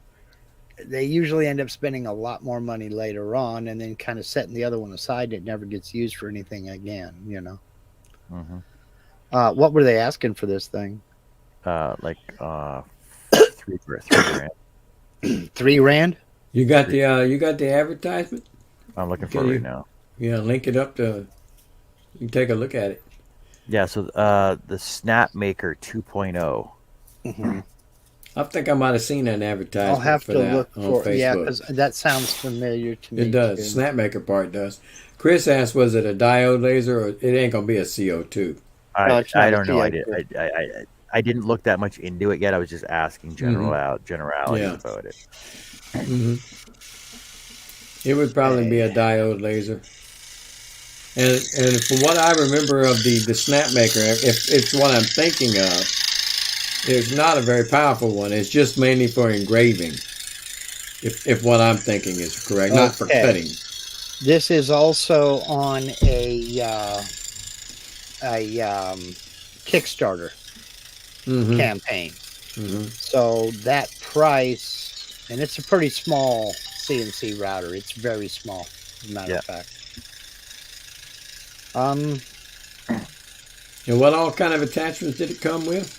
Speaker 5: they usually end up spending a lot more money later on and then kind of setting the other one aside. It never gets used for anything again,
Speaker 2: Mm-hmm.
Speaker 5: What were they asking for this thing?
Speaker 2: Like $3 grand.
Speaker 5: $3,000?
Speaker 3: You got the advertisement?
Speaker 2: I'm looking for
Speaker 3: Can
Speaker 2: it
Speaker 3: you-
Speaker 2: right now.
Speaker 3: Yeah, link it up to. You can take a look at it.
Speaker 2: Yeah, so the Snap Maker 2.0.
Speaker 5: Mm-hmm.
Speaker 3: I think I might have seen an advertisement.
Speaker 5: I'll have
Speaker 3: for
Speaker 5: to
Speaker 3: that
Speaker 5: look
Speaker 3: on
Speaker 5: for it. Yeah,
Speaker 3: Facebook.
Speaker 5: because that sounds familiar to me.
Speaker 3: It does.
Speaker 5: too.
Speaker 3: Snapmaker part does. Chris asked, "Was it a diode laser, or it ain't gonna be a CO2?"
Speaker 5: No, it's not
Speaker 2: I
Speaker 5: a
Speaker 2: don't know.
Speaker 5: CO2.
Speaker 2: I didn't look that much into it yet. I was just asking generalities
Speaker 3: Yeah.
Speaker 2: about it.
Speaker 3: Mm-hmm. It would probably be a diode laser. And from what I remember of the Snapmaker, if it's what I'm thinking of, it's not a very powerful one. It's just mainly for engraving. If what I'm thinking is correct, not for
Speaker 5: Okay.
Speaker 3: cutting.
Speaker 5: This is also on a Kickstarter
Speaker 3: Mm-hmm.
Speaker 5: campaign.
Speaker 3: Mm-hmm.
Speaker 5: So that price, and it's a pretty small CNC router. It's very small, as a matter of fact.
Speaker 3: And what all kind of attachments did it come with?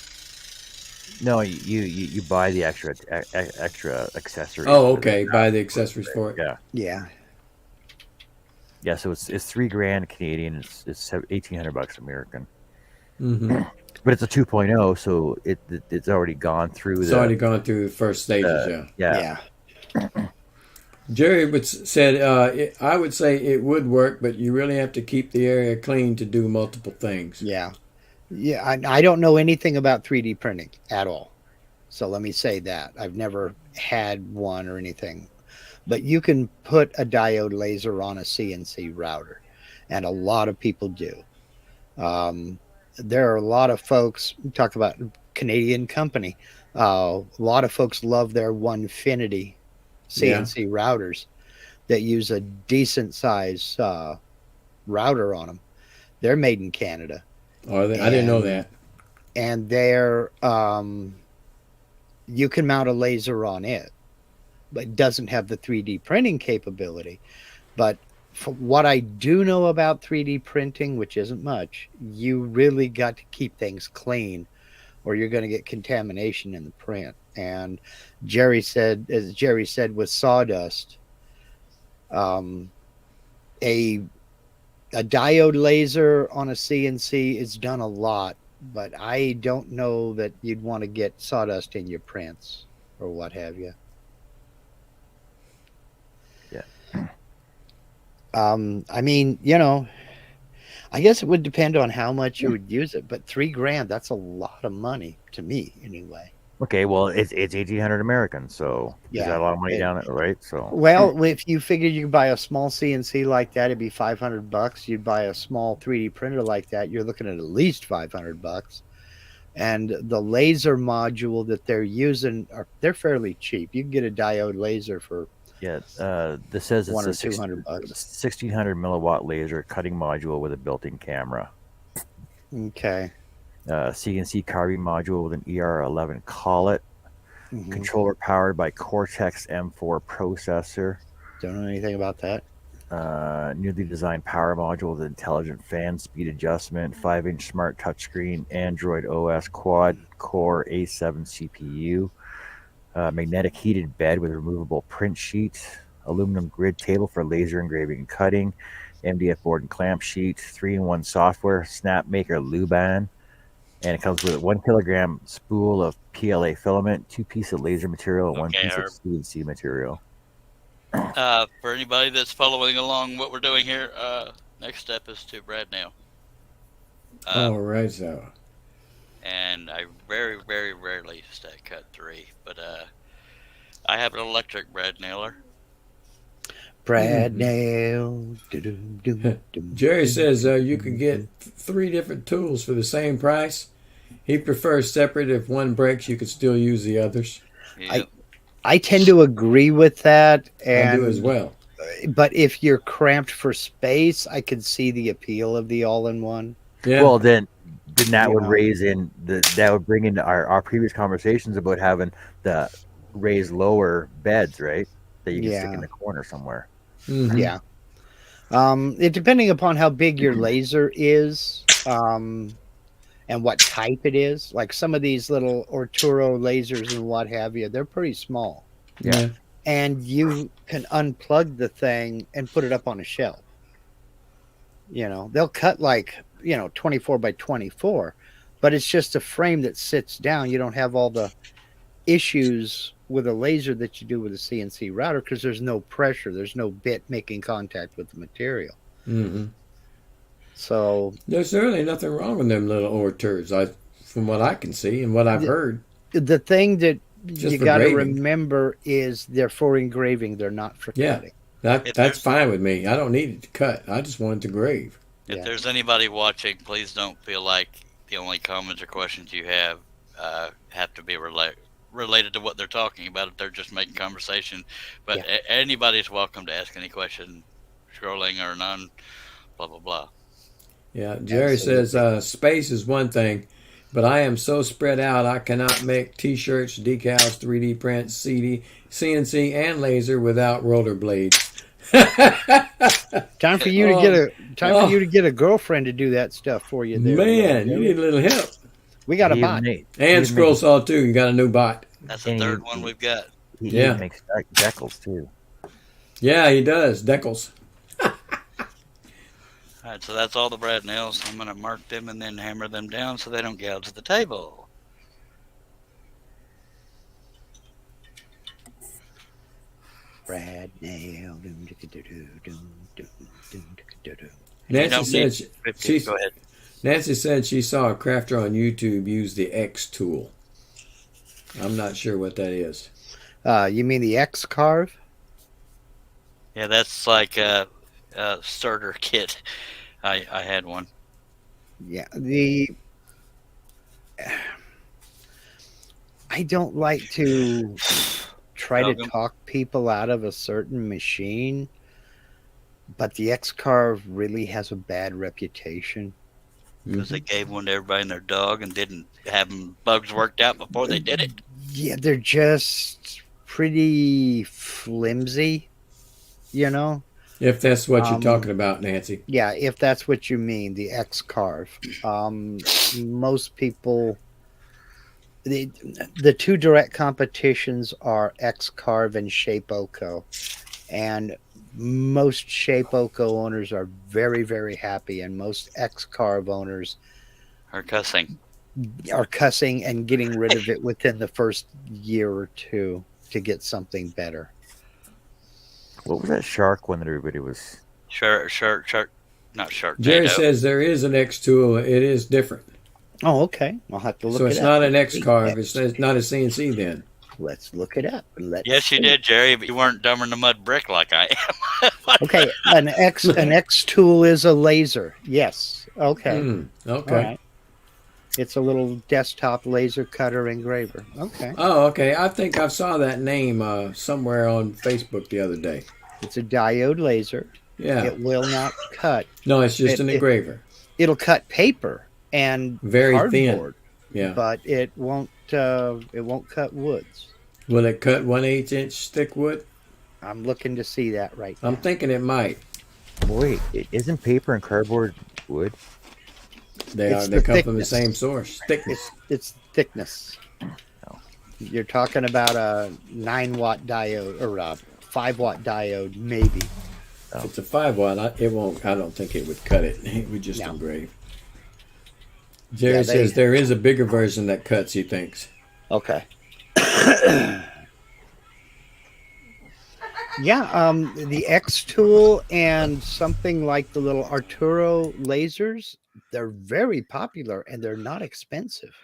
Speaker 2: No, you buy the extra accessories.
Speaker 3: Oh, okay. Buy the accessories for it.
Speaker 2: Yeah,
Speaker 5: yeah.
Speaker 2: So it's $3 grand Canadian. It's $1,800 American.
Speaker 3: Mm-hmm.
Speaker 2: But it's a 2.0, so it's already gone through
Speaker 3: It's
Speaker 2: the.
Speaker 3: already gone through the first stages.
Speaker 2: Yeah.
Speaker 3: Jerry said, I would say it would work, but you really have to keep the area clean to do multiple things.
Speaker 5: Yeah. I don't know anything about 3D printing at all. So let me say that. I've never had one or anything. But you can put a diode laser on a CNC router, and a lot of people do. There are a lot of folks, talk about Canadian company, a lot of folks love their Onefinity CNC routers that use a decent size router on them. They're made in Canada.
Speaker 3: Oh, I didn't know that.
Speaker 5: And they're you can mount a laser on it, but it doesn't have the 3D printing capability. But for what I do know about 3D printing, which isn't much, you really got to keep things clean or you're going to get contamination in the print. And Jerry said with sawdust, a diode laser on a CNC is done a lot, but I don't know that you'd want to get sawdust in your prints or what have you.
Speaker 2: Yeah.
Speaker 5: I mean, you know, I guess it would depend on how much you would use it, but $3,000, that's a lot of money to me anyway.
Speaker 2: Okay, well, it's 1,800 American, so
Speaker 5: Yeah.
Speaker 2: is that a lot of money down it, right? So
Speaker 5: Well, if you figured you could buy a small CNC like that, it'd be $500. You'd buy a small 3D printer like that, you're looking at least $500. And the laser module that they're using, they're fairly cheap. You can get a diode laser for
Speaker 2: yeah, this says it's
Speaker 5: $100 or
Speaker 2: a
Speaker 5: $200.
Speaker 2: 1,600 milliwatt laser cutting module with a built-in camera.
Speaker 5: Okay.
Speaker 2: CNC carving module with an ER11 collet.
Speaker 5: Mhm.
Speaker 2: Controller powered by Cortex M4 processor.
Speaker 5: Don't know anything about that.
Speaker 2: Newly designed power module with intelligent fan speed adjustment, 5-inch smart touchscreen, Android OS quad core A7 CPU, magnetic heated bed with removable print sheet, aluminum grid table for laser engraving and cutting, MDF board and clamp sheet, 3-in-1 software, SnapMaker Luban, and it comes with a 1 kilogram spool of PLA filament, 2 pieces of laser material, and 1 piece of CNC material.
Speaker 1: For anybody that's following along what we're doing here, next step is to brad nail.
Speaker 3: All right, so.
Speaker 1: And I very, very rarely stack cut 3, but I have an electric brad nailer.
Speaker 5: Brad nail.
Speaker 3: Jerry says you can get 3 different tools for the same price. He prefers separate. If one breaks, you could still use the others.
Speaker 1: Yep.
Speaker 5: I tend to agree with that. And
Speaker 3: I do as well.
Speaker 5: But if you're cramped for space, I could see the appeal of the all-in-one.
Speaker 3: Yeah.
Speaker 2: Well, then that would raise in that would bring in our previous conversations about having the raised lower beds, right? That you can stick in the corner somewhere.
Speaker 3: Mm-hmm.
Speaker 5: Yeah. Depending upon how big your laser is, and what type it is, like some of these little Arturo lasers and what have you, they're pretty small.
Speaker 3: Yeah.
Speaker 5: And you can unplug the thing and put it up on a shelf. You know, they'll cut like, 24 by 24, but it's just a frame that sits down. You don't have all the issues with a laser that you do with a CNC router because there's no pressure. There's no bit making contact with the material.
Speaker 3: Mm-hmm.
Speaker 5: So
Speaker 3: there's certainly nothing wrong with them little Arturos, from what I can see and what I've heard.
Speaker 5: The thing that
Speaker 3: Just
Speaker 5: you
Speaker 3: for
Speaker 5: got to
Speaker 3: graving.
Speaker 5: remember is they're for engraving. They're not for cutting.
Speaker 3: That's fine with me. I don't need it to cut. I just want it to grave.
Speaker 1: If there's anybody watching, please don't feel like the only comments or questions you have to be related to what they're talking about. If they're just making conversation, but anybody's welcome to ask any question, scrolling or none, blah blah blah.
Speaker 3: Yeah, Jerry says space is one thing, but I am so spread out I cannot make T-shirts, decals, 3D prints, CD, CNC, and laser without rollerblades.
Speaker 5: Time for you to get a girlfriend to do that stuff for you. There,
Speaker 3: man, you need a little help.
Speaker 5: We got a bot
Speaker 3: and scroll saw too. You got a new bot.
Speaker 1: That's the third one we've got.
Speaker 2: He makes decals too.
Speaker 3: Yeah, he does decals.
Speaker 1: All right, so that's all the brad nails. I'm going to mark them and then hammer them down so they don't gouge the table.
Speaker 5: Brad nail.
Speaker 3: Nancy said
Speaker 1: Go ahead.
Speaker 3: Nancy said she saw a crafter on YouTube use the X tool. I'm not sure what that is.
Speaker 5: You mean the X carve?
Speaker 1: Yeah, that's like a starter kit. I had one.
Speaker 5: Yeah, I don't like to try to talk people out of a certain machine, but the X carve really has a bad reputation.
Speaker 1: Because they gave one to everybody and their dog and didn't have them bugs worked out before they did it.
Speaker 5: Yeah, they're just pretty flimsy, you know?
Speaker 3: If that's what you're talking about, Nancy.
Speaker 5: Yeah, if that's what you mean, the X carve. Most people, the two direct competitions are X carve and Shapeoko, and most Shapeoko owners are very, very happy, and most X carve owners
Speaker 1: Are cussing.
Speaker 5: are cussing and getting rid of it within the first year or two to get something better.
Speaker 2: What was that shark one that everybody was?
Speaker 1: Shark. Not shark.
Speaker 3: Jerry says there is an X tool. It is different.
Speaker 5: Oh, okay. I'll have to look
Speaker 3: So
Speaker 5: it
Speaker 3: it's
Speaker 5: up.
Speaker 3: not an X carve. It's not a CNC then.
Speaker 5: Let's look it up.
Speaker 1: Yes, you did, Jerry, but you weren't dumber than a mud brick like I am.
Speaker 5: Okay, an X tool is a laser. Yes. Okay.
Speaker 3: Okay.
Speaker 5: All right. It's a little desktop laser cutter engraver. Okay.
Speaker 3: Oh, okay. I think I saw that name somewhere on Facebook the other day.
Speaker 5: It's a diode laser.
Speaker 3: Yeah.
Speaker 5: It will not cut.
Speaker 3: No, it's just an engraver.
Speaker 5: It'll cut paper and
Speaker 3: Very
Speaker 5: cardboard,
Speaker 3: thin. Yeah.
Speaker 5: but it won't cut woods.
Speaker 3: Will it cut 1/8 inch thick wood?
Speaker 5: I'm looking to see that right now.
Speaker 3: I'm thinking it might.
Speaker 2: Wait, isn't paper and cardboard wood?
Speaker 3: They come from the same source. Thickness.
Speaker 5: It's thickness. You're talking about a 9-watt diode or a 5-watt diode, maybe.
Speaker 3: If it's a 5-watt, it won't. I don't think it would cut it. It would just engrave. Jerry says there is a bigger version that cuts. He thinks.
Speaker 5: Okay. Yeah, the X tool and something like the little Arturo lasers, they're very popular and they're not expensive.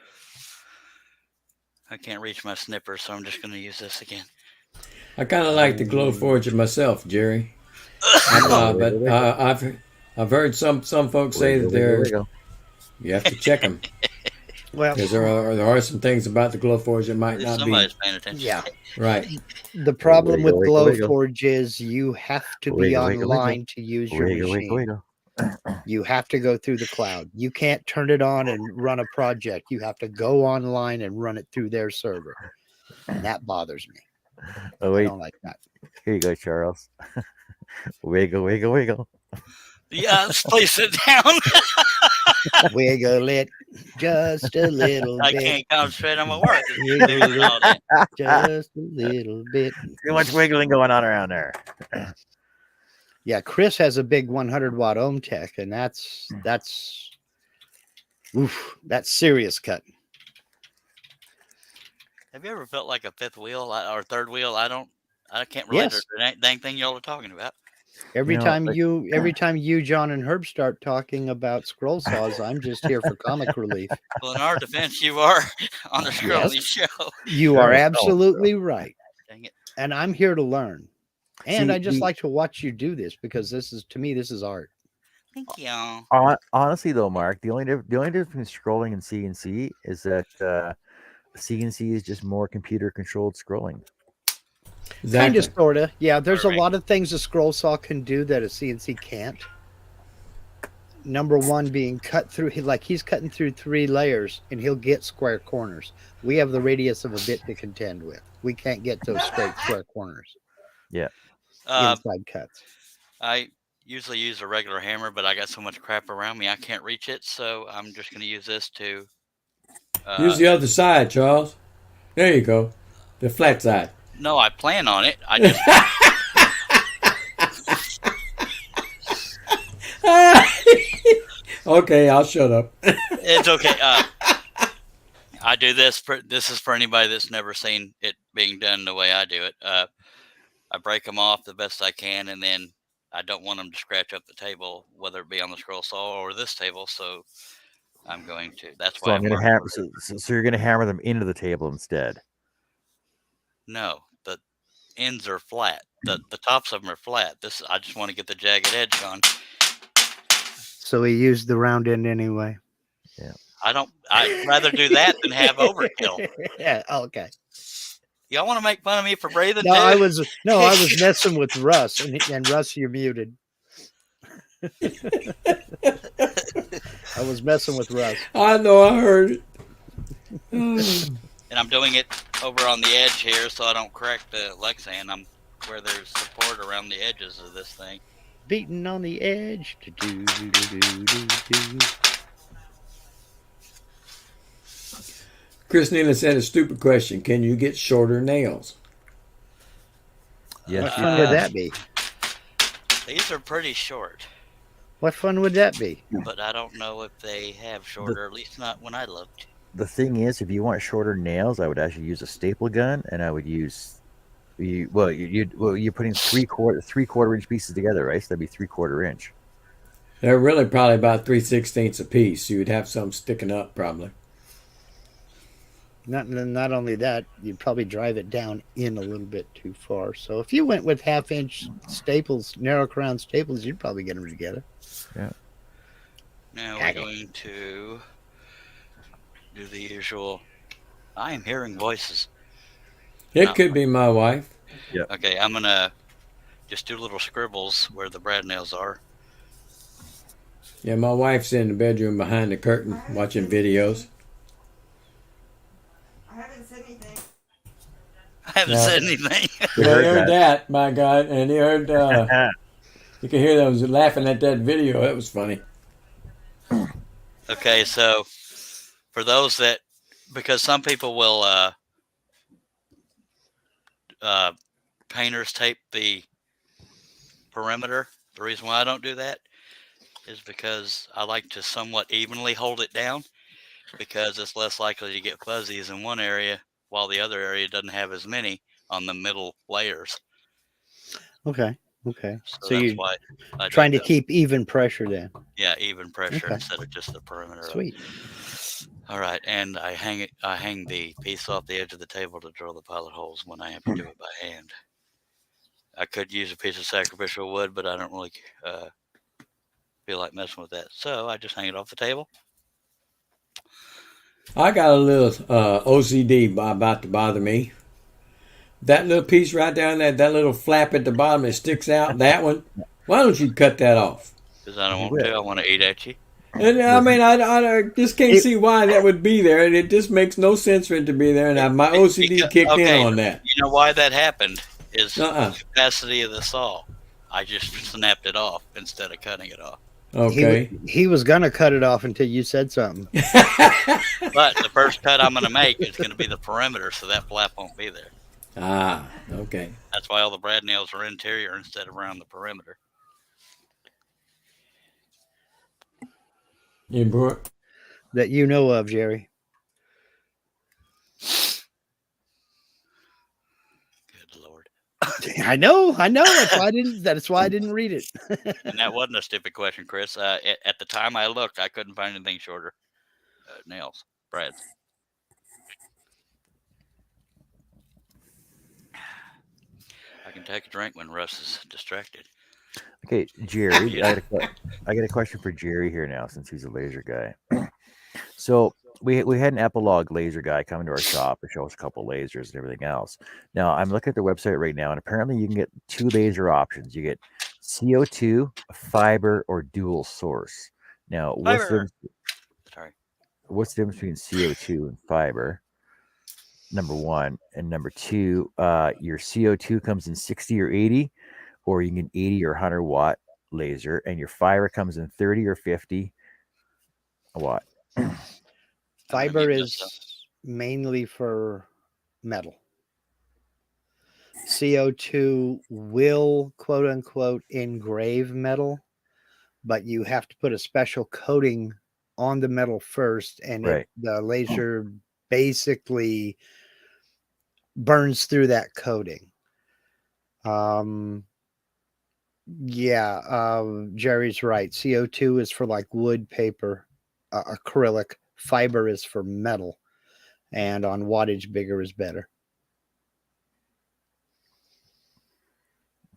Speaker 1: I can't reach my snipper, so I'm just going to use this again.
Speaker 3: I kind of like the Glowforge myself, Jerry. But I've heard some folks say that you have to check them.
Speaker 5: Well,
Speaker 3: because there are some things about the Glowforge that might not be.
Speaker 1: Somebody's paying attention.
Speaker 5: Yeah.
Speaker 3: Right.
Speaker 5: The problem with Glowforge is you have to be online to use your machine. You have to go through the cloud. You can't turn it on and run a project. You have to go online and run it through their server. And that bothers me.
Speaker 2: Oh, wait.
Speaker 5: I don't like that.
Speaker 2: Here you go, Charles. Wiggle, wiggle, wiggle.
Speaker 1: Yes, please sit down.
Speaker 5: Wiggle it just a little
Speaker 1: I
Speaker 5: bit.
Speaker 1: can't concentrate on my work.
Speaker 5: Wiggle it just a little bit.
Speaker 2: Too much wiggling going on around there.
Speaker 5: Yeah, Chris has a big 100-watt ohm tech, and that's serious cutting.
Speaker 1: Have you ever felt like a fifth wheel or third wheel? I can't relate to the dang thing y'all are talking about.
Speaker 5: Every time you, John, and Herb start talking about scroll saws, I'm just here for comic relief.
Speaker 1: Well, in our defense, you are on the Scrolly show.
Speaker 5: You are absolutely right.
Speaker 1: Dang it.
Speaker 5: And I'm here to learn. And I just like to watch you do this because to me, this is art.
Speaker 1: Thank you.
Speaker 2: Honestly, though, Mark, the only difference between scrolling and CNC is that CNC is just more computer-controlled scrolling.
Speaker 3: Exactly.
Speaker 5: Kind of, sort of. Yeah, there's a lot of things a scroll saw can do that a CNC can't. Number one being cut through, he's cutting through 3 layers and he'll get square corners. We have the radius of a bit to contend with. We can't get those straight square corners.
Speaker 2: Yeah.
Speaker 5: Inside cuts.
Speaker 1: I usually use a regular hammer, but I got so much crap around me I can't reach it, so I'm just going to use this to...
Speaker 3: use the other side, Charles. There you go. The flat side.
Speaker 1: No, I plan on it. I just...
Speaker 3: Okay, I'll shut up.
Speaker 1: It's okay. I do this. This is for anybody that's never seen it being done the way I do it. I break them off the best I can, and then I don't want them to scratch up the table, whether it be on the scroll saw or this table. So I'm going to. That's
Speaker 2: So
Speaker 1: why
Speaker 2: I'm going to hammer. So you're going to hammer them into the table instead.
Speaker 1: No, the ends are flat. The tops of them are flat. I just want to get the jagged edge on.
Speaker 5: So he used the round end anyway.
Speaker 2: Yeah.
Speaker 1: I'd rather do that than have overkill.
Speaker 5: Yeah. Okay.
Speaker 1: Y'all want to make fun of me for breathing?
Speaker 5: No,
Speaker 1: too?
Speaker 5: I was messing with Russ, and Russ, you're muted. I was messing with Russ.
Speaker 3: I know, I heard it.
Speaker 1: And I'm doing it over on the edge here so I don't crack the Lexan. I'm where there's support around the edges of this thing.
Speaker 5: Beating on the edge.
Speaker 3: Chris Nealon said a stupid question. Can you get shorter nails?
Speaker 2: Yes.
Speaker 5: What fun would that be?
Speaker 1: These are pretty short,
Speaker 5: What fun would that be?
Speaker 1: but I don't know if they have shorter, at least not when I looked.
Speaker 2: The thing is, if you want shorter nails, I would actually use a staple gun, and I would use you're putting three quarter inch pieces together, right? So that'd be 3/4 inch.
Speaker 3: They're really probably about 3/16 a piece. You would have some sticking up probably.
Speaker 5: Not only that, you'd probably drive it down in a little bit too far. So if you went with 1/2 inch staples, narrow crown staples, you'd probably get them together.
Speaker 2: Yeah.
Speaker 1: Now we're going to do the usual. I am hearing voices.
Speaker 3: It could be my wife.
Speaker 2: Yeah.
Speaker 1: Okay, I'm gonna just do little scribbles where the brad nails are.
Speaker 3: Yeah, my wife's in the bedroom behind the curtain watching videos.
Speaker 6: I haven't said anything.
Speaker 1: I haven't said anything.
Speaker 3: They heard that, my God, and they heard. You can hear them laughing at that video. That was funny.
Speaker 1: Okay, so for those that, because some people will painters tape the perimeter. The reason why I don't do that is because I like to somewhat evenly hold it down, because it's less likely to get fuzzies in one area while the other area doesn't have as many on the middle layers.
Speaker 5: Okay.
Speaker 1: So
Speaker 5: So
Speaker 1: that's
Speaker 5: you're
Speaker 1: why I
Speaker 5: trying
Speaker 1: do
Speaker 5: to keep even pressure then.
Speaker 1: Yeah, even pressure
Speaker 5: Okay.
Speaker 1: instead of just the perimeter.
Speaker 5: Sweet.
Speaker 1: All right, and I hang the piece off the edge of the table to drill the pilot holes when I have to do it by hand. I could use a piece of sacrificial wood, but I don't really feel like messing with that. So I just hang it off the table.
Speaker 3: I got a little OCD about to bother me. That little piece right down there, that little flap at the bottom that sticks out, that one, why don't you cut that off?
Speaker 1: Because I don't want to. I want to eat at you.
Speaker 3: And I mean, I just can't see why that would be there, and it just makes no sense for it to be there. And my OCD kicked in on that.
Speaker 1: You know why that happened? Is the capacity of the saw. I just snapped it off instead of cutting it off.
Speaker 3: Okay.
Speaker 5: He was gonna cut it off until you said something.
Speaker 1: But the first cut I'm going to make is going to be the perimeter, so that flap won't be there.
Speaker 3: Ah, okay.
Speaker 1: That's why all the brad nails are interior instead of around the perimeter.
Speaker 3: You brought
Speaker 5: That you know of, Jerry.
Speaker 1: Good Lord.
Speaker 5: I know. That's why I didn't read it.
Speaker 1: And that wasn't a stupid question, Chris. At the time I looked, I couldn't find anything shorter. Nails, Brad. I can take a drink when Russ is distracted.
Speaker 2: Okay, Jerry, I got a question for Jerry here now, since he's a laser guy. So we had an epilogue laser guy come into our shop and show us a couple of lasers and everything else. Now I'm looking at their website right now, and apparently you can get 2 laser options. You get CO2, fiber, or dual source. Now, what's the difference between CO2 and fiber? Number one, and number two, your CO2 comes in 60 or 80, or you can get 80 or 100 watt laser, and your fiber comes in 30 or 50 a watt.
Speaker 5: Fiber is mainly for metal. CO2 will, quote unquote, engrave metal, but you have to put a special coating on the metal first, and
Speaker 2: Right.
Speaker 5: the laser basically burns through that coating. Jerry's right. CO2 is for like wood, paper, acrylic. Fiber is for metal, and on wattage, bigger is better.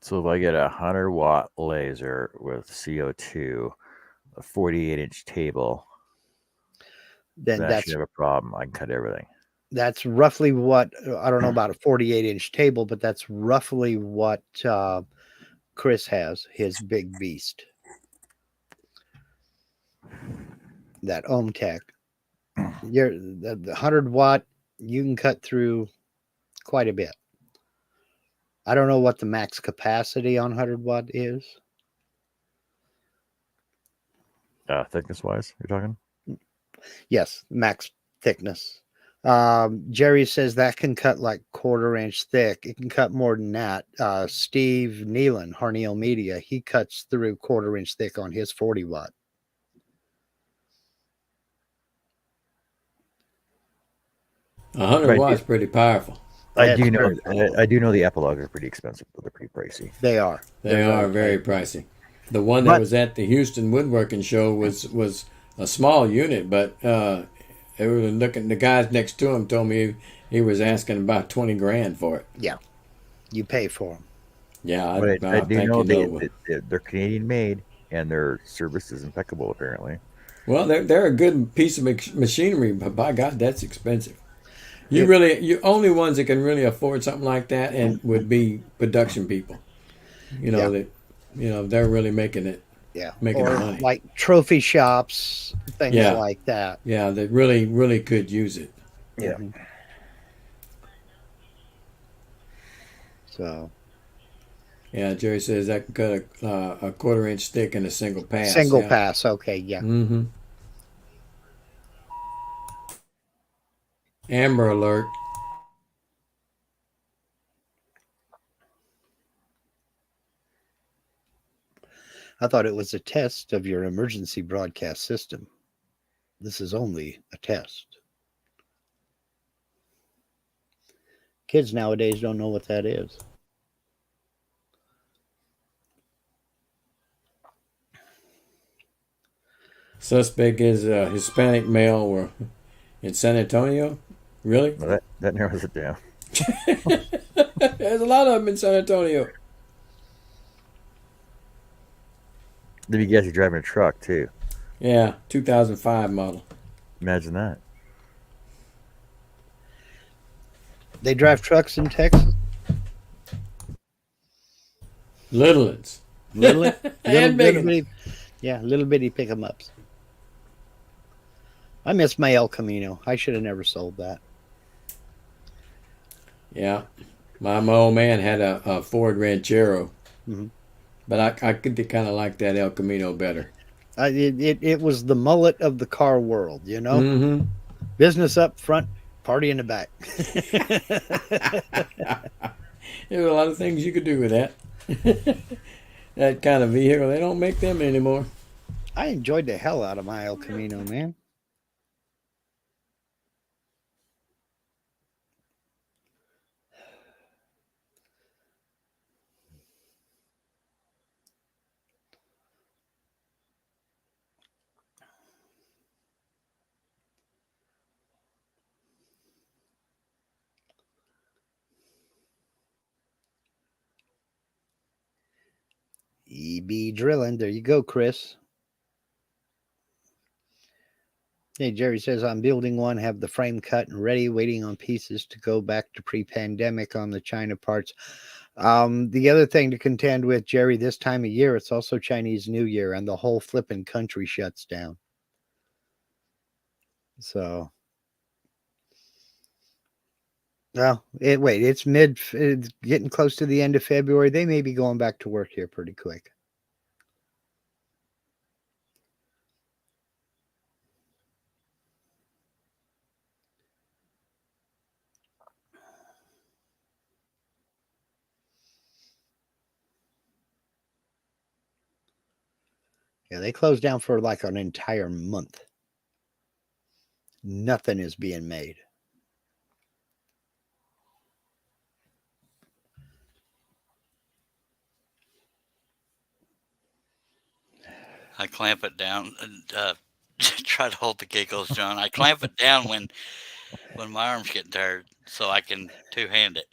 Speaker 2: So if I get a 100-watt laser with CO2, a 48-inch table,
Speaker 5: Then
Speaker 2: then I should have a problem. I can cut everything.
Speaker 5: that's roughly what, I don't know about a 48-inch table, but that's roughly what Chris has, his big beast. That Ohm Tech. The 100-watt, you can cut through quite a bit. I don't know what the max capacity on 100-watt is.
Speaker 2: Thickness-wise, you're talking?
Speaker 5: Yes, max thickness. Jerry says that can cut like 1/4 inch thick. It can cut more than that. Steve Nealon, Harneal Media, he cuts through 1/4 inch thick on his 40-watt.
Speaker 3: A 100 watts pretty powerful.
Speaker 2: I do know the epilogues are pretty expensive, but they're pretty pricey.
Speaker 5: They are.
Speaker 3: They are very pricey. The one that was at the Houston Woodworking Show was a small unit, but they were looking. The guys next to him told me he was asking about $20,000 for it.
Speaker 5: Yeah, you pay for them.
Speaker 3: Yeah,
Speaker 2: I do know they're Canadian made, and their service is impeccable. Apparently.
Speaker 3: Well, they're a good piece of machinery, but by God, that's expensive. You only ones that can really afford something like that and would be production people. They're really making it.
Speaker 5: Yeah,
Speaker 3: making money.
Speaker 5: Like trophy shops, things like that.
Speaker 3: Yeah, they really, really could use it.
Speaker 2: Yeah.
Speaker 5: Mm-hmm. So.
Speaker 3: Yeah, Jerry says I can cut a 1/4 inch thick in a single pass.
Speaker 5: Single pass, okay, yeah.
Speaker 3: Mm-hmm. Amber alert.
Speaker 5: I thought it was a test of your emergency broadcast system. This is only a test. Kids nowadays don't know what that is.
Speaker 3: Suspect is a Hispanic male in San Antonio. Really?
Speaker 2: Well, that narrows it down.
Speaker 3: There's a lot of them in San Antonio.
Speaker 2: Then you guys are driving a truck too.
Speaker 3: Yeah, 2005 model.
Speaker 2: Imagine that.
Speaker 5: They drive trucks in Texas?
Speaker 3: Little ones.
Speaker 5: Little
Speaker 3: bitty,
Speaker 5: little bitty pick 'em ups. I miss my El Camino. I should have never sold that.
Speaker 3: Yeah. My old man had a Ford Ranchero.
Speaker 5: Mm-hmm.
Speaker 3: But I could kind of like that El Camino better.
Speaker 5: It was the mullet of the car world, you know?
Speaker 3: Mm-hmm.
Speaker 5: Business up front, party in the back.
Speaker 3: There were a lot of things you could do with that. That kind of vehicle. They don't make them anymore.
Speaker 5: I enjoyed the hell out of my El Camino, man. EB drilling. There you go, Chris. Hey, Jerry says, I'm building one, have the frame cut and ready, waiting on pieces to go back to pre-pandemic on the China parts. The other thing to contend with, Jerry, this time of year, it's also Chinese New Year, and the whole flipping country shuts down. So, well, it's getting close to the end of February. They may be going back to work here pretty quick. Yeah, they closed down for like an entire month. Nothing is being made.
Speaker 1: I clamp it down and try to hold the giggles, John. I clamp it down when my arm's getting tired, so I can two-hand it.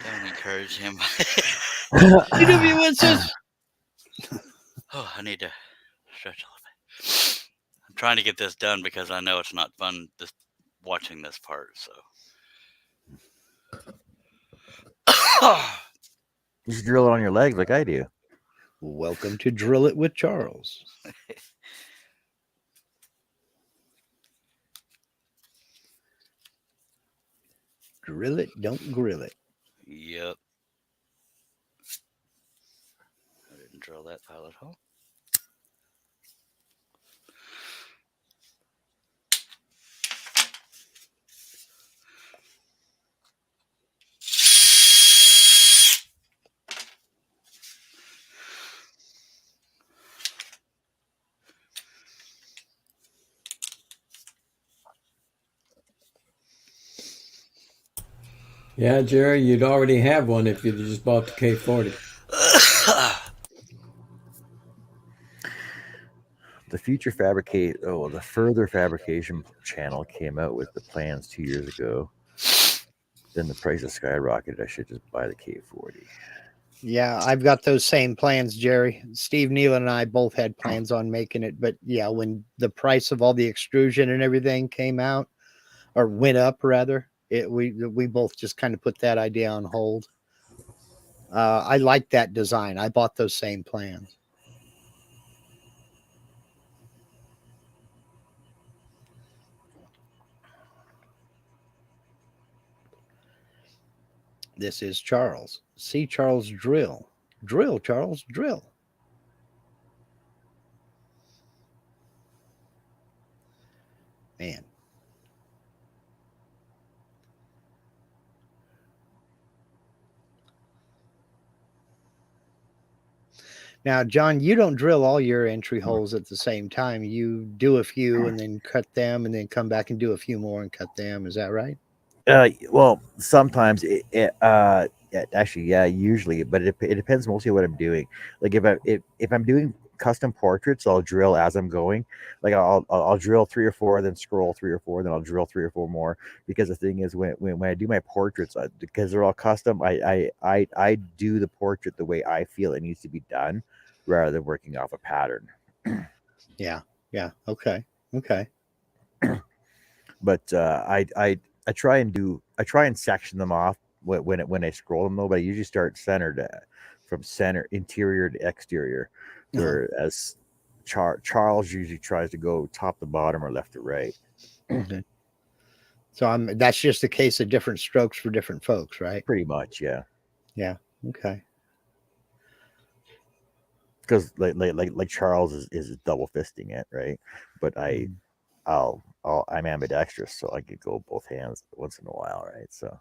Speaker 1: Don't encourage him.
Speaker 5: CWSS.
Speaker 1: Oh, I need to stretch a little bit. I'm trying to get this done because I know it's not fun just watching this part. So.
Speaker 2: You should drill it on your legs like I do.
Speaker 5: Welcome to Drill It with Charles. Drill it, don't grill it.
Speaker 1: Yep. I didn't drill that pilot hole.
Speaker 3: Yeah, Jerry, you'd already have one if you just bought the K40.
Speaker 2: The the Further Fabrication channel came out with the plans 2 years ago. Then the price has skyrocketed. I should just buy the K40.
Speaker 5: Yeah, I've got those same plans, Jerry. Steve Neal and I both had plans on making it, but yeah, when the price of all the extrusion and everything came out, or went up rather, we both just kind of put that idea on hold. I like that design. I bought those same plans. This is Charles. See Charles drill. Drill, Charles, drill. Man. Now, John, you don't drill all your entry holes at the same time. You do a few and then cut them and then come back and do a few more and cut them. Is that right?
Speaker 2: Well, sometimes actually, yeah, usually, but it depends mostly what I'm doing. Like if I'm doing custom portraits, I'll drill as I'm going. Like I'll drill 3 or 4, then scroll 3 or 4, then I'll drill 3 or 4 more. Because the thing is, when I do my portraits, because they're all custom, I do the portrait the way I feel it needs to be done, rather than working off a pattern.
Speaker 5: Yeah. Okay.
Speaker 2: But I try and section them off when I scroll them though. But I usually start centered from center, interior to exterior, whereas Charles usually tries to go top to bottom or left to right.
Speaker 5: Okay. So that's just a case of different strokes for different folks, right?
Speaker 2: Pretty much, yeah.
Speaker 5: Yeah. Okay.
Speaker 2: Because like Charles is double fisting it, right? But I'm ambidextrous, so I could go both hands once in a while, right? So,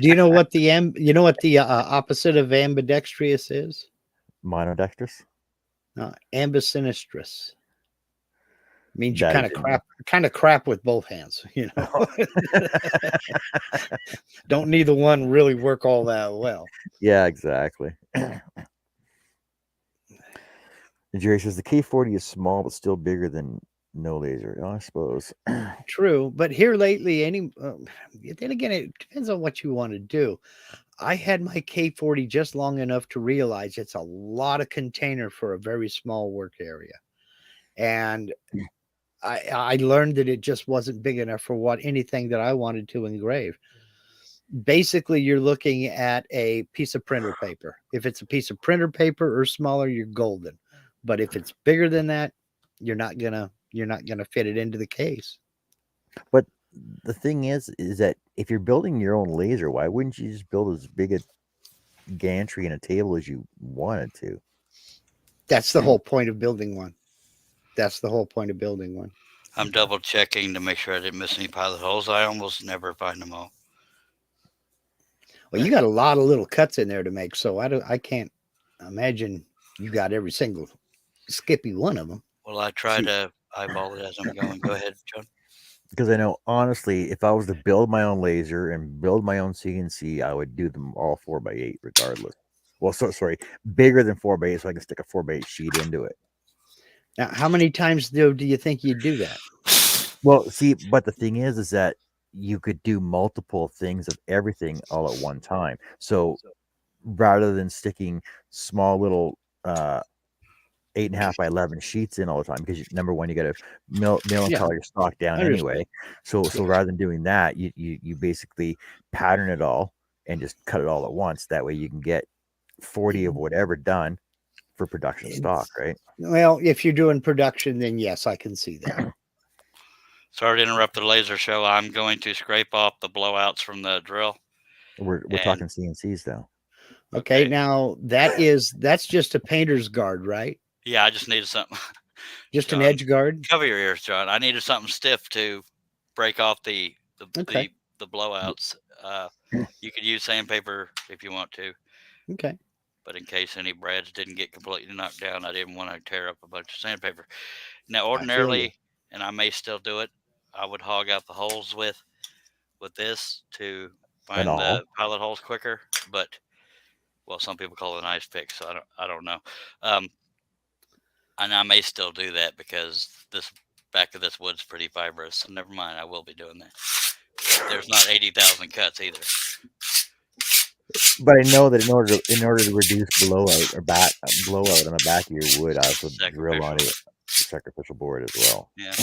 Speaker 5: do you know what the opposite of ambidextrous is?
Speaker 2: Monodextrous.
Speaker 5: Ambisinistrous. Means you kind of crap with both hands, you know. Don't neither one really work all that well.
Speaker 2: Yeah, exactly. Jerry says the K40 is small but still bigger than no laser. I suppose.
Speaker 5: True, but here lately, then again, it depends on what you want to do. I had my K40 just long enough to realize it's a lot of container for a very small work area, and I learned that it just wasn't big enough for anything that I wanted to engrave. Basically, you're looking at a piece of printer paper. If it's a piece of printer paper or smaller, you're golden. But if it's bigger than that, you're not gonna fit it into the case.
Speaker 2: But the thing is that if you're building your own laser, why wouldn't you just build as big a gantry and a table as you wanted to?
Speaker 5: That's the whole point of building one.
Speaker 1: I'm double checking to make sure I didn't miss any pilot holes. I almost never find them all.
Speaker 5: Well, you got a lot of little cuts in there to make, so I can't imagine you got every single skippy one of them.
Speaker 1: Well, I try
Speaker 2: See-
Speaker 1: to eyeball it as I'm going. Go ahead, John.
Speaker 2: Because I know, honestly, if I was to build my own laser and build my own CNC, I would do them all 4x8 regardless. Well, sorry, bigger than 4x8 so I can stick a 4x8 sheet into it.
Speaker 5: Now, how many times do you think you'd do that?
Speaker 2: Well, see, but the thing is that you could do multiple things of everything all at one time. So rather than sticking small little 8.5 by 11 sheets in all the time, because number one, you got to mill and
Speaker 5: Yeah,
Speaker 2: color your stock down
Speaker 5: I understand.
Speaker 2: anyway. So rather than doing that, you basically pattern it all and just cut it all at once. That way you can get 40 of whatever done for production stock, right?
Speaker 5: Well, if you're doing production, then yes, I can see that.
Speaker 1: Sorry to interrupt the laser show. I'm going to scrape off the blowouts from the drill.
Speaker 2: We're
Speaker 1: And-
Speaker 2: talking CNCs though.
Speaker 5: Okay, now that's just a painter's guard, right?
Speaker 1: Yeah, I just needed something.
Speaker 5: Just an
Speaker 1: John,
Speaker 5: edge guard.
Speaker 1: Cover your ears, John. I needed something stiff to break off the
Speaker 5: Okay.
Speaker 1: the blowouts. You could use sandpaper if you want to,
Speaker 5: Okay.
Speaker 1: but in case any brads didn't get completely knocked down, I didn't want to tear up a bunch of sandpaper. Now, ordinarily, and I may still do it, I would hog out the holes with this to find
Speaker 2: all?
Speaker 1: the pilot holes quicker. But well, some people call it an ice pick, so I don't know. And I may still do that because this back of this wood's pretty fibrous. So never mind, I will be doing that. There's not 80,000 cuts either.
Speaker 2: But I know that in order to reduce blowout blowout on the back of your wood, I also drill on it sacrificial board as well.
Speaker 1: Yeah.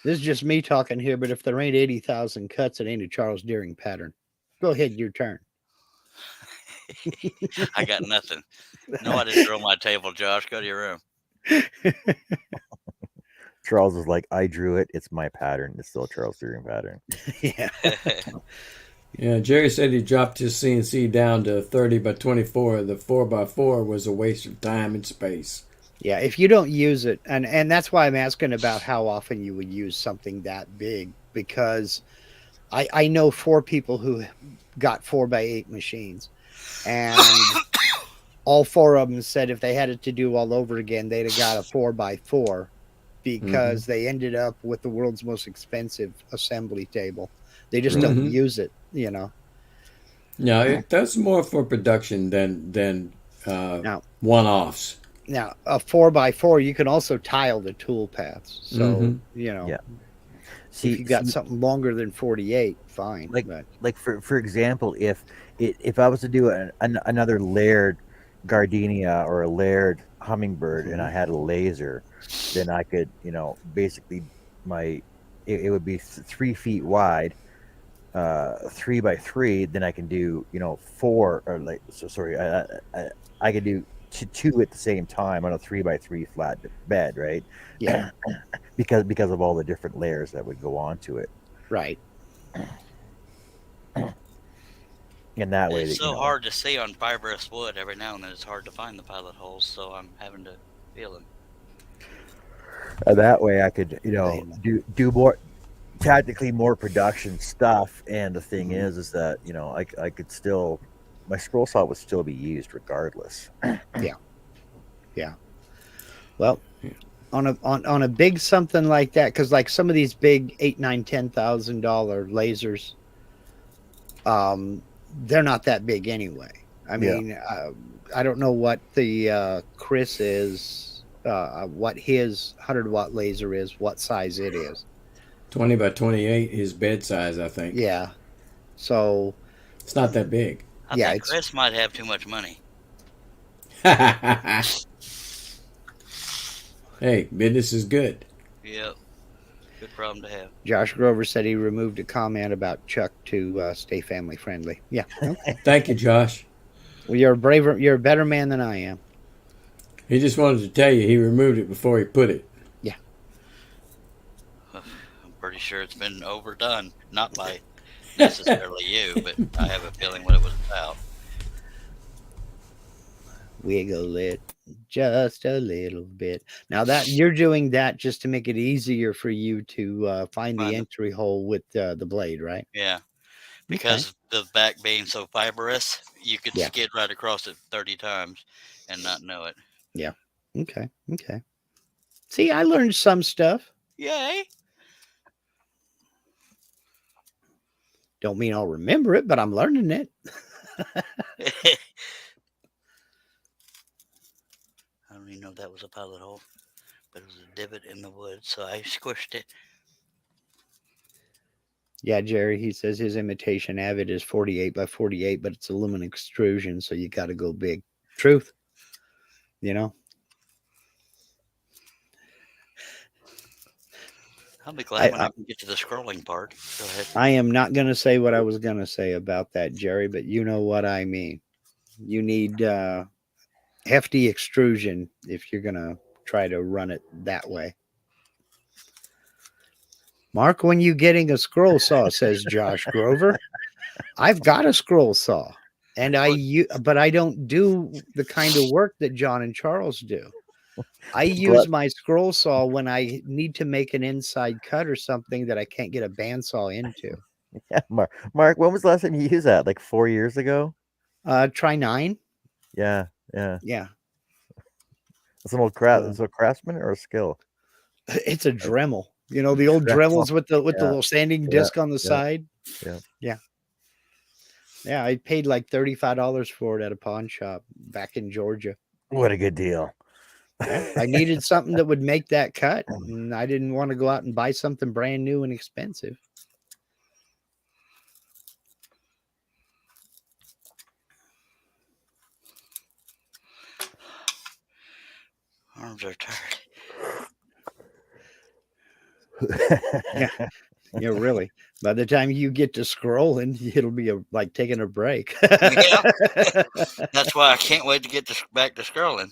Speaker 5: This is just me talking here, but if there ain't 80,000 cuts, it ain't a Charles Deering pattern. Go ahead, your turn.
Speaker 1: I got nothing. No, I didn't drill my table, Josh. Go to your room.
Speaker 2: Charles was like, I drew it. It's my pattern. It's still a Charles Deering pattern.
Speaker 5: Yeah.
Speaker 3: Yeah, Jerry said he dropped his CNC down to 30 by 24. The 4x4 was a waste of time and space.
Speaker 5: Yeah, if you don't use it, and that's why I'm asking about how often you would use something that big, because I know 4 people who got 4x8 machines, and all 4 of them said if they had it to do all over again, they'd have got a 4x4 because they ended up with the world's most expensive assembly table. They just don't use it, you know.
Speaker 3: No, that's more for production than one-offs.
Speaker 5: Now, a 4x4, you can also tile the tool paths. So, you know,
Speaker 2: See,
Speaker 5: if you got something longer than 48, fine.
Speaker 2: Like for example, if I was to do another layered gardenia or a layered hummingbird and I had a laser, then I could, basically it would be 3 feet wide, 3x3. Then I can do, 4 or I could do 2 at the same time on a 3x3 flat bed, right?
Speaker 5: Yeah.
Speaker 2: because of all the different layers that would go onto it.
Speaker 5: Right.
Speaker 2: And that way,
Speaker 1: it's so hard to see on fibrous wood. Every now and then, it's hard to find the pilot holes. So I'm having to feel them.
Speaker 2: That way, I could, do more, tactically more production stuff. And the thing is that I could still, my scroll saw would still be used regardless.
Speaker 5: Yeah. Well, on a big something like that, because like some of these big $8,000, $9,000, $10,000 lasers, they're not that big anyway. I mean, I don't know what the Chris is, what his 100-watt laser is, what size it is.
Speaker 3: 20 by 28 is bed size, I think.
Speaker 5: Yeah. So
Speaker 3: it's not that big.
Speaker 1: I think Chris might have too much money.
Speaker 3: Hey, business is good.
Speaker 1: Yep. Good problem to have.
Speaker 5: Josh Grover said he removed a comment about Chuck to stay family friendly. Yeah. Okay.
Speaker 3: Thank you, Josh.
Speaker 5: Well, you're a better man than I am.
Speaker 3: He just wanted to tell you he removed it before he put it.
Speaker 5: Yeah.
Speaker 1: I'm pretty sure it's been overdone. Not by necessarily you, but I have a feeling what it was about.
Speaker 5: Wiggle it just a little bit. Now that you're doing that just to make it easier for you to find the entry hole with the blade, right?
Speaker 1: Yeah. because the back being so fibrous, you could
Speaker 5: Yeah.
Speaker 1: skid right across it 30 times and not know it.
Speaker 5: Yeah. Okay. Okay. See, I learned some stuff.
Speaker 1: Yay!
Speaker 5: Don't mean I'll remember it, but I'm learning it.
Speaker 1: I don't even know if that was a pilot hole, but it was a divot in the wood, so I squished it.
Speaker 5: Yeah, Jerry, he says his imitation Avid is 48 by 48, but it's aluminum extrusion, so you got to go big. Truth. You know?
Speaker 1: I'll be glad when I can get to the scrolling part. Go ahead.
Speaker 5: I am not going to say what I was going to say about that, Jerry, but you know what I mean. You need hefty extrusion if you're going to try to run it that way. Mark, when you getting a scroll saw, says Josh Grover. I've got a scroll saw, and but I don't do the kind of work that John and Charles do. I use my scroll saw when I need to make an inside cut or something that I can't get a bandsaw into.
Speaker 2: Yeah, Mark, when was the last time you used that? Like 4 years ago?
Speaker 5: Try 9.
Speaker 2: Yeah.
Speaker 5: Yeah.
Speaker 2: It's an old It's a craftsman or a skill?
Speaker 5: It's a Dremel. You know, the old Dremels with the little standing disc on the side.
Speaker 2: Yeah.
Speaker 5: Yeah, I paid like $35 for it at a pawn shop back in Georgia.
Speaker 2: What a good deal.
Speaker 5: I needed something that would make that cut, and I didn't want to go out and buy something brand new and expensive.
Speaker 1: Arms are tired.
Speaker 5: Yeah, really. By the time you get to scrolling, it'll be like taking a break.
Speaker 1: Yeah. That's why I can't wait to get back to scrolling.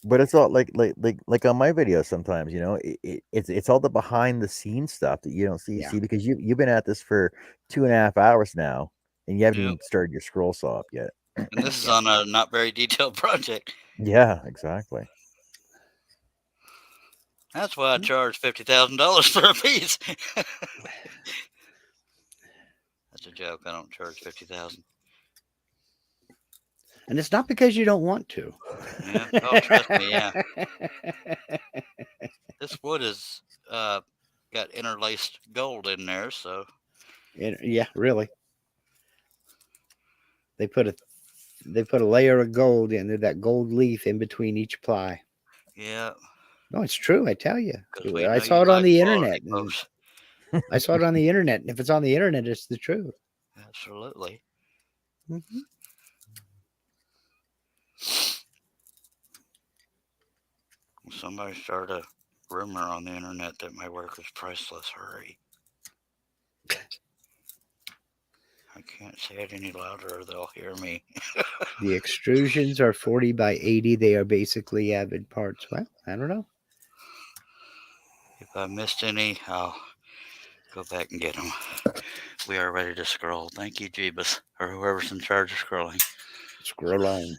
Speaker 2: But it's all like on my videos sometimes, you know, it's all the behind the scenes stuff that you don't see, because you've been at this for 2.5 hours now, and you haven't even started your scroll saw up yet.
Speaker 1: And this is on a not very detailed project.
Speaker 2: Yeah, exactly.
Speaker 1: That's why I charge $50,000 for a piece. That's a joke. I don't charge $50,000.
Speaker 5: And it's not because you don't want to.
Speaker 1: Yeah. Oh, trust me. Yeah. This wood is got interlaced gold in there, so.
Speaker 5: Yeah, really. They put a layer of gold in there, that gold leaf in between each ply.
Speaker 1: Yeah.
Speaker 5: No, it's true. I tell you. I saw it on the internet. I saw it on the internet. And if it's on the internet, it's the truth.
Speaker 1: Absolutely.
Speaker 5: Mm-hmm.
Speaker 1: Somebody started a rumor on the internet that my work is priceless. Hurry. I can't say it any louder or they'll hear me.
Speaker 5: The extrusions are 40 by 80. They are basically Avid parts. Well, I don't know.
Speaker 1: If I missed any, I'll go back and get them. We are ready to scroll. Thank you, Jeebus, or whoever's in charge of scrolling.
Speaker 5: Scroll on.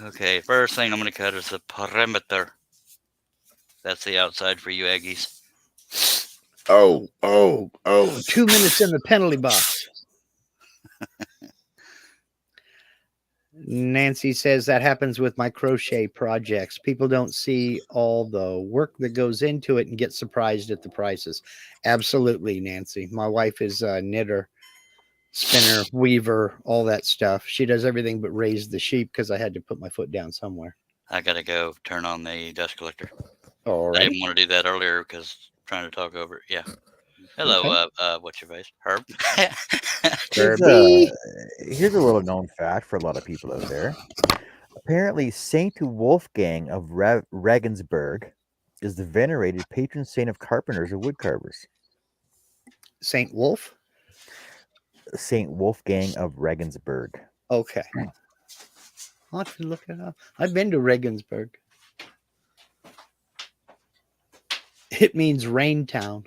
Speaker 1: Okay, first thing I'm going to cut is the perimeter. That's the outside for you Aggies.
Speaker 5: Oh. 2 minutes in the penalty box. Nancy says that happens with my crochet projects. People don't see all the work that goes into it and get surprised at the prices. Absolutely, Nancy. My wife is a knitter, spinner, weaver, all that stuff. She does everything but raise the sheep because I had to put my foot down somewhere.
Speaker 1: I got to go turn on the dust collector.
Speaker 5: All right.
Speaker 1: I didn't want to do that earlier because trying to talk over it. Yeah. Hello, okay. What's your face? Herb.
Speaker 2: Here's a little known fact for a lot of people out there. Apparently, Saint Wolfgang of Regensburg is the venerated patron saint of carpenters and woodcarvers.
Speaker 5: Saint Wolf?
Speaker 2: Saint Wolfgang of Regensburg.
Speaker 5: Okay. I'll have to look it up. I've been to Regensburg. It means rain town.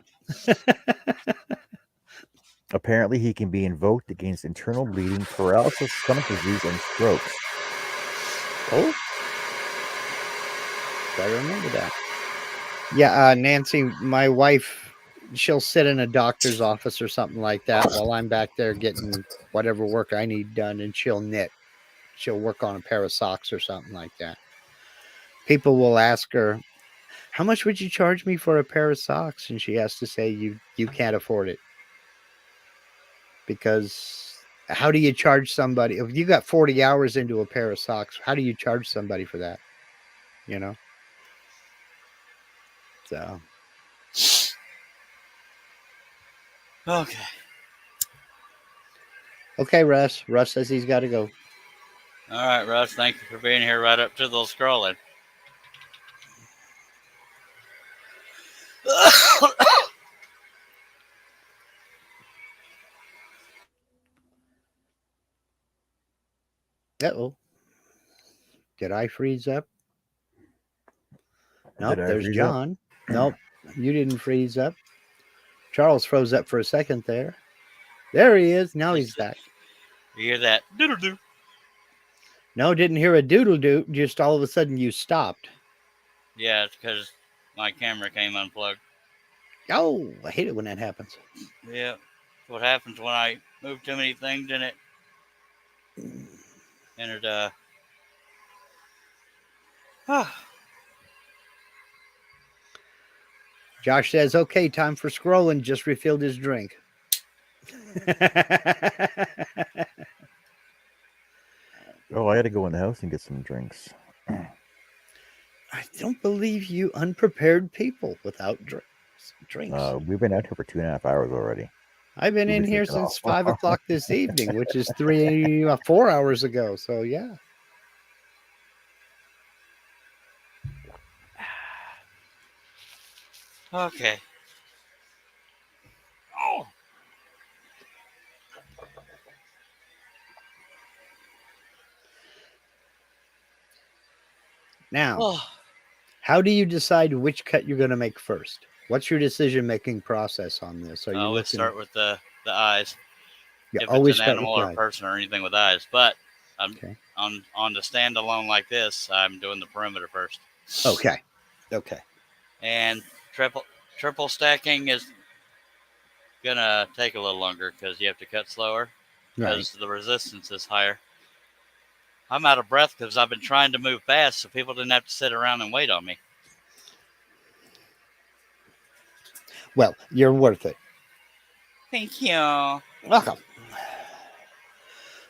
Speaker 2: Apparently, he can be invoked against internal bleeding, paralysis, stomach disease, and strokes.
Speaker 5: Oh, I remember that. Yeah, Nancy, my wife, she'll sit in a doctor's office or something like that while I'm back there getting whatever work I need done, and she'll knit. She'll work on a pair of socks or something like that. People will ask her, "How much would you charge me for a pair of socks?" And she has to say, "You can't afford it." Because how do you charge somebody if you got 40 hours into a pair of socks? How do you charge somebody for that? You know? So,
Speaker 1: Okay.
Speaker 5: okay, Russ. Russ says he's got to go.
Speaker 1: All right, Russ. Thank you for being here right up to the scrolling.
Speaker 5: Uh-oh. Did I freeze up? Nope,
Speaker 2: Did I
Speaker 5: there's
Speaker 2: freeze up?
Speaker 5: John. Nope, you didn't freeze up. Charles froze up for a second there. There he is. Now he's back.
Speaker 1: You hear that? Doodle-doo.
Speaker 5: No, didn't hear a doodle doo. Just all of a sudden you stopped.
Speaker 1: Yeah, it's because my camera came unplugged.
Speaker 5: Oh, I hate it when that happens.
Speaker 1: Yeah. What happens when I move too many things in it? And
Speaker 5: Josh says, okay, time for scrolling. Just refilled his drink.
Speaker 2: Oh, I had to go in the house and get some drinks.
Speaker 5: I don't believe you unprepared people without drinks.
Speaker 2: We've been out here for 2.5 hours already.
Speaker 5: I've been in here since 5 o'clock this evening, which is 4 hours ago. So, yeah.
Speaker 1: okay. Oh.
Speaker 5: Now,
Speaker 1: Oh.
Speaker 5: how do you decide which cut you're going to make first? What's your decision-making process on this? Are you
Speaker 1: I always
Speaker 5: looking?
Speaker 1: start with the eyes.
Speaker 5: You
Speaker 1: If
Speaker 5: always
Speaker 1: it's an
Speaker 5: start
Speaker 1: animal
Speaker 5: with
Speaker 1: or
Speaker 5: the eye.
Speaker 1: person or anything with eyes, but I'm
Speaker 5: Okay.
Speaker 1: on the standalone like this, I'm doing the perimeter first.
Speaker 5: Okay. Okay.
Speaker 1: And triple stacking is gonna take a little longer because you have to cut slower because the resistance is higher. I'm out of breath because I've been trying to move fast, so people didn't have to sit around and wait on me.
Speaker 5: Well, you're worth it.
Speaker 1: Thank you.
Speaker 5: Welcome.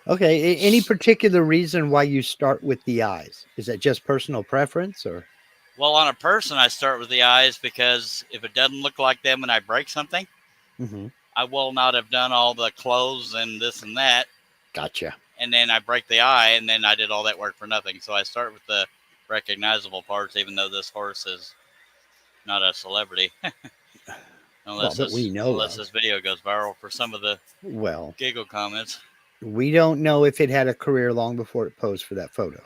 Speaker 5: Okay. Any particular reason why you start with the eyes? Is that just personal preference, or?
Speaker 1: Well, on a person, I start with the eyes because if it doesn't look like them and I break something, I will not have done all the clothes and this and that.
Speaker 5: Gotcha.
Speaker 1: And then I break the eye, and then I did all that work for nothing. So I start with the recognizable parts, even though this horse is not a celebrity. unless this video goes viral for some of the giggle comments.
Speaker 5: We don't know if it had a career long before it posed for that photo.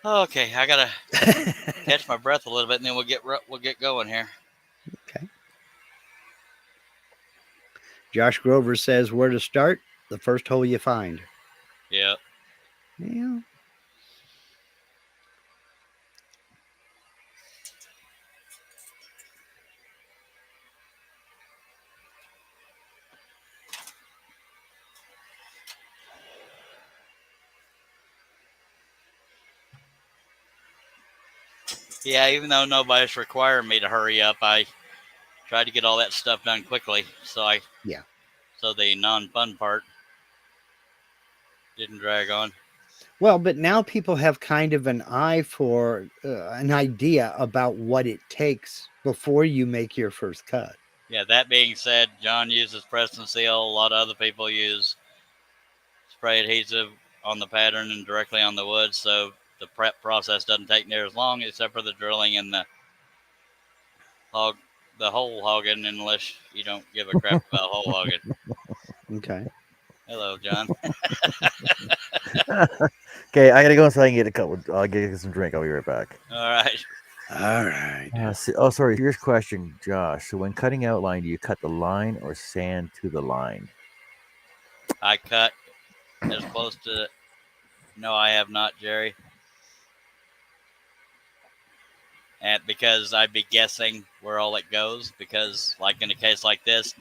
Speaker 1: Okay, I gotta catch my breath a little bit, and then we'll get going here.
Speaker 5: Okay. Josh Grover says, where to start? The first hole you find.
Speaker 1: Yep.
Speaker 5: Yeah.
Speaker 1: Yeah, even though nobody's requiring me to hurry up, I tried to get all that stuff done quickly. So the non-fun part didn't drag on.
Speaker 5: Well, but now people have kind of an eye for an idea about what it takes before you make your first cut.
Speaker 1: Yeah, that being said, John uses press and seal. A lot of other people use spray adhesive on the pattern and directly on the wood. So the prep process doesn't take near as long, except for the drilling and the hole hogging, unless you don't give a crap about hole hogging.
Speaker 5: Okay.
Speaker 1: Hello, John.
Speaker 2: Okay, I gotta go inside and get a couple. I'll get some drink. I'll be right back.
Speaker 1: All right.
Speaker 5: All right.
Speaker 2: Sorry. Here's a question, Josh. So when cutting outline, do you cut the line or sand to the line?
Speaker 1: I cut as close to. No, I have not, Jerry. and because I'd be guessing where all it goes. Because, like in a case like this,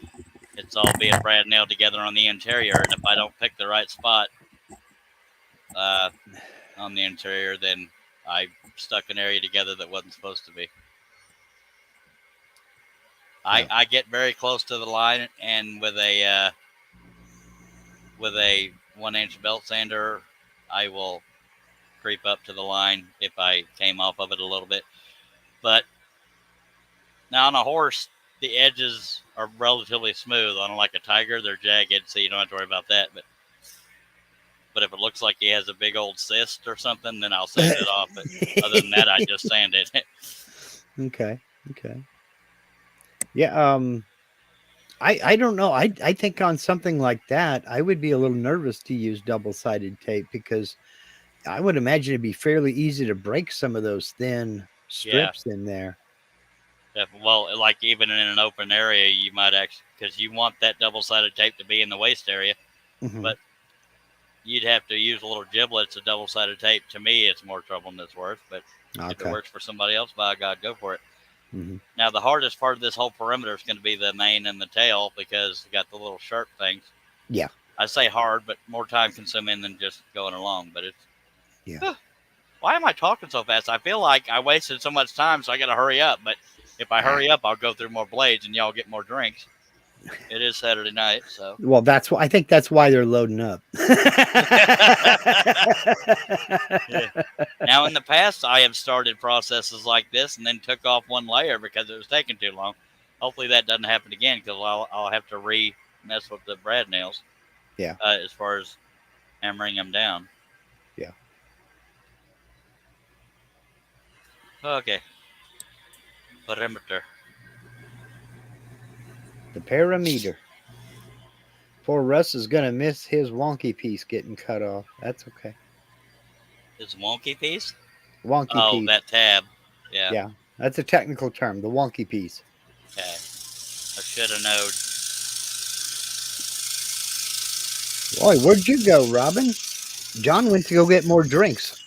Speaker 1: it's all being brad nailed together on the interior, and if I don't pick the right spot on the interior, then I stuck an area together that wasn't supposed to be. I get very close to the line, and with a 1-inch belt sander, I will creep up to the line if I came off of it a little bit. But now on a horse, the edges are relatively smooth. On like a tiger, they're jagged, so you don't have to worry about that. But if it looks like he has a big old cyst or something, then I'll sand it off. But other than that, I just sand it.
Speaker 5: Okay. Yeah. I don't know. I think on something like that, I would be a little nervous to use double-sided tape because I would imagine it'd be fairly easy to break some of those thin strips in there.
Speaker 1: Well, like even in an open area, you might actually, because you want that double-sided tape to be in the waist area, but you'd have to use a little giblets of double-sided tape. To me, it's more trouble than it's worth, but if it works for somebody else, by God, go for it. Now, the hardest part of this whole perimeter is going to be the mane and the tail because you got the little sharp things.
Speaker 5: Yeah.
Speaker 1: I say hard, but more time consuming than just going along. But it's...
Speaker 5: Yeah.
Speaker 1: Why am I talking so fast? I feel like I wasted so much time, so I got to hurry up. But if I hurry up, I'll go through more blades and y'all get more drinks. It is Saturday night, so.
Speaker 5: Well, I think that's why they're loading up.
Speaker 1: Yeah. Now, in the past, I have started processes like this and then took off one layer because it was taking too long. Hopefully, that doesn't happen again because I'll have to mess with the brad nails.
Speaker 5: Yeah.
Speaker 1: As far as hammering them down.
Speaker 5: Yeah.
Speaker 1: Okay. Perimeter.
Speaker 5: The parameter. Poor Russ is going to miss his wonky piece getting cut off. That's okay.
Speaker 1: His wonky piece?
Speaker 5: Wonky piece.
Speaker 1: Oh, that tab. Yeah.
Speaker 5: Yeah. That's a technical term, the wonky piece.
Speaker 1: Okay. I should have known.
Speaker 5: Boy, where'd you go, Robin? John went to go get more drinks.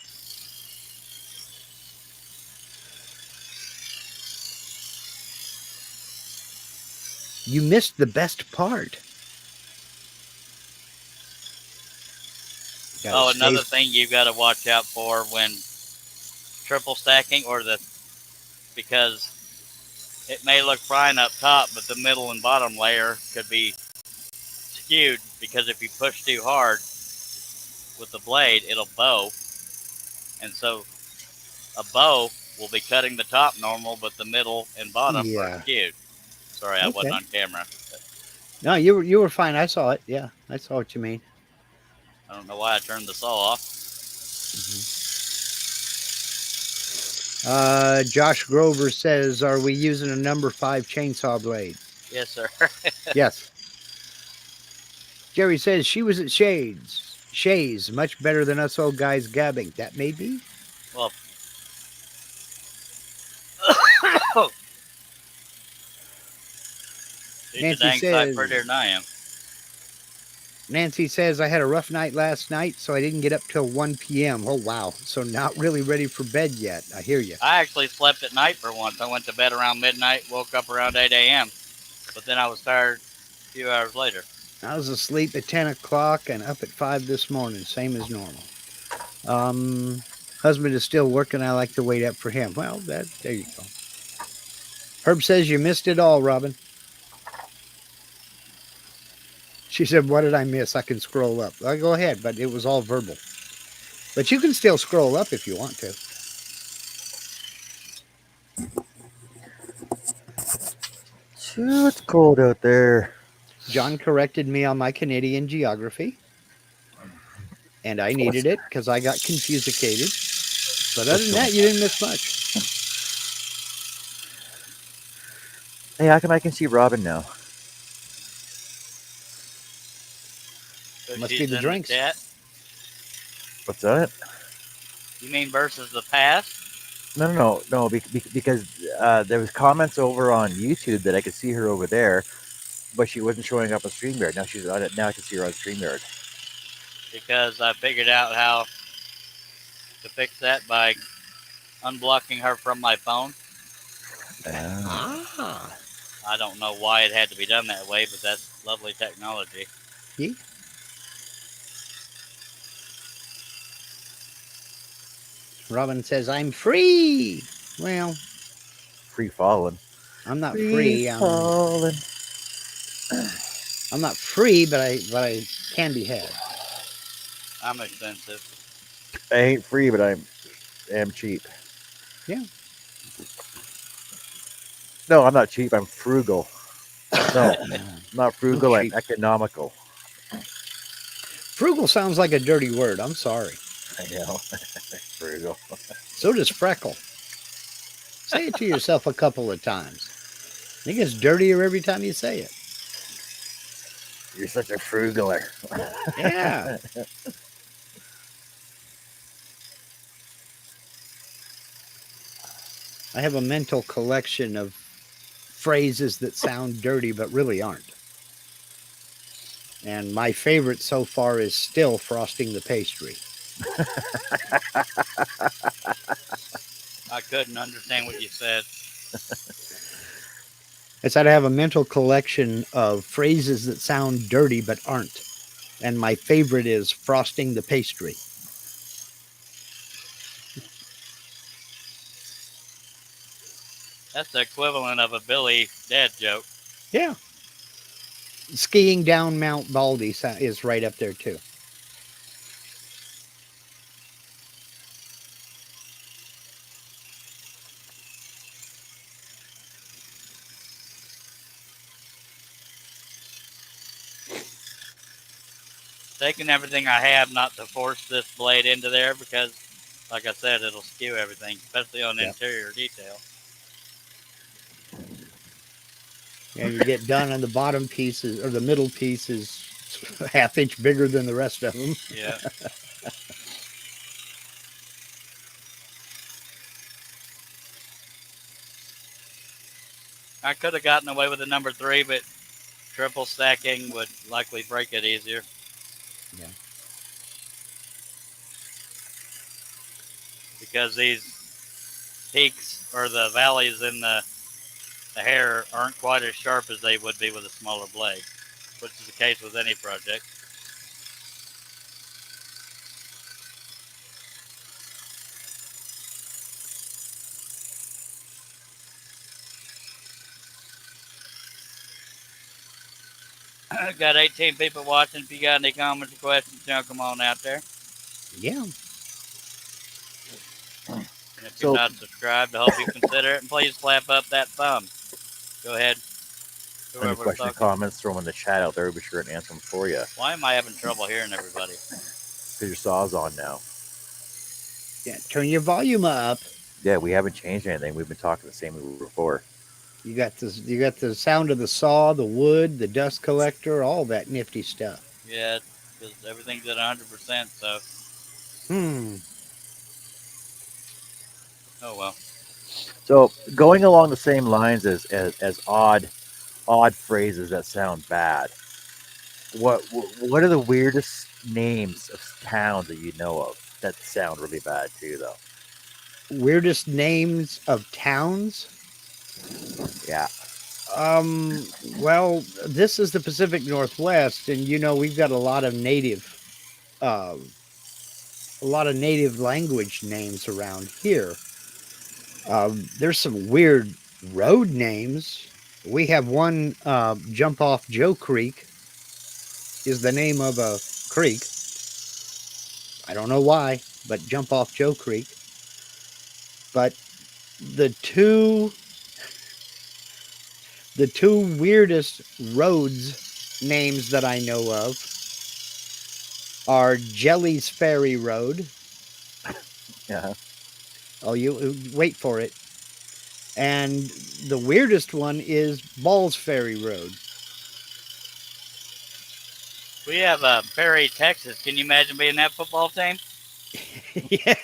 Speaker 5: You missed the best part.
Speaker 1: Another thing you got to watch out for when triple stacking because it may look fine up top, but the middle and bottom layer could be skewed because if you push too hard with the blade, it'll bow. And so a bow will be cutting the top normal, but the middle and bottom are skewed. Sorry, I wasn't on camera.
Speaker 5: No, you were fine. I saw it. Yeah, I saw what you mean.
Speaker 1: I don't know why I turned the saw off.
Speaker 5: Josh Grover says, "Are we using a number 5 chainsaw blade?"
Speaker 1: Yes, sir.
Speaker 5: Yes. Jerry says she was at Shays, much better than us old guys gabbing. That may be.
Speaker 1: Well.
Speaker 5: Nancy says,
Speaker 1: prettier than I am.
Speaker 5: Nancy says, I had a rough night last night, so I didn't get up till 1 p.m. Oh, wow. So not really ready for bed yet. I hear you.
Speaker 1: I actually slept at night for once. I went to bed around midnight, woke up around 8 a.m. But then I was tired a few hours later.
Speaker 5: I was asleep at 10 o'clock and up at 5 this morning, same as normal. Husband is still working. I like to wait up for him. Well, there you go. Herb says you missed it all, Robin. She said, what did I miss? I can scroll up. I'll go ahead, but it was all verbal. But you can still scroll up if you want to.
Speaker 2: Sure, it's cold out there.
Speaker 5: John corrected me on my Canadian geography. And I needed it because I got confusicated. But other than that, you didn't miss much.
Speaker 2: Hey, how come I can see Robin now?
Speaker 1: So
Speaker 5: Must be the drinks.
Speaker 2: What's that?
Speaker 1: You mean versus the past?
Speaker 2: No, because there was comments over on YouTube that I could see her over there, but she wasn't showing up on StreamYard. Now she's on it. Now I can see her on StreamYard.
Speaker 1: Because I figured out how to fix that by unblocking her from my phone.
Speaker 5: Ah.
Speaker 1: I don't know why it had to be done that way, but that's lovely technology.
Speaker 5: Yeah. Robin says, I'm free. Well,
Speaker 2: Free falling.
Speaker 5: I'm not free.
Speaker 2: Falling.
Speaker 5: I'm not free, but I can be had.
Speaker 1: I'm expensive.
Speaker 2: I ain't free, but I am cheap.
Speaker 5: Yeah.
Speaker 2: No, I'm not cheap. I'm frugal. No, not frugal. I'm
Speaker 5: cheap.
Speaker 2: economical.
Speaker 5: Frugal sounds like a dirty word. I'm sorry.
Speaker 2: I know. Frugal.
Speaker 5: So does freckle. Say it to yourself a couple of times. I think it's dirtier every time you say it.
Speaker 2: You're such a frugaler.
Speaker 5: Yeah. I have a mental collection of phrases that sound dirty but really aren't. And my favorite so far is still frosting the pastry.
Speaker 1: I couldn't understand what you said.
Speaker 5: I said I have a mental collection of phrases that sound dirty but aren't. And my favorite is frosting the pastry.
Speaker 1: That's the equivalent of a Billy dad joke.
Speaker 5: Yeah. Skiing down Mount Baldy is right up there too.
Speaker 1: Taking everything I have not to force this blade into there because, like I said, it'll skew everything, especially on interior detail.
Speaker 5: Yeah, you get done and the bottom pieces or the middle piece is half inch bigger than the rest of them.
Speaker 1: Yeah. I could have gotten away with the number 3, but triple stacking would likely break it easier.
Speaker 5: Yeah.
Speaker 1: Because these peaks or the valleys in the hair aren't quite as sharp as they would be with a smaller blade, which is the case with any project. Got 18 people watching. If you got any comments or questions, junk them on out there.
Speaker 5: Yeah.
Speaker 1: And if you're not subscribed, I hope you consider it. And please slap up that thumb. Go ahead.
Speaker 2: Any questions, comments, throw them in the chat out there. We'll be sure to answer them for you.
Speaker 1: Why am I having trouble hearing everybody?
Speaker 2: Because your saw's on now.
Speaker 5: Yeah, turn your volume up.
Speaker 2: Yeah, we haven't changed anything. We've been talking the same we were before.
Speaker 5: You got the sound of the saw, the wood, the dust collector, all that nifty stuff.
Speaker 1: Yeah, because everything's at 100%, so. Oh, well.
Speaker 2: So, going along the same lines as odd phrases that sound bad, what are the weirdest names of towns that you know of that sound really bad too, though?
Speaker 5: Weirdest names of towns?
Speaker 2: Yeah.
Speaker 5: Well, this is the Pacific Northwest, and we've got a lot of native language names around here. There's some weird road names. We have one, Jump Off Joe Creek is the name of a creek. I don't know why, but Jump Off Joe Creek. But the two weirdest roads names that I know of are Jelly's Ferry Road.
Speaker 2: Yeah.
Speaker 5: Oh, you wait for it. And the weirdest one is Balls Ferry Road.
Speaker 1: We have Perry, Texas. Can you imagine being that football team?
Speaker 5: Yeah.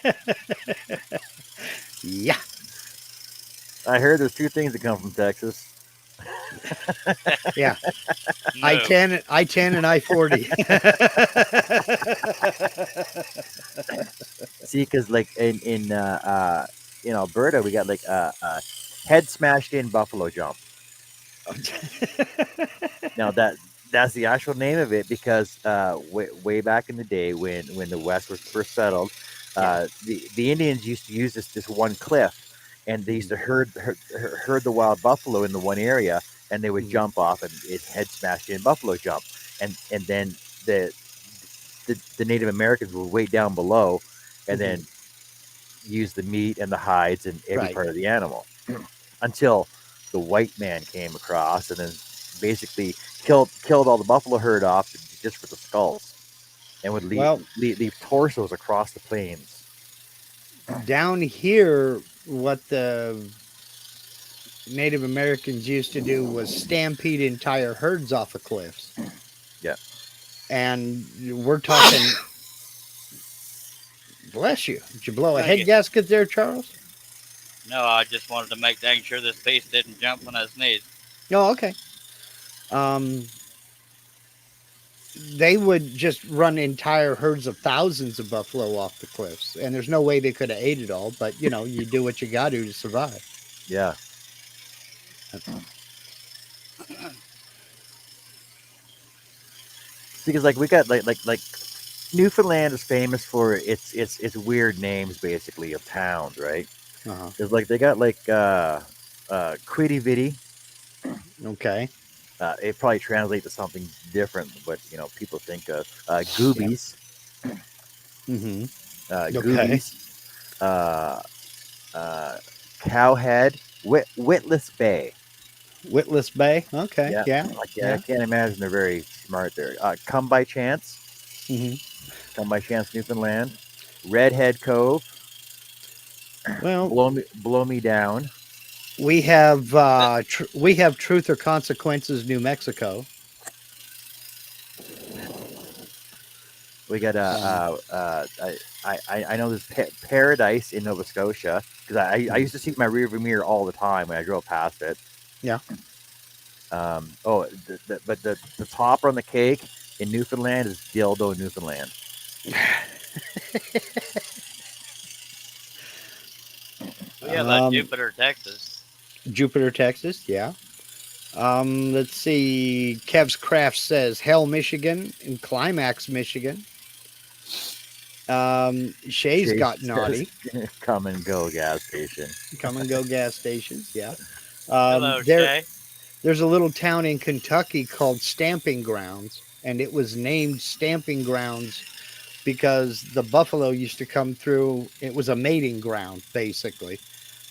Speaker 5: Yeah.
Speaker 2: I heard there's 2 things that come from Texas.
Speaker 5: Yeah.
Speaker 1: No.
Speaker 5: I-10 and I-40.
Speaker 2: See, because like in Alberta, we got like head smashed in buffalo jump. Now that's the actual name of it because way back in the day when the West was first settled, the Indians used to use this one cliff, and they used to herd the wild buffalo in the one area, and they would jump off, and it head smashed in buffalo jump, and then the Native Americans would wait down below, and then use the meat and the hides and every part of the animal until the white man came across and then basically killed all the buffalo herd off just for the skulls, and would leave torsos across the plains.
Speaker 5: Down here, what the Native Americans used to do was stampede entire herds off of cliffs.
Speaker 2: Yeah.
Speaker 5: And we're talking... Bless you. Did you blow a head gasket there, Charles?
Speaker 1: No, I just wanted to make dang sure this piece didn't jump when I sneezed.
Speaker 5: Oh, okay. They would just run entire herds of thousands of buffalo off the cliffs, and there's no way they could have ate it all, but, you know, you do what you got to survive.
Speaker 2: Yeah. Because like we got like Newfoundland is famous for its weird names, basically, of towns, right? Because like they got like Quiddy Vitty.
Speaker 5: Okay.
Speaker 2: It probably translates to something different, but you know people think of Goobies. Goobies. Cowhead. Witless Bay.
Speaker 5: Witless Bay. Okay. Yeah.
Speaker 2: I can't imagine they're very smart there. Come by Chance. Come by Chance, Newfoundland. Redhead Cove.
Speaker 5: Well,
Speaker 2: blow me down.
Speaker 5: We have Truth or Consequences, New Mexico.
Speaker 2: We got I know there's Paradise in Nova Scotia because I used to see my rearview mirror all the time when I drove past it.
Speaker 5: Yeah.
Speaker 2: But the topper on the cake in Newfoundland is Dildo, Newfoundland.
Speaker 1: We have Jupiter, Texas.
Speaker 5: Jupiter, Texas, yeah. Let's see. Kev's Craft says Hell, Michigan, and Climax, Michigan. Shay's got naughty.
Speaker 2: Come and go gas station.
Speaker 5: Come and go gas stations, yeah.
Speaker 1: Hello, Shay.
Speaker 5: There's a little town in Kentucky called Stamping Grounds, and it was named Stamping Grounds because the buffalo used to come through. It was a mating ground, basically.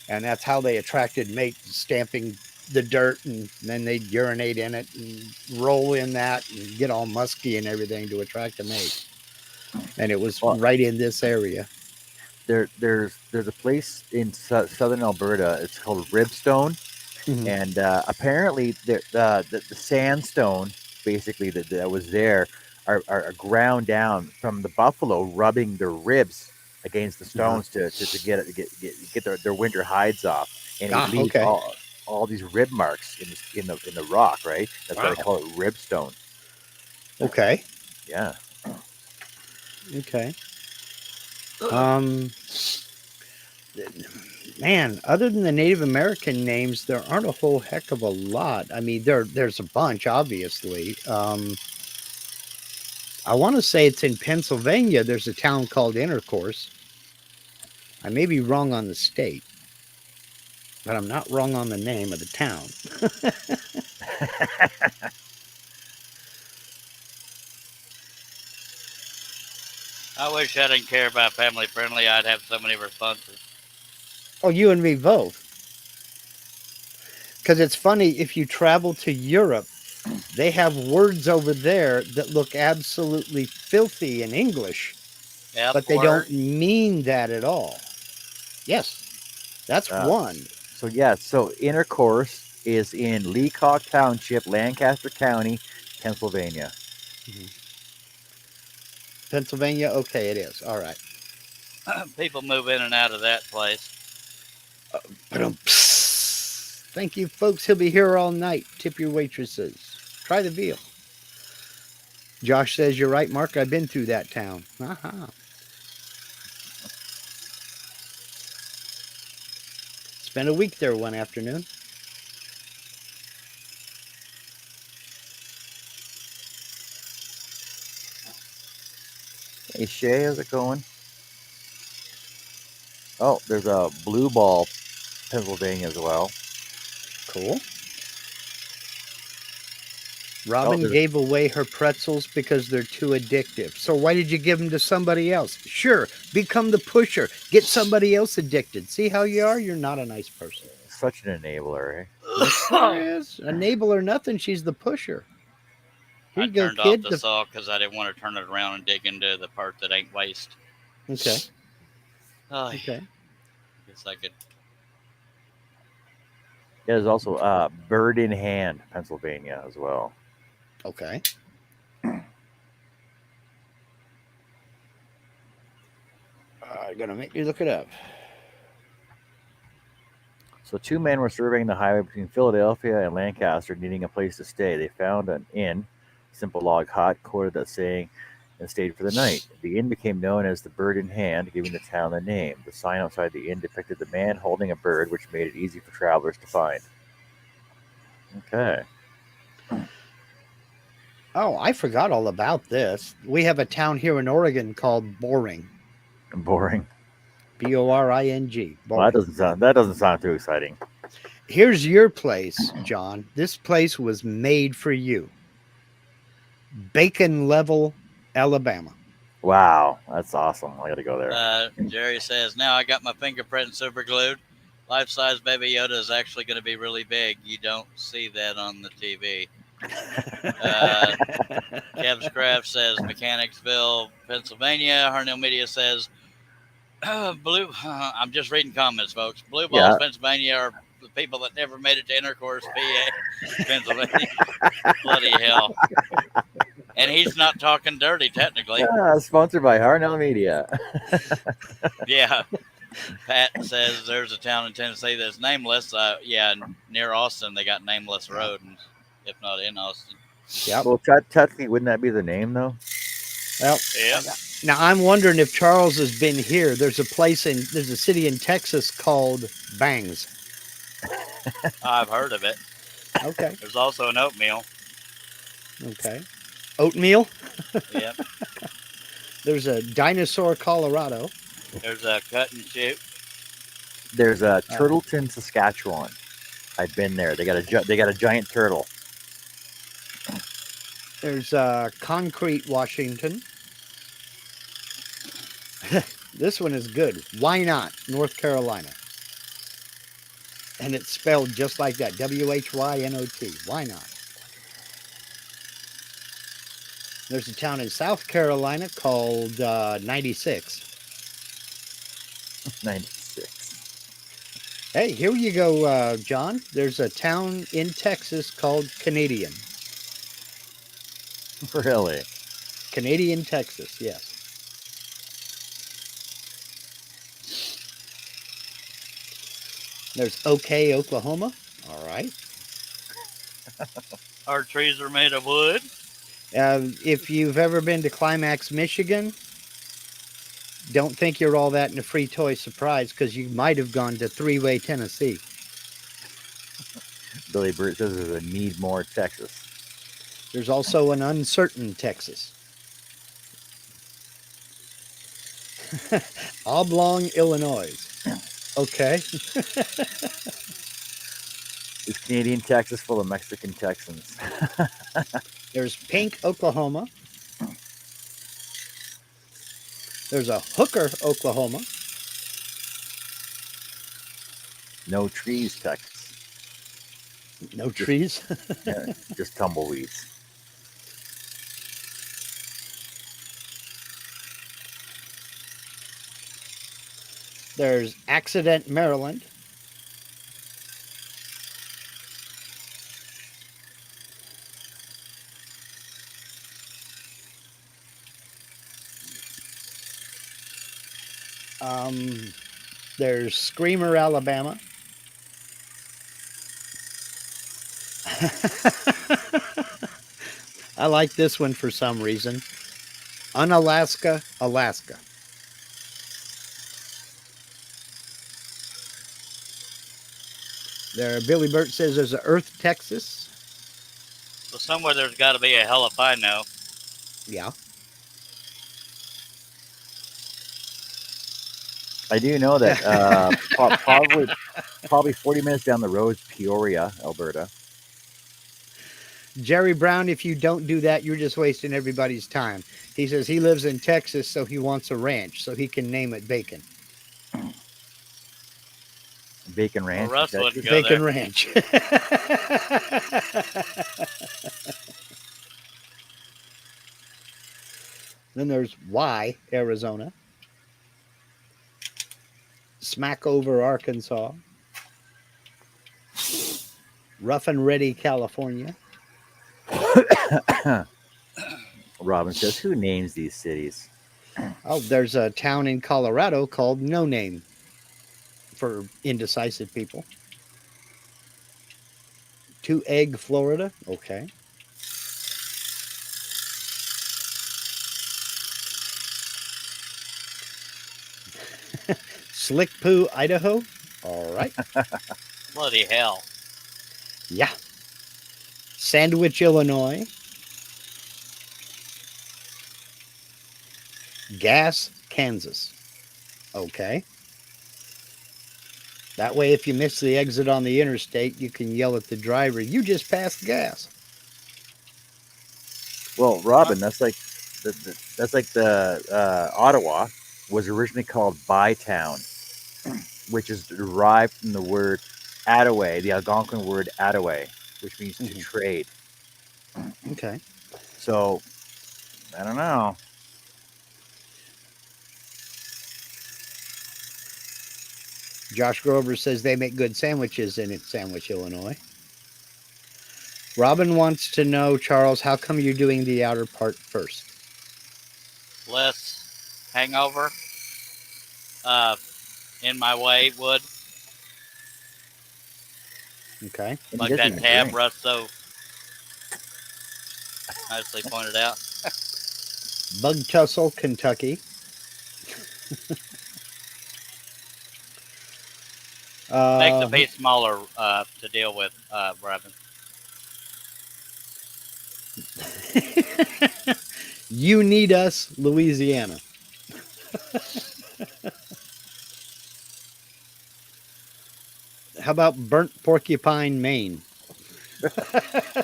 Speaker 5: And that's how they attracted mates, stamping the dirt, and then they'd urinate in it and roll in that and get all musky and everything to attract a mate. And it was right in this area.
Speaker 2: There's a place in southern Alberta. It's called Ribstone, and apparently the sandstone, basically that was there, are ground down from the buffalo rubbing their ribs against the stones to get their winter hides off, and it leaves all these rib marks in the rock, right? That's why they call it ribstone.
Speaker 5: Okay.
Speaker 2: Yeah.
Speaker 5: Okay. Man, other than the Native American names, there aren't a whole heck of a lot. I mean, there's a bunch, obviously. I want to say it's in Pennsylvania. There's a town called Intercourse. I may be wrong on the state, but I'm not wrong on the name of the town.
Speaker 1: I wish I didn't care about family friendly. I'd have so many responses.
Speaker 5: Oh, you and me both. Because it's funny, if you travel to Europe, they have words over there that look absolutely filthy in English, but they don't mean that at all. Yes, that's one.
Speaker 2: So Intercourse is in Leacock Township, Lancaster County, Pennsylvania.
Speaker 5: Pennsylvania? Okay, it is. All right.
Speaker 1: People move in and out of that place.
Speaker 5: Thank you, folks. He'll be here all night. Tip your waitresses. Try the veal. Josh says, you're right, Mark. I've been through that town. Spent a week there one afternoon.
Speaker 2: Hey Shay, how's it going? Oh, there's a Blue Ball, Pennsylvania as well.
Speaker 5: Cool. Robin
Speaker 2: there's-
Speaker 5: gave away her pretzels because they're too addictive. So why did you give them to somebody else? Sure, become the pusher. Get somebody else addicted. See how you are? You're not a nice person.
Speaker 2: Such an enabler, eh?
Speaker 5: There is. Enable or nothing, she's the pusher. Here
Speaker 1: I
Speaker 5: you go,
Speaker 1: turned
Speaker 5: kid.
Speaker 1: off the saw because I didn't want to turn it around and dig into the part that ain't waste.
Speaker 5: Okay.
Speaker 1: Oh,
Speaker 5: Okay.
Speaker 1: guess I could.
Speaker 2: Yeah, there's also Bird in Hand, Pennsylvania as well.
Speaker 5: Okay. Gonna make me look it up.
Speaker 2: So 2 men were surveying the highway between Philadelphia and Lancaster, needing a place to stay. They found an inn, Simple Log Hut, quoted as saying, and stayed for the night. The inn became known as the Bird in Hand, giving the town the name. The sign outside the inn depicted the man holding a bird, which made it easy for travelers to find. Okay.
Speaker 5: Oh, I forgot all about this. We have a town here in Oregon called Boring.
Speaker 2: Boring.
Speaker 5: B-O-R-I-N-G.
Speaker 2: Well,
Speaker 5: Boring.
Speaker 2: that doesn't sound too exciting.
Speaker 5: Here's your place, John. This place was made for you. Bacon Level, Alabama.
Speaker 2: Wow, that's awesome. I got to go there.
Speaker 1: Jerry says, now I got my fingerprint super glued. Life-size Baby Yoda is actually going to be really big. You don't see that on the TV. Kev's Craft says Mechanicsville, Pennsylvania. Harnell Media says I'm just reading comments, folks. Blue Balls, Pennsylvania are the people that never made it to Intercourse, PA, Pennsylvania. Bloody hell. And he's not talking dirty, technically.
Speaker 2: Sponsored by Harnell Media.
Speaker 1: Yeah. Pat says there's a town in Tennessee that's nameless. Near Austin, they got Nameless Road, if not in Austin.
Speaker 5: Yep.
Speaker 2: Well, technically, wouldn't that be the name, though?
Speaker 5: Well,
Speaker 1: yeah.
Speaker 5: Now, I'm wondering if Charles has been here. There's a city in Texas called Bangs.
Speaker 1: I've heard of it.
Speaker 5: Okay.
Speaker 1: There's also an oatmeal.
Speaker 5: Okay. Oatmeal?
Speaker 1: Yep.
Speaker 5: There's a Dinosaur, Colorado.
Speaker 1: There's a Cut and Shoot.
Speaker 2: There's a Turtleton, Saskatchewan. I've been there. They got a giant turtle.
Speaker 5: There's Concrete, Washington. This one is good. Why not? North Carolina. And it's spelled just like that. W-H-Y-N-O-T. Why not? There's a town in South Carolina called 96.
Speaker 2: 96.
Speaker 5: Hey, here you go, John. There's a town in Texas called Canadian.
Speaker 2: Really?
Speaker 5: Canadian, Texas, yes. There's OK, Oklahoma. All right.
Speaker 1: Our trees are made of wood.
Speaker 5: If you've ever been to Climax, Michigan, don't think you're all that in a free toy surprise, because you might have gone to Three-Way, Tennessee.
Speaker 2: Billy Burt says there's a Need More, Texas.
Speaker 5: There's also an Uncertain, Texas. Oblong, Illinois. Okay.
Speaker 2: Is Canadian Texas full of Mexican Texans?
Speaker 5: There's Pink, Oklahoma. There's a Hooker, Oklahoma.
Speaker 2: No trees, Texas.
Speaker 5: No trees.
Speaker 2: Yeah, just tumbleweeds.
Speaker 5: There's Accident, Maryland. There's Screamer, Alabama. I like this one for some reason. Unalaska, Alaska. There, Billy Burt says there's a Earth, Texas.
Speaker 1: So somewhere there's got to be a hell if I know.
Speaker 5: Yeah.
Speaker 2: I do know that probably 40 minutes down the road is Peoria, Alberta.
Speaker 5: Jerry Brown, if you don't do that, you're just wasting everybody's time. He says he lives in Texas, so he wants a ranch, so he can name it Bacon.
Speaker 2: Bacon Ranch.
Speaker 1: Well, Russ wouldn't go
Speaker 5: Bacon
Speaker 1: there.
Speaker 5: Ranch. Then there's Y, Arizona. Smackover, Arkansas. Rough and Ready, California.
Speaker 2: Robin says, who names these cities?
Speaker 5: Oh, there's a town in Colorado called No Name for indecisive people. 2 Egg, Florida. Okay. Slick Poo, Idaho. All right.
Speaker 1: Bloody hell.
Speaker 5: Yeah. Sandwich, Illinois. Gas, Kansas. Okay. That way, if you miss the exit on the interstate, you can yell at the driver, "You just passed gas."
Speaker 2: Well, Robin, that's like the Ottawa was originally called Bytown, which is derived from the word Attaway, the Algonquin word Attaway, which means to trade.
Speaker 5: Okay.
Speaker 2: So, I don't know.
Speaker 5: Josh Grover says they make good sandwiches in Sandwich, Illinois. Robin wants to know, Charles, how come you're doing the outer part first?
Speaker 1: Less hangover. In my way, would.
Speaker 5: Okay.
Speaker 2: And
Speaker 1: Like
Speaker 2: he
Speaker 1: that
Speaker 2: doesn't
Speaker 1: tab
Speaker 2: drink.
Speaker 1: Russ so nicely pointed out.
Speaker 5: Bug Tussle, Kentucky.
Speaker 1: Make the piece smaller to deal with, Robin.
Speaker 5: You Need Us, Louisiana. How about Burnt Porcupine, Maine?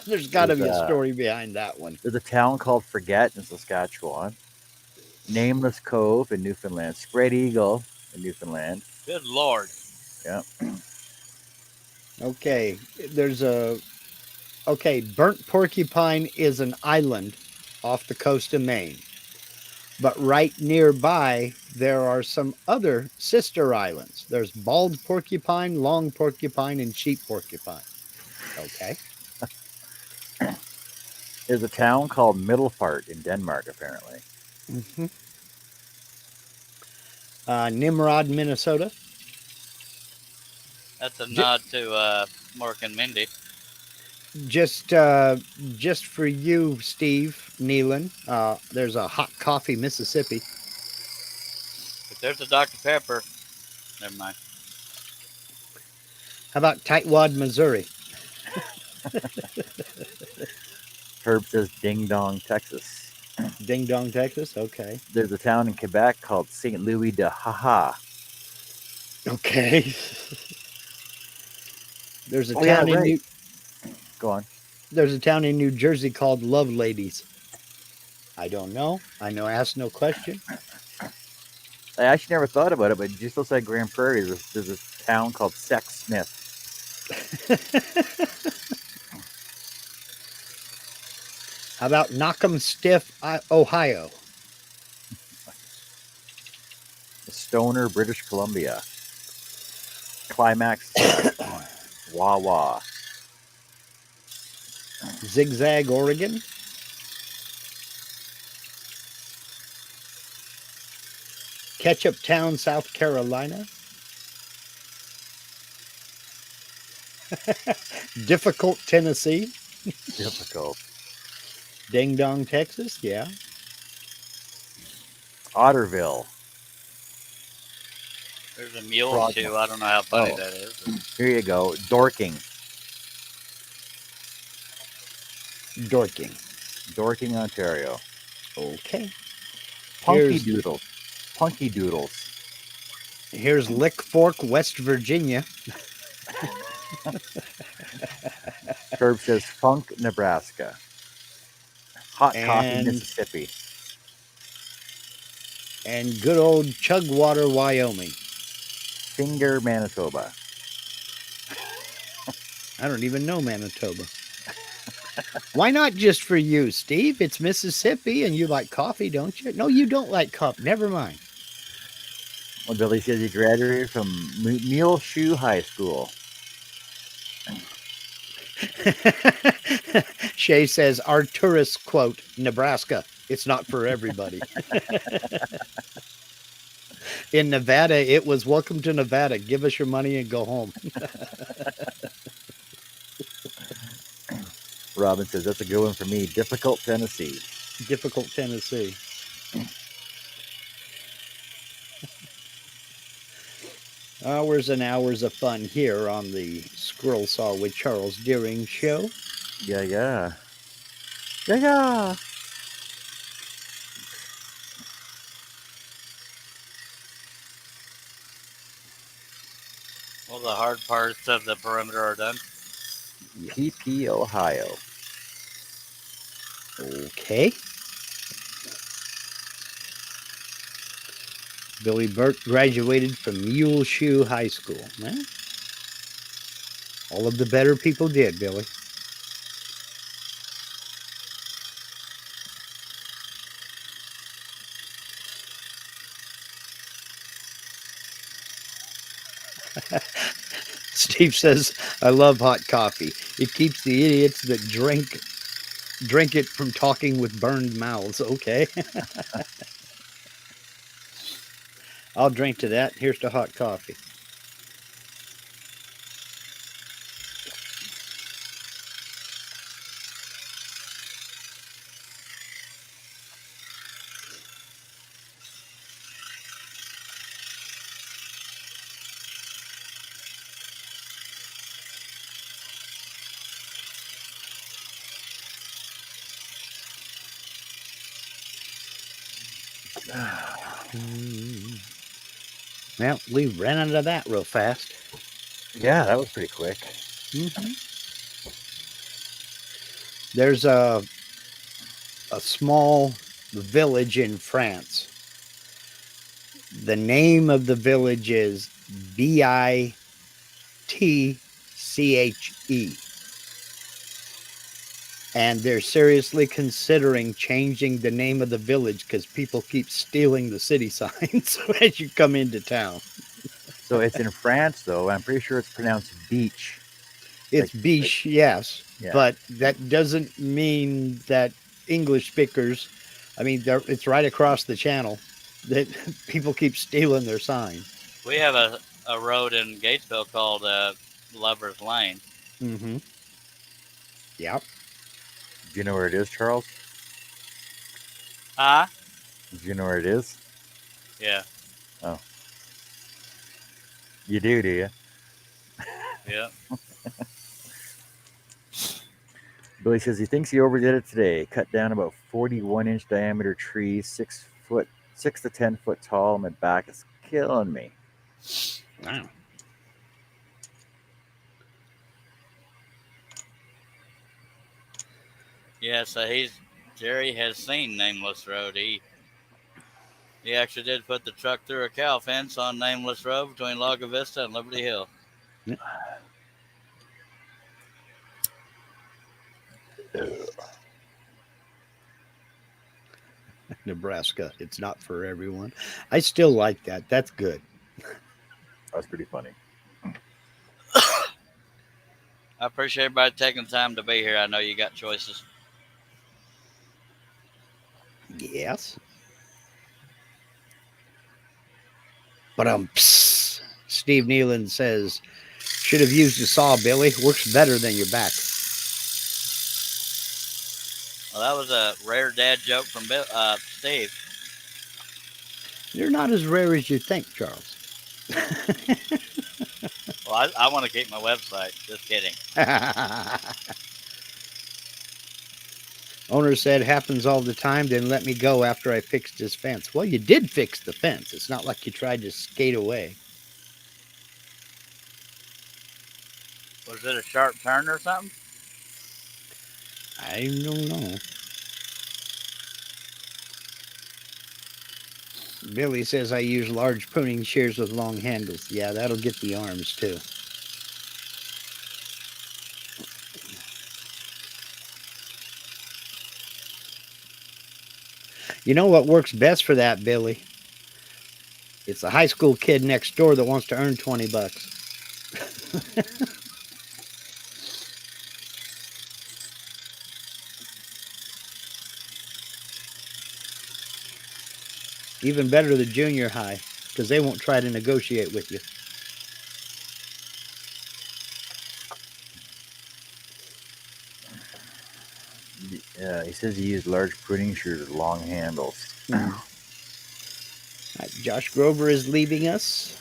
Speaker 5: There's got to be a story behind that one.
Speaker 2: There's a town called Forget in Saskatchewan. Nameless Cove in Newfoundland. Spread Eagle in Newfoundland.
Speaker 1: Good Lord.
Speaker 2: Yeah.
Speaker 5: Okay, Burnt Porcupine is an island off the coast of Maine. But right nearby, there are some other sister islands. There's Bald Porcupine, Long Porcupine, and Cheap Porcupine. Okay.
Speaker 2: There's a town called Middelfart in Denmark, apparently.
Speaker 5: Mm-hmm. Nimrod, Minnesota.
Speaker 1: That's a nod to Mark and Mindy.
Speaker 5: Just for you, Steve Nealon, there's a Hot Coffee, Mississippi.
Speaker 1: If there's a Dr. Pepper, never mind.
Speaker 5: How about Tightwad, Missouri?
Speaker 2: Herb says Ding Dong, Texas.
Speaker 5: Ding Dong, Texas. Okay.
Speaker 2: There's a town in Quebec called St. Louis de Haha.
Speaker 5: Okay. There's a town in New.
Speaker 2: Go on.
Speaker 5: There's a town in New Jersey called Love Ladies. I don't know. I know. Ask no question.
Speaker 2: I actually never thought about it, but just outside Grand Prairie, there's a town called Sex Smith.
Speaker 5: How about Knock'em Stiff, Ohio?
Speaker 2: Stoner, British Columbia. Climax, Wawa.
Speaker 5: Zigzag, Oregon. Ketchup Town, South Carolina. Difficult, Tennessee.
Speaker 2: Difficult.
Speaker 5: Ding Dong, Texas. Yeah.
Speaker 2: Otterville.
Speaker 1: There's a mule
Speaker 2: Frog
Speaker 1: too.
Speaker 2: one.
Speaker 1: I don't know how funny
Speaker 2: Oh.
Speaker 1: that is.
Speaker 2: Here you go. Dorking.
Speaker 5: Dorking.
Speaker 2: Dorking, Ontario.
Speaker 5: Okay.
Speaker 2: Punky
Speaker 5: Here's-
Speaker 2: Doodles. Punky Doodles.
Speaker 5: Here's Lick Fork, West Virginia.
Speaker 2: Herb says Funk, Nebraska. Hot Coffee,
Speaker 5: And-
Speaker 2: Mississippi.
Speaker 5: And good old Chugwater, Wyoming.
Speaker 2: Finger, Manitoba.
Speaker 5: I don't even know Manitoba. Why not just for you, Steve? It's Mississippi and you like coffee, don't you? No, you don't like coffee. Never mind.
Speaker 2: Well, Billy says he graduated from Mule Shoe High School.
Speaker 5: Shay says, our tourists quote, Nebraska. It's not for everybody. In Nevada, it was welcome to Nevada. Give us your money and go home.
Speaker 2: Robin says that's a good one for me. Difficult, Tennessee.
Speaker 5: Difficult Tennessee. Hours and hours of fun here on the Squirrel Saw with Charles Deering show.
Speaker 2: Yeah, yeah. Yeah, yeah.
Speaker 1: Well, the hard parts of the perimeter are done.
Speaker 2: PP, Ohio.
Speaker 5: Okay. Billy Burt graduated from Mule Shoe High School. Well, all of the better people did, Billy. Steve says, I love hot coffee. It keeps the idiots that drink it from talking with burned mouths. Okay. I'll drink to that. Here's to hot coffee. Well, we ran into that real fast.
Speaker 2: Yeah, that was pretty quick.
Speaker 5: Mm-hmm. There's a small village in France. The name of the village is Bitche. And they're seriously considering changing the name of the village because people keep stealing the city signs as you come into town.
Speaker 2: So it's in France, though. I'm pretty sure it's pronounced beach.
Speaker 5: It's
Speaker 2: Like-
Speaker 5: Biche, yes,
Speaker 2: Yeah.
Speaker 5: but that doesn't mean that English speakers, I mean, it's right across the channel that people keep stealing their sign.
Speaker 1: We have a road in Gatesville called Lover's Lane.
Speaker 5: Mm-hmm. Yep.
Speaker 2: Do you know where it is, Charles?
Speaker 1: Huh?
Speaker 2: Do you know where it is?
Speaker 1: Yeah.
Speaker 2: You do you?
Speaker 1: Yeah.
Speaker 2: Billy says he thinks he overdid it today. Cut down about 41-inch diameter trees, 6 to 10 foot tall. My back is killing me.
Speaker 5: Wow.
Speaker 1: Yeah, so Jerry has seen Nameless Road. He actually did put the truck through a cow fence on Nameless Road between Laga Vista and Liberty Hill.
Speaker 5: Nebraska, it's not for everyone. I still like that. That's good.
Speaker 2: That's pretty funny.
Speaker 1: I appreciate everybody taking the time to be here. I know you got choices.
Speaker 5: Yes. But Steve Nealon says, should have used a saw, Billy. Works better than your back.
Speaker 1: Well, that was a rare dad joke from Steve.
Speaker 5: They're not as rare as you think, Charles.
Speaker 1: Well, I want to keep my website. Just kidding.
Speaker 5: Owner said happens all the time, then let me go after I fixed his fence. Well, you did fix the fence. It's not like you tried to skate away.
Speaker 1: Was it a sharp turn or something?
Speaker 5: I don't know. Billy says I use large pruning shears with long handles. Yeah, that'll get the arms too. You know what works best for that, Billy? It's the high school kid next door that wants to earn $20. Even better, the junior high, because they won't try to negotiate with you.
Speaker 2: He says he used large pruning shears with long handles.
Speaker 5: Josh Grover is leaving us.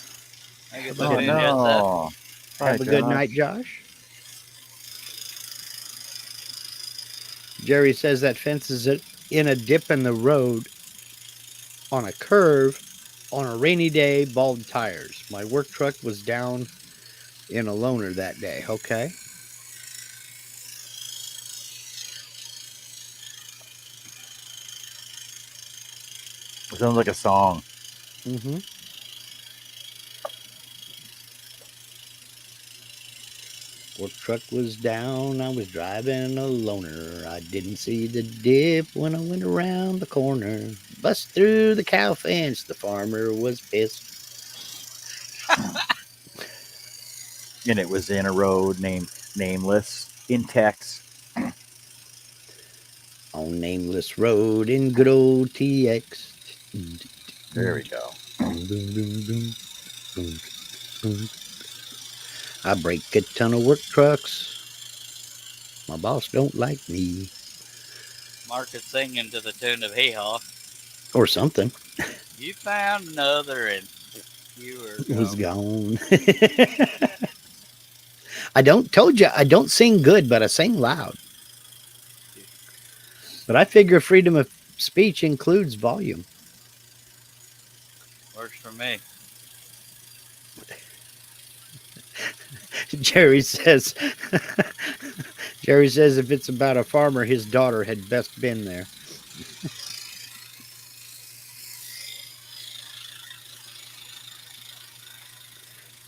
Speaker 2: Oh, no.
Speaker 5: Have a good night, Josh. Jerry says that fence is in a dip in the road on a curve on a rainy day, bald tires. My work truck was down in a loaner that day. Okay.
Speaker 2: It sounds like a song.
Speaker 5: Mm-hmm. Work truck was down. I was driving a loaner. I didn't see the dip when I went around the corner. Bust through the cow fence. The farmer was pissed.
Speaker 2: And it was in a road named Nameless in Tex.
Speaker 5: On Nameless Road in good old TX.
Speaker 2: There we go.
Speaker 5: I break a ton of work trucks. My boss don't like me.
Speaker 1: Mark is singing to the tune of Hee Haw.
Speaker 5: Or something.
Speaker 1: You found another and you were
Speaker 5: gone. I told you, I don't sing good, but I sing loud. But I figure freedom of speech includes volume.
Speaker 1: Works for me.
Speaker 5: Jerry says if it's about a farmer, his daughter had best been there.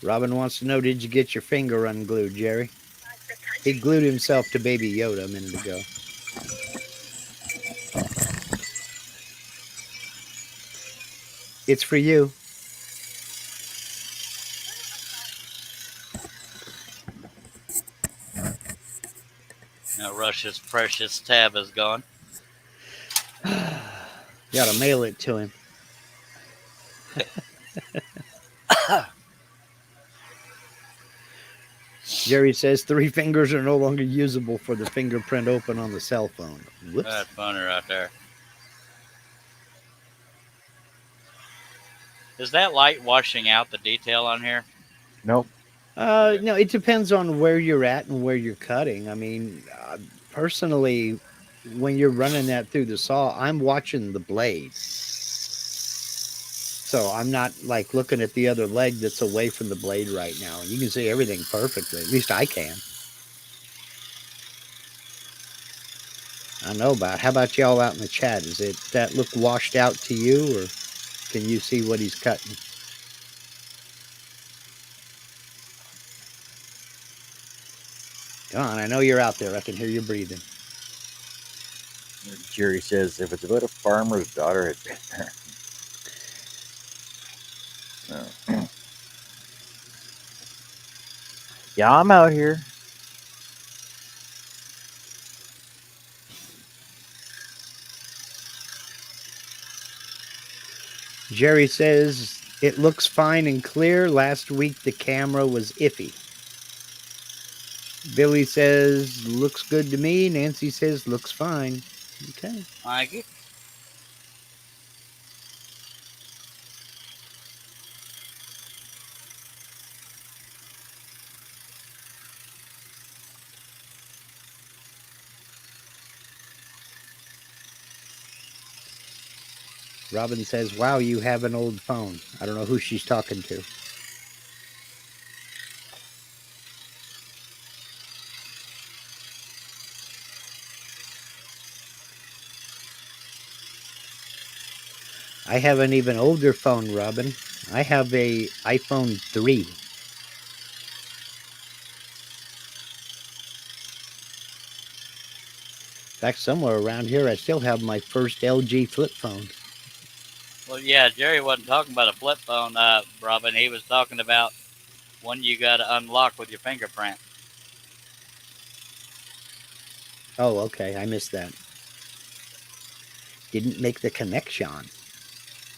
Speaker 5: Robin wants to know, did you get your finger unglued, Jerry? He glued himself to Baby Yoda a minute ago. It's for you.
Speaker 1: Now Rush's precious tab is gone.
Speaker 5: Gotta mail it to him. Jerry says 3 fingers are no longer usable for the fingerprint open on the cell phone. Whoops.
Speaker 1: That's funny right there. Is that light washing out the detail on here?
Speaker 2: Nope.
Speaker 5: No, it depends on where you're at and where you're cutting. I mean, personally, when you're running that through the saw, I'm watching the blade. So I'm not like looking at the other leg that's away from the blade right now. And you can see everything perfectly. At least I can. I know about. How about y'all out in the chat? Does that look washed out to you, or can you see what he's cutting? Come on, I know you're out there. I can hear you breathing.
Speaker 2: Jerry says if it's about a farmer's daughter had been there. Yeah, I'm out here.
Speaker 5: Jerry says it looks fine and clear. Last week the camera was iffy. Billy says looks good to me. Nancy says looks fine. Okay.
Speaker 1: Thank you.
Speaker 5: Robin says, wow, you have an old phone. I don't know who she's talking to. I have an even older phone, Robin. I have a iPhone 3. In fact, somewhere around here, I still have my first LG flip phone.
Speaker 1: Well, yeah, Jerry wasn't talking about a flip phone, Robin. He was talking about one you got to unlock with your fingerprint.
Speaker 5: Oh, okay. I missed that. Didn't make the connection.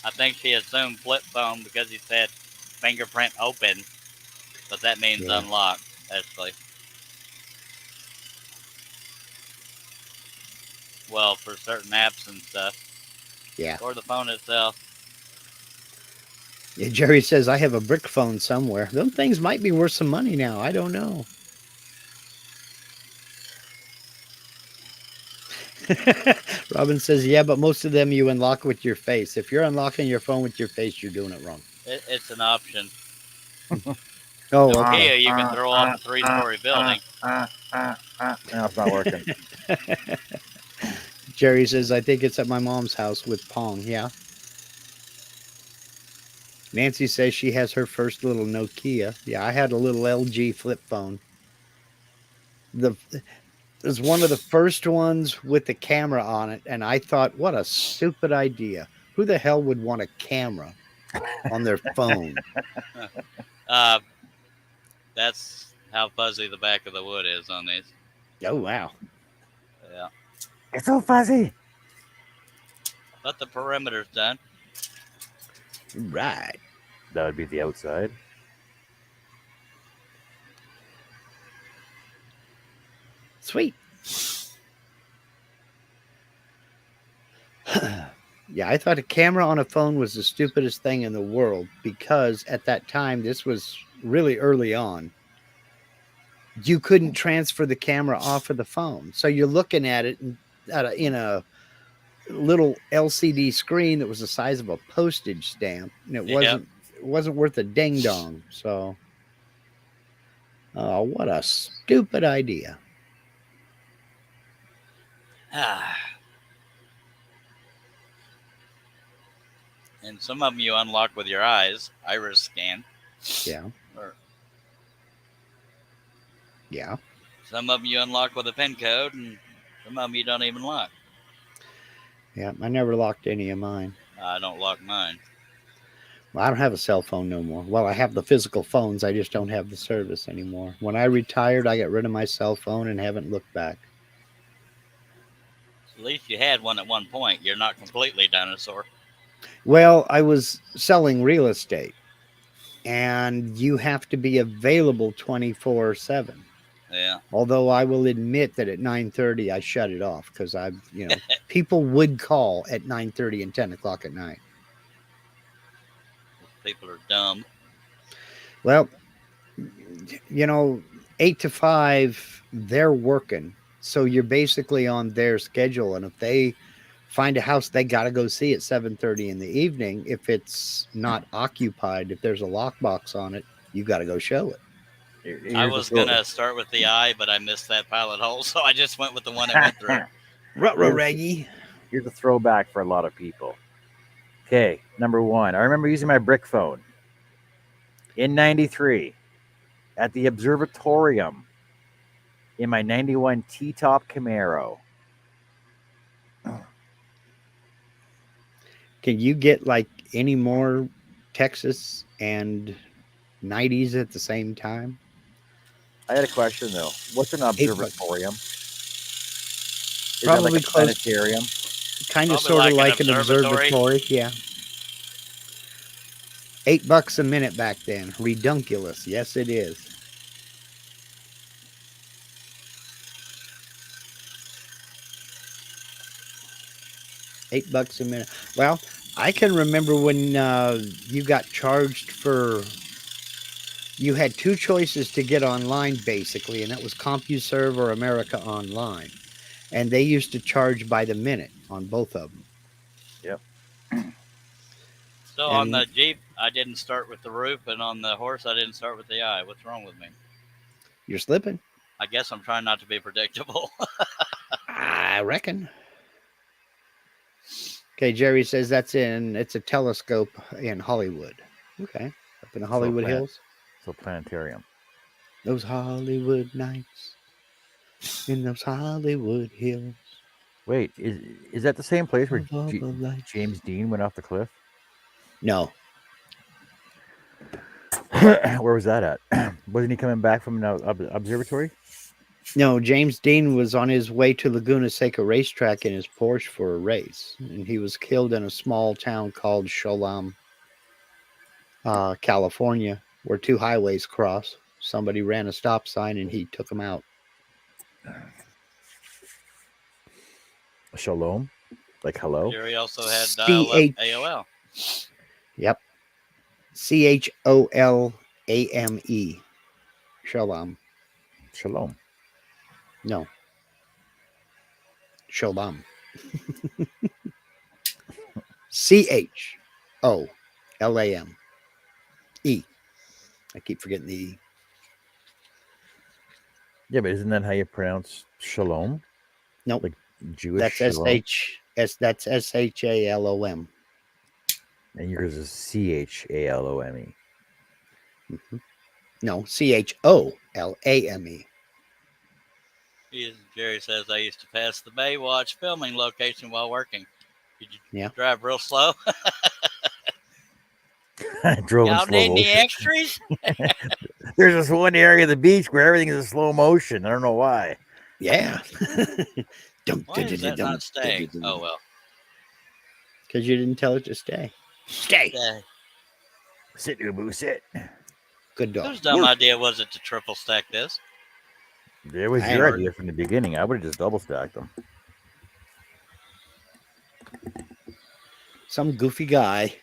Speaker 1: I think she assumed flip phone because he said fingerprint open, but that means unlock, actually. Well, for certain apps and stuff.
Speaker 5: Yeah.
Speaker 1: Or the phone itself.
Speaker 5: Yeah, Jerry says, I have a brick phone somewhere. Those things might be worth some money now. I don't know. Robin says, yeah, but most of them you unlock with your face. If you're unlocking your phone with your face, you're doing it wrong.
Speaker 1: It's an option.
Speaker 5: Oh,
Speaker 1: Nokia,
Speaker 5: okay.
Speaker 1: you can throw off a 3-story building.
Speaker 2: No, it's not working.
Speaker 5: Jerry says, I think it's at my mom's house with Pong. Yeah. Nancy says she has her first little Nokia. Yeah, I had a little LG flip phone. It was one of the first ones with the camera on it, and I thought, what a stupid idea. Who the hell would want a camera on their phone?
Speaker 1: That's how fuzzy the back of the wood is on these.
Speaker 5: Oh, wow.
Speaker 1: Yeah.
Speaker 2: It's so fuzzy.
Speaker 1: But the perimeter's done.
Speaker 5: Right.
Speaker 2: That would be the outside.
Speaker 5: Sweet. Yeah, I thought a camera on a phone was the stupidest thing in the world because at that time, this was really early on. You couldn't transfer the camera off of the phone. So you're looking at it in a little LCD screen that was the size of a postage stamp, and it wasn't worth a ding dong. So, oh, what a stupid idea!
Speaker 1: And some of them you unlock with your eyes, iris scan.
Speaker 5: Yeah. Yeah.
Speaker 1: Some of them you unlock with a PIN code, and some of them you don't even lock.
Speaker 5: Yeah, I never locked any of mine.
Speaker 1: I don't lock mine.
Speaker 5: Well, I don't have a cell phone no more. Well, I have the physical phones. I just don't have the service anymore. When I retired, I got rid of my cell phone and haven't looked back.
Speaker 1: At least you had one at one point. You're not completely dinosaur.
Speaker 5: Well, I was selling real estate, and you have to be available 24/7.
Speaker 1: Yeah.
Speaker 5: Although I will admit that at 9:30 I shut it off because people would call at 9:30 and 10 o'clock at night.
Speaker 1: People are dumb.
Speaker 5: Well, 8 to 5, they're working. So you're basically on their schedule. And if they find a house they got to go see at 7:30 in the evening, if it's not occupied, if there's a lockbox on it, you got to go show it.
Speaker 1: I was going to start with the eye, but I missed that pilot hole, so I just went with the one I went through.
Speaker 5: Ruh-roh-raggy.
Speaker 2: Here's a throwback for a lot of people. Okay, number one. I remember using my brick phone in 93 at the observatorium in my 91 T-top Camaro.
Speaker 5: Can you get like any more Texas and 90s at the same time?
Speaker 2: I had a question though. What's an observatorium? Is
Speaker 5: Probably
Speaker 2: that like a
Speaker 5: close.
Speaker 2: planetarium?
Speaker 5: Kind of sort of like an observatory. Yeah. $8 a minute back then. Redunculous. Yes, it is. $8 a minute. Well, I can remember when you got charged for. You had two choices to get online, basically, and that was CompuServe or America Online. And they used to charge by the minute on both of them.
Speaker 2: Yep.
Speaker 1: So on the Jeep, I didn't start with the roof, and on the horse, I didn't start with the eye. What's wrong with me?
Speaker 5: You're slipping.
Speaker 1: I guess I'm trying not to be predictable.
Speaker 5: I reckon. Okay, Jerry says it's a telescope in Hollywood. Okay, up in the Hollywood Hills.
Speaker 2: So planetarium.
Speaker 5: Those Hollywood nights in those Hollywood Hills.
Speaker 2: Wait, is that the same place where
Speaker 5: of all the lights.
Speaker 2: James Dean went off the cliff?
Speaker 5: No.
Speaker 2: Where was that at? Wasn't he coming back from an observatory?
Speaker 5: No, James Dean was on his way to Laguna Seca racetrack in his Porsche for a race, and he was killed in a small town called Sholam, California, where two highways cross. Somebody ran a stop sign, and he took him out.
Speaker 2: Shalom? Like hello?
Speaker 1: Jerry also had dial-up AOL.
Speaker 5: Yep. CHOLAME. Shalom.
Speaker 2: Shalom.
Speaker 5: No. Shalom. CHOLAME. I keep forgetting the E.
Speaker 2: Yeah, but isn't that how you pronounce shalom?
Speaker 5: Nope.
Speaker 2: Like Jewish
Speaker 5: That's
Speaker 2: shalom?
Speaker 5: that's SHALOM.
Speaker 2: And yours is CHALOME.
Speaker 5: Mm-hmm. No, CHOLAME.
Speaker 1: Jerry says, I used to pass the Baywatch filming location while working. Did you
Speaker 5: Yeah.
Speaker 1: drive real slow?
Speaker 2: I drove in
Speaker 1: Y'all
Speaker 2: slow
Speaker 1: need any
Speaker 2: motion.
Speaker 1: extras?
Speaker 2: There's this one area of the beach where everything is in slow motion. I don't know why.
Speaker 5: Yeah.
Speaker 1: Why is that not staying? Oh, well.
Speaker 5: Because you didn't tell it to stay. Stay.
Speaker 2: Sit, Ubu, sit.
Speaker 5: Good dog.
Speaker 1: Whose dumb idea was it to triple stack this?
Speaker 2: It was your idea from the beginning. I would have just double stacked them.
Speaker 5: Some goofy guy.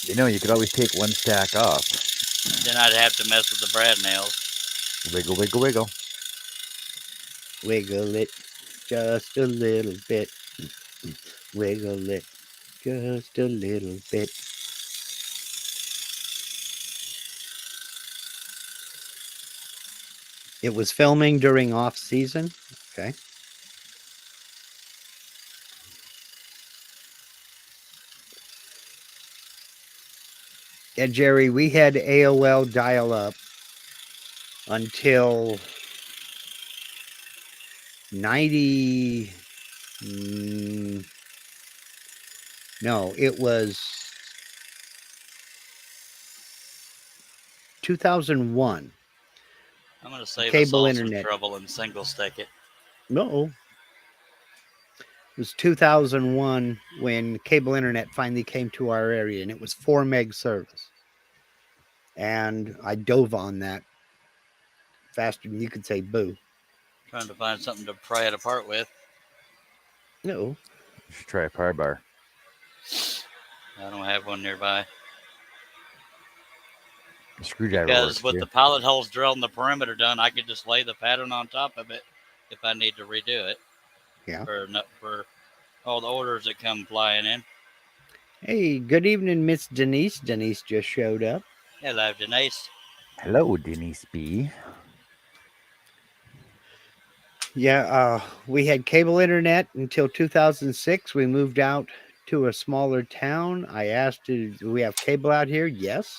Speaker 2: You know, you could always take one stack off.
Speaker 1: Then I'd have to mess with the brad nails.
Speaker 2: Wiggle, wiggle, wiggle.
Speaker 5: Wiggle it just a little bit. Wiggle it just a little bit. It was filming during off season. Okay. Yeah, Jerry, we had AOL dial up until 90. No, it was 2001.
Speaker 1: I'm going to save
Speaker 5: Cable
Speaker 1: us all
Speaker 5: internet.
Speaker 1: some trouble and single stack it.
Speaker 5: No. It was 2001 when cable internet finally came to our area, and it was 4 meg service. And I dove on that faster than you could say boo.
Speaker 1: Trying to find something to pry it apart with.
Speaker 5: No.
Speaker 2: You should try a pry bar.
Speaker 1: I don't have one nearby.
Speaker 2: A screwdriver
Speaker 1: Because
Speaker 2: works,
Speaker 1: with
Speaker 2: too.
Speaker 1: the pilot holes drilled and the perimeter done, I could just lay the pattern on top of it if I need to redo it.
Speaker 5: Yeah.
Speaker 1: For all the orders that come flying in.
Speaker 5: Hey, good evening, Miss Denise. Denise just showed up.
Speaker 1: Hello, Denise.
Speaker 2: Hello, Denise B.
Speaker 5: Yeah, we had cable internet until 2006. We moved out to a smaller town. I asked, do we have cable out here? Yes.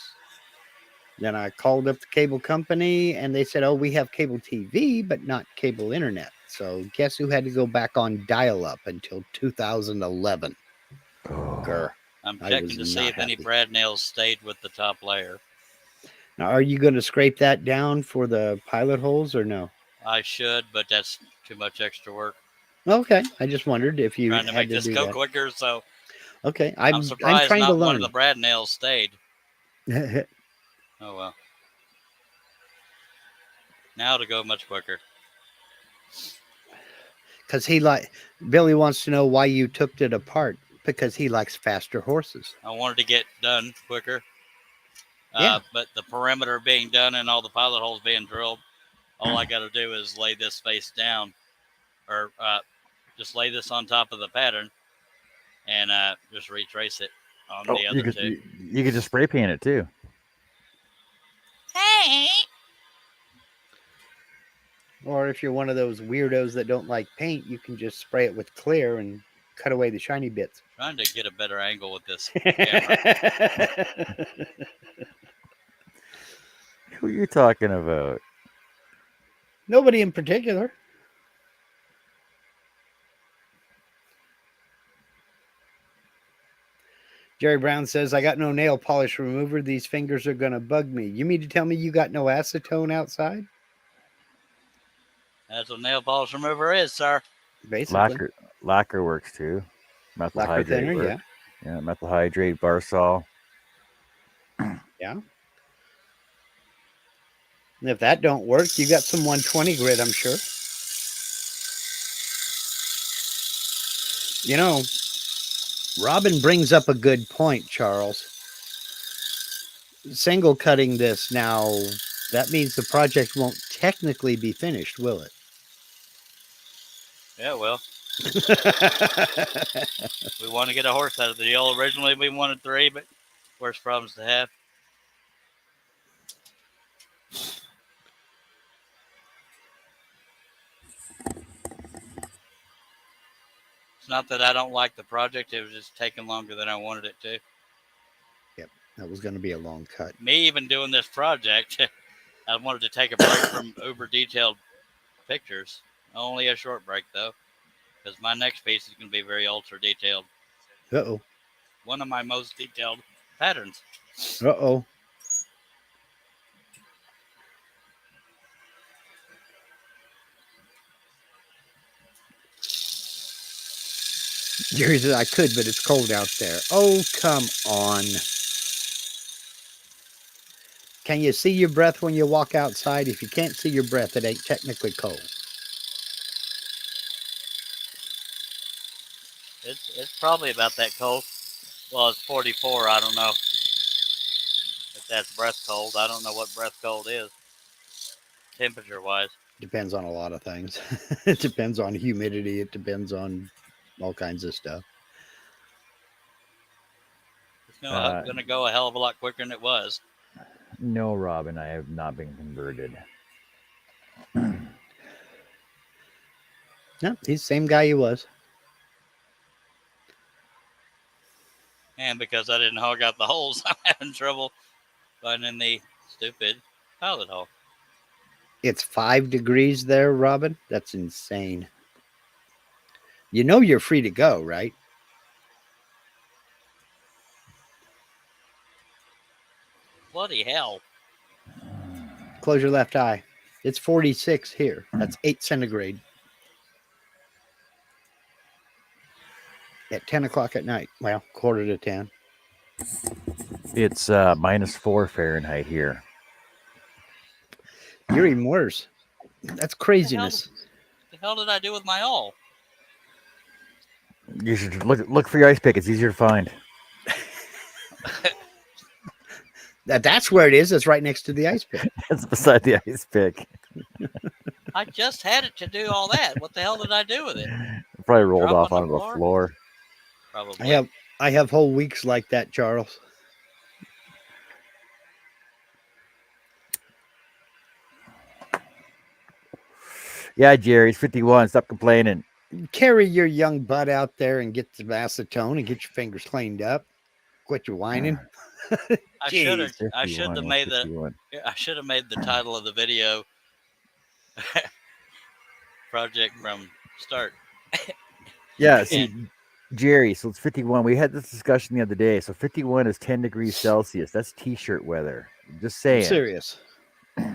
Speaker 5: Then I called up the cable company and they said, oh, we have cable TV, but not cable internet. So guess who had to go back on dial-up until 2011? Grr.
Speaker 1: I'm checking to see if any brad nails stayed with the top layer.
Speaker 5: Now, are you going to scrape that down for the pilot holes or no?
Speaker 1: I should, but that's too much extra work.
Speaker 5: Okay, I just wondered if you
Speaker 1: trying to make
Speaker 5: had to
Speaker 1: this
Speaker 5: do
Speaker 1: go
Speaker 5: that.
Speaker 1: quicker, so
Speaker 5: okay,
Speaker 1: I'm surprised
Speaker 5: trying
Speaker 1: not
Speaker 5: to learn.
Speaker 1: one of the brad nails stayed. Oh well. Now to go much quicker.
Speaker 5: Because Billy wants to know why you took it apart. Because he likes faster horses.
Speaker 1: I wanted to get done quicker.
Speaker 5: Yeah.
Speaker 1: But the perimeter being done and all the pilot holes being drilled, all I got to do is lay this face down or just lay this on top of the pattern and just retrace it on the other two.
Speaker 2: You could just spray paint it too.
Speaker 1: Hey.
Speaker 5: Or if you're one of those weirdos that don't like paint, you can just spray it with clear and cut away the shiny bits.
Speaker 1: Trying to get a better angle with this camera.
Speaker 2: Who are you talking about?
Speaker 5: Nobody in particular. Jerry Brown says, I got no nail polish remover. These fingers are going to bug me. You mean to tell me you got no acetone outside?
Speaker 1: That's what nail polish remover is, sir.
Speaker 5: Basically.
Speaker 2: Lacquer works too. Methyl
Speaker 5: Lacquer
Speaker 2: hydrate
Speaker 5: thinner,
Speaker 2: works. Yeah, methyl hydrate, Barsol.
Speaker 5: Yeah. And if that don't work, you got some 120 grit, I'm sure. You know, Robin brings up a good point, Charles. Single cutting this now, that means the project won't technically be finished, will it?
Speaker 1: Yeah, well. We want to get a horse out of the deal. Originally, we wanted 3, but worse problems to have. It's not that I don't like the project. It was just taking longer than I wanted it to.
Speaker 5: Yep, that was going to be a long cut.
Speaker 1: Me even doing this project, I wanted to take a break from uber detailed pictures. Only a short break, though, because my next piece is going to be very ultra detailed.
Speaker 5: Uh-oh.
Speaker 1: One of my most detailed patterns.
Speaker 5: Uh-oh. Jerry says, I could, but it's cold out there. Oh, come on. Can you see your breath when you walk outside? If you can't see your breath, it ain't technically cold.
Speaker 1: It's probably about that cold. Well, it's 44. I don't know if that's breath cold. I don't know what breath cold is, temperature-wise.
Speaker 5: Depends on a lot of things. It depends on humidity. It depends on all kinds of stuff.
Speaker 1: It's going to go a hell of a lot quicker than it was.
Speaker 2: No, Robin, I have not been converted.
Speaker 5: No, he's the same guy he was.
Speaker 1: And because I didn't hog out the holes, I'm having trouble finding the stupid pilot hole.
Speaker 5: It's 5 degrees there, Robin. That's insane. You know you're free to go, right?
Speaker 1: Bloody hell.
Speaker 5: Close your left eye. It's 46 here. That's 8 centigrade. At 10 o'clock at night. Well, 9:45.
Speaker 2: It's -4 Fahrenheit here.
Speaker 5: You're even worse. That's craziness.
Speaker 1: The hell did I do with my all?
Speaker 2: You should look for your ice pick. It's easier to find.
Speaker 5: That's where it is. It's right next to the ice pick.
Speaker 2: It's beside the ice pick.
Speaker 1: I just had it to do all that. What the hell did I do with it?
Speaker 2: It probably rolled
Speaker 1: Drop
Speaker 2: off
Speaker 1: on
Speaker 2: onto
Speaker 1: the
Speaker 2: the floor.
Speaker 1: Probably.
Speaker 5: I have whole weeks like that, Charles.
Speaker 2: Yeah, Jerry, it's 51. Stop complaining.
Speaker 5: Carry your young butt out there and get some acetone and get your fingers cleaned up. Quit your whining.
Speaker 1: I should have made
Speaker 2: 51.
Speaker 1: I should have made the title of the video project from start.
Speaker 2: Yeah, see, Jerry, so it's 51. We had this discussion the other day. So 51 is 10 degrees Celsius. That's t-shirt weather. Just saying.
Speaker 5: I'm serious.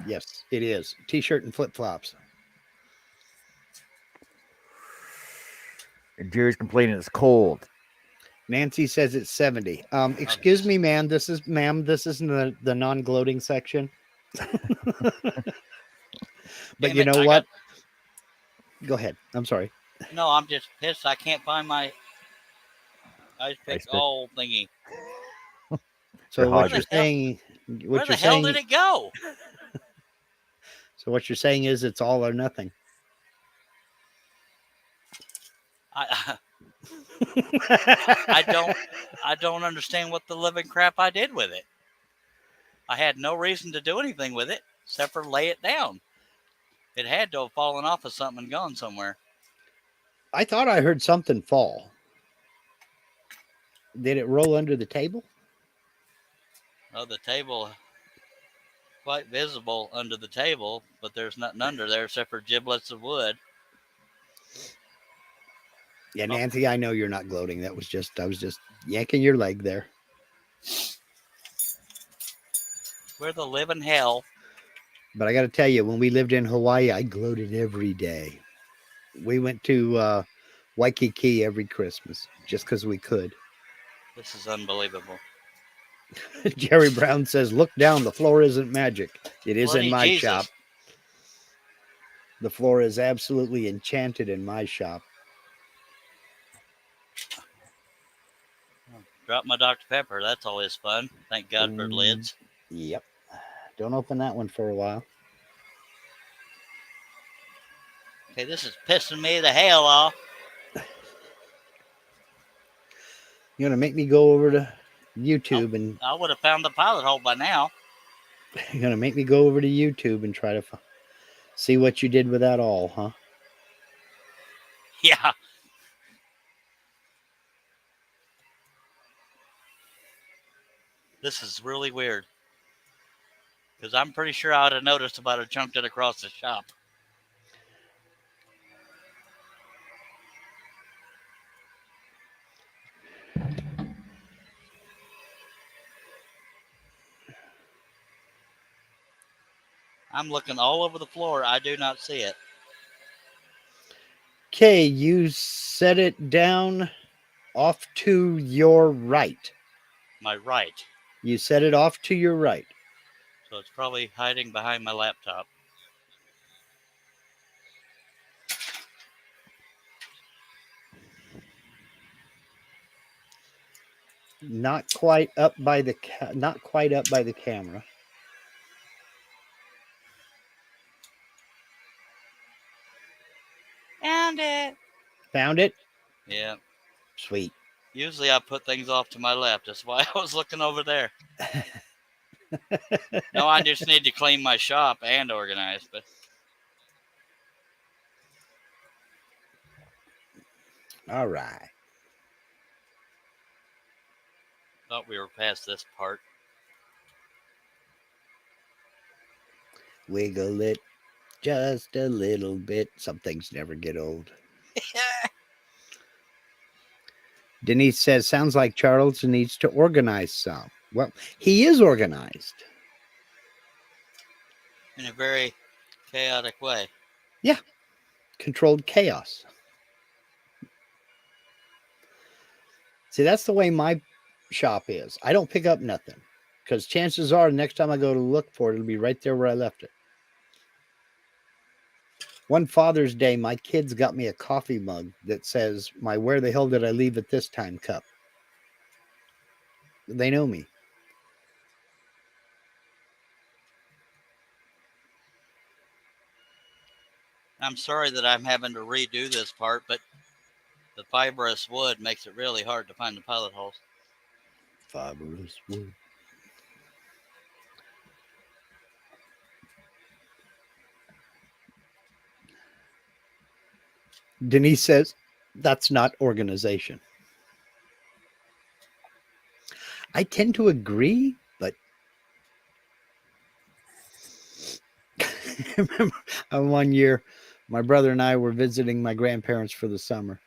Speaker 5: Yes, it is. T-shirt and flip-flops.
Speaker 2: And Jerry's complaining it's cold.
Speaker 5: Nancy says it's 70. Excuse me, ma'am. This isn't the non-gloating section. But you know what? Go ahead. I'm sorry.
Speaker 1: No, I'm just pissed. I can't find my ice pick all thingy.
Speaker 5: So what you're saying?
Speaker 1: Where the hell did it go?
Speaker 5: So what you're saying is it's all or nothing.
Speaker 1: I don't understand what the living crap I did with it. I had no reason to do anything with it except for lay it down. It had to have fallen off of something and gone somewhere.
Speaker 5: I thought I heard something fall. Did it roll under the table?
Speaker 1: Oh, the table, quite visible under the table, but there's nothing under there except for giblets of wood.
Speaker 5: Yeah, Nancy, I know you're not gloating. I was just yanking your leg there.
Speaker 1: We're the living hell.
Speaker 5: But I got to tell you, when we lived in Hawaii, I gloated every day. We went to Waikiki every Christmas just because we could.
Speaker 1: This is unbelievable.
Speaker 5: Jerry Brown says, "Look down. The floor isn't magic. It is
Speaker 1: Bloody
Speaker 5: in my
Speaker 1: Jesus.
Speaker 5: shop. The floor is absolutely enchanted in my shop."
Speaker 1: Drop my Dr. Pepper. That's always fun. Thank God for lids.
Speaker 5: Yep. Don't open that one for a while.
Speaker 1: Okay, this is pissing me the hell off.
Speaker 5: You're going to make me go over to YouTube and
Speaker 1: I would have found the pilot hole by now.
Speaker 5: you're going to make me go over to YouTube and try to see what you did with that all, huh?
Speaker 1: Yeah. This is really weird. Because I'm pretty sure I would have noticed about it chunked it across the shop. I'm looking all over the floor. I do not see it.
Speaker 5: Okay, you set it down off to your right.
Speaker 1: My right.
Speaker 5: You set it off to your right.
Speaker 1: So it's probably hiding behind my laptop.
Speaker 5: Not quite up by the camera.
Speaker 1: Found it.
Speaker 5: Found it?
Speaker 1: Yeah.
Speaker 5: Sweet.
Speaker 1: Usually I put things off to my left. That's why I was looking over there. No, I just need to clean my shop and organize. But
Speaker 5: All right.
Speaker 1: thought we were past this part.
Speaker 5: Wiggle it just a little bit. Some things never get old. Denise says, sounds like Charles needs to organize some. Well, he is organized.
Speaker 1: In a very chaotic way.
Speaker 5: Controlled chaos. See, that's the way my shop is. I don't pick up nothing because chances are the next time I go to look for it, it'll be right there where I left it. One Father's Day, my kids got me a coffee mug that says, "My where the hell did I leave it this time cup?" They know me.
Speaker 1: I'm sorry that I'm having to redo this part, but the fibrous wood makes it really hard to find the pilot holes.
Speaker 5: Fibrous wood. Denise says, that's not organization. I tend to agree, but remember one year, my brother and I were visiting my grandparents for the summer,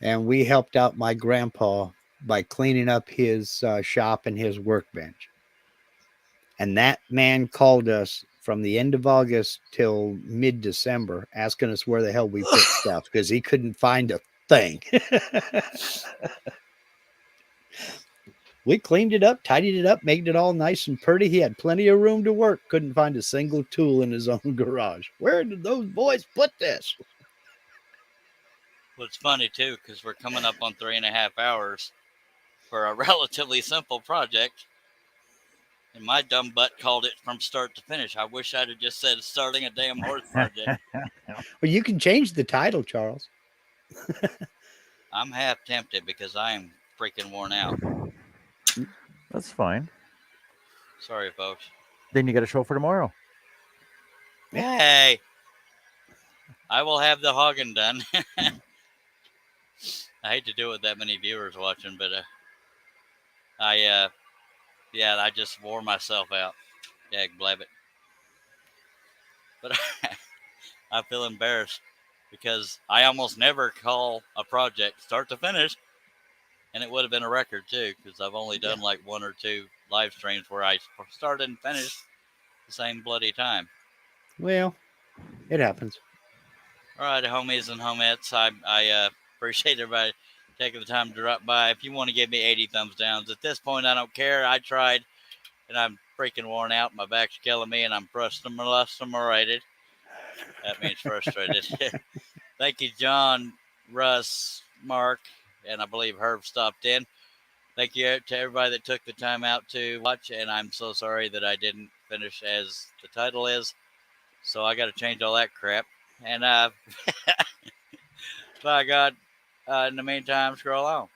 Speaker 5: and we helped out my grandpa by cleaning up his shop and his workbench. And that man called us from the end of August till mid-December, asking us where the hell we put stuff because he couldn't find a thing. We cleaned it up, tidied it up, made it all nice and pretty. He had plenty of room to work. Couldn't find a single tool in his own garage. Where did those boys put this?
Speaker 1: Well, it's funny, too, because we're coming up on 3.5 hours for a relatively simple project. And my dumb butt called it from start to finish. I wish I'd have just said starting a damn horse project.
Speaker 5: Well, you can change the title, Charles.
Speaker 1: I'm half tempted because I am freaking worn out.
Speaker 2: That's fine.
Speaker 1: Sorry, folks.
Speaker 2: Then you got a show for tomorrow.
Speaker 1: Hey, I will have the hogging done. I hate to do it with that many viewers watching, but I just wore myself out. Dag blabbit. But I feel embarrassed because I almost never call a project start to finish, and it would have been a record too because I've only done like 1 or 2 live streams where I started and finished the same bloody time.
Speaker 5: Well, it happens.
Speaker 1: All right, homies and homettes, I appreciate everybody taking the time to drop by. If you want to give me 80 thumbs downs, at this point I don't care. I tried, and I'm freaking worn out. My back's killing me, and I'm frustrated. That means frustrated. Thank you, John, Russ, Mark, and I believe Herb stopped in. Thank you to everybody that took the time out to watch, and I'm so sorry that I didn't finish as the title is. So I got to change all that crap. And by God, in the meantime, scroll on.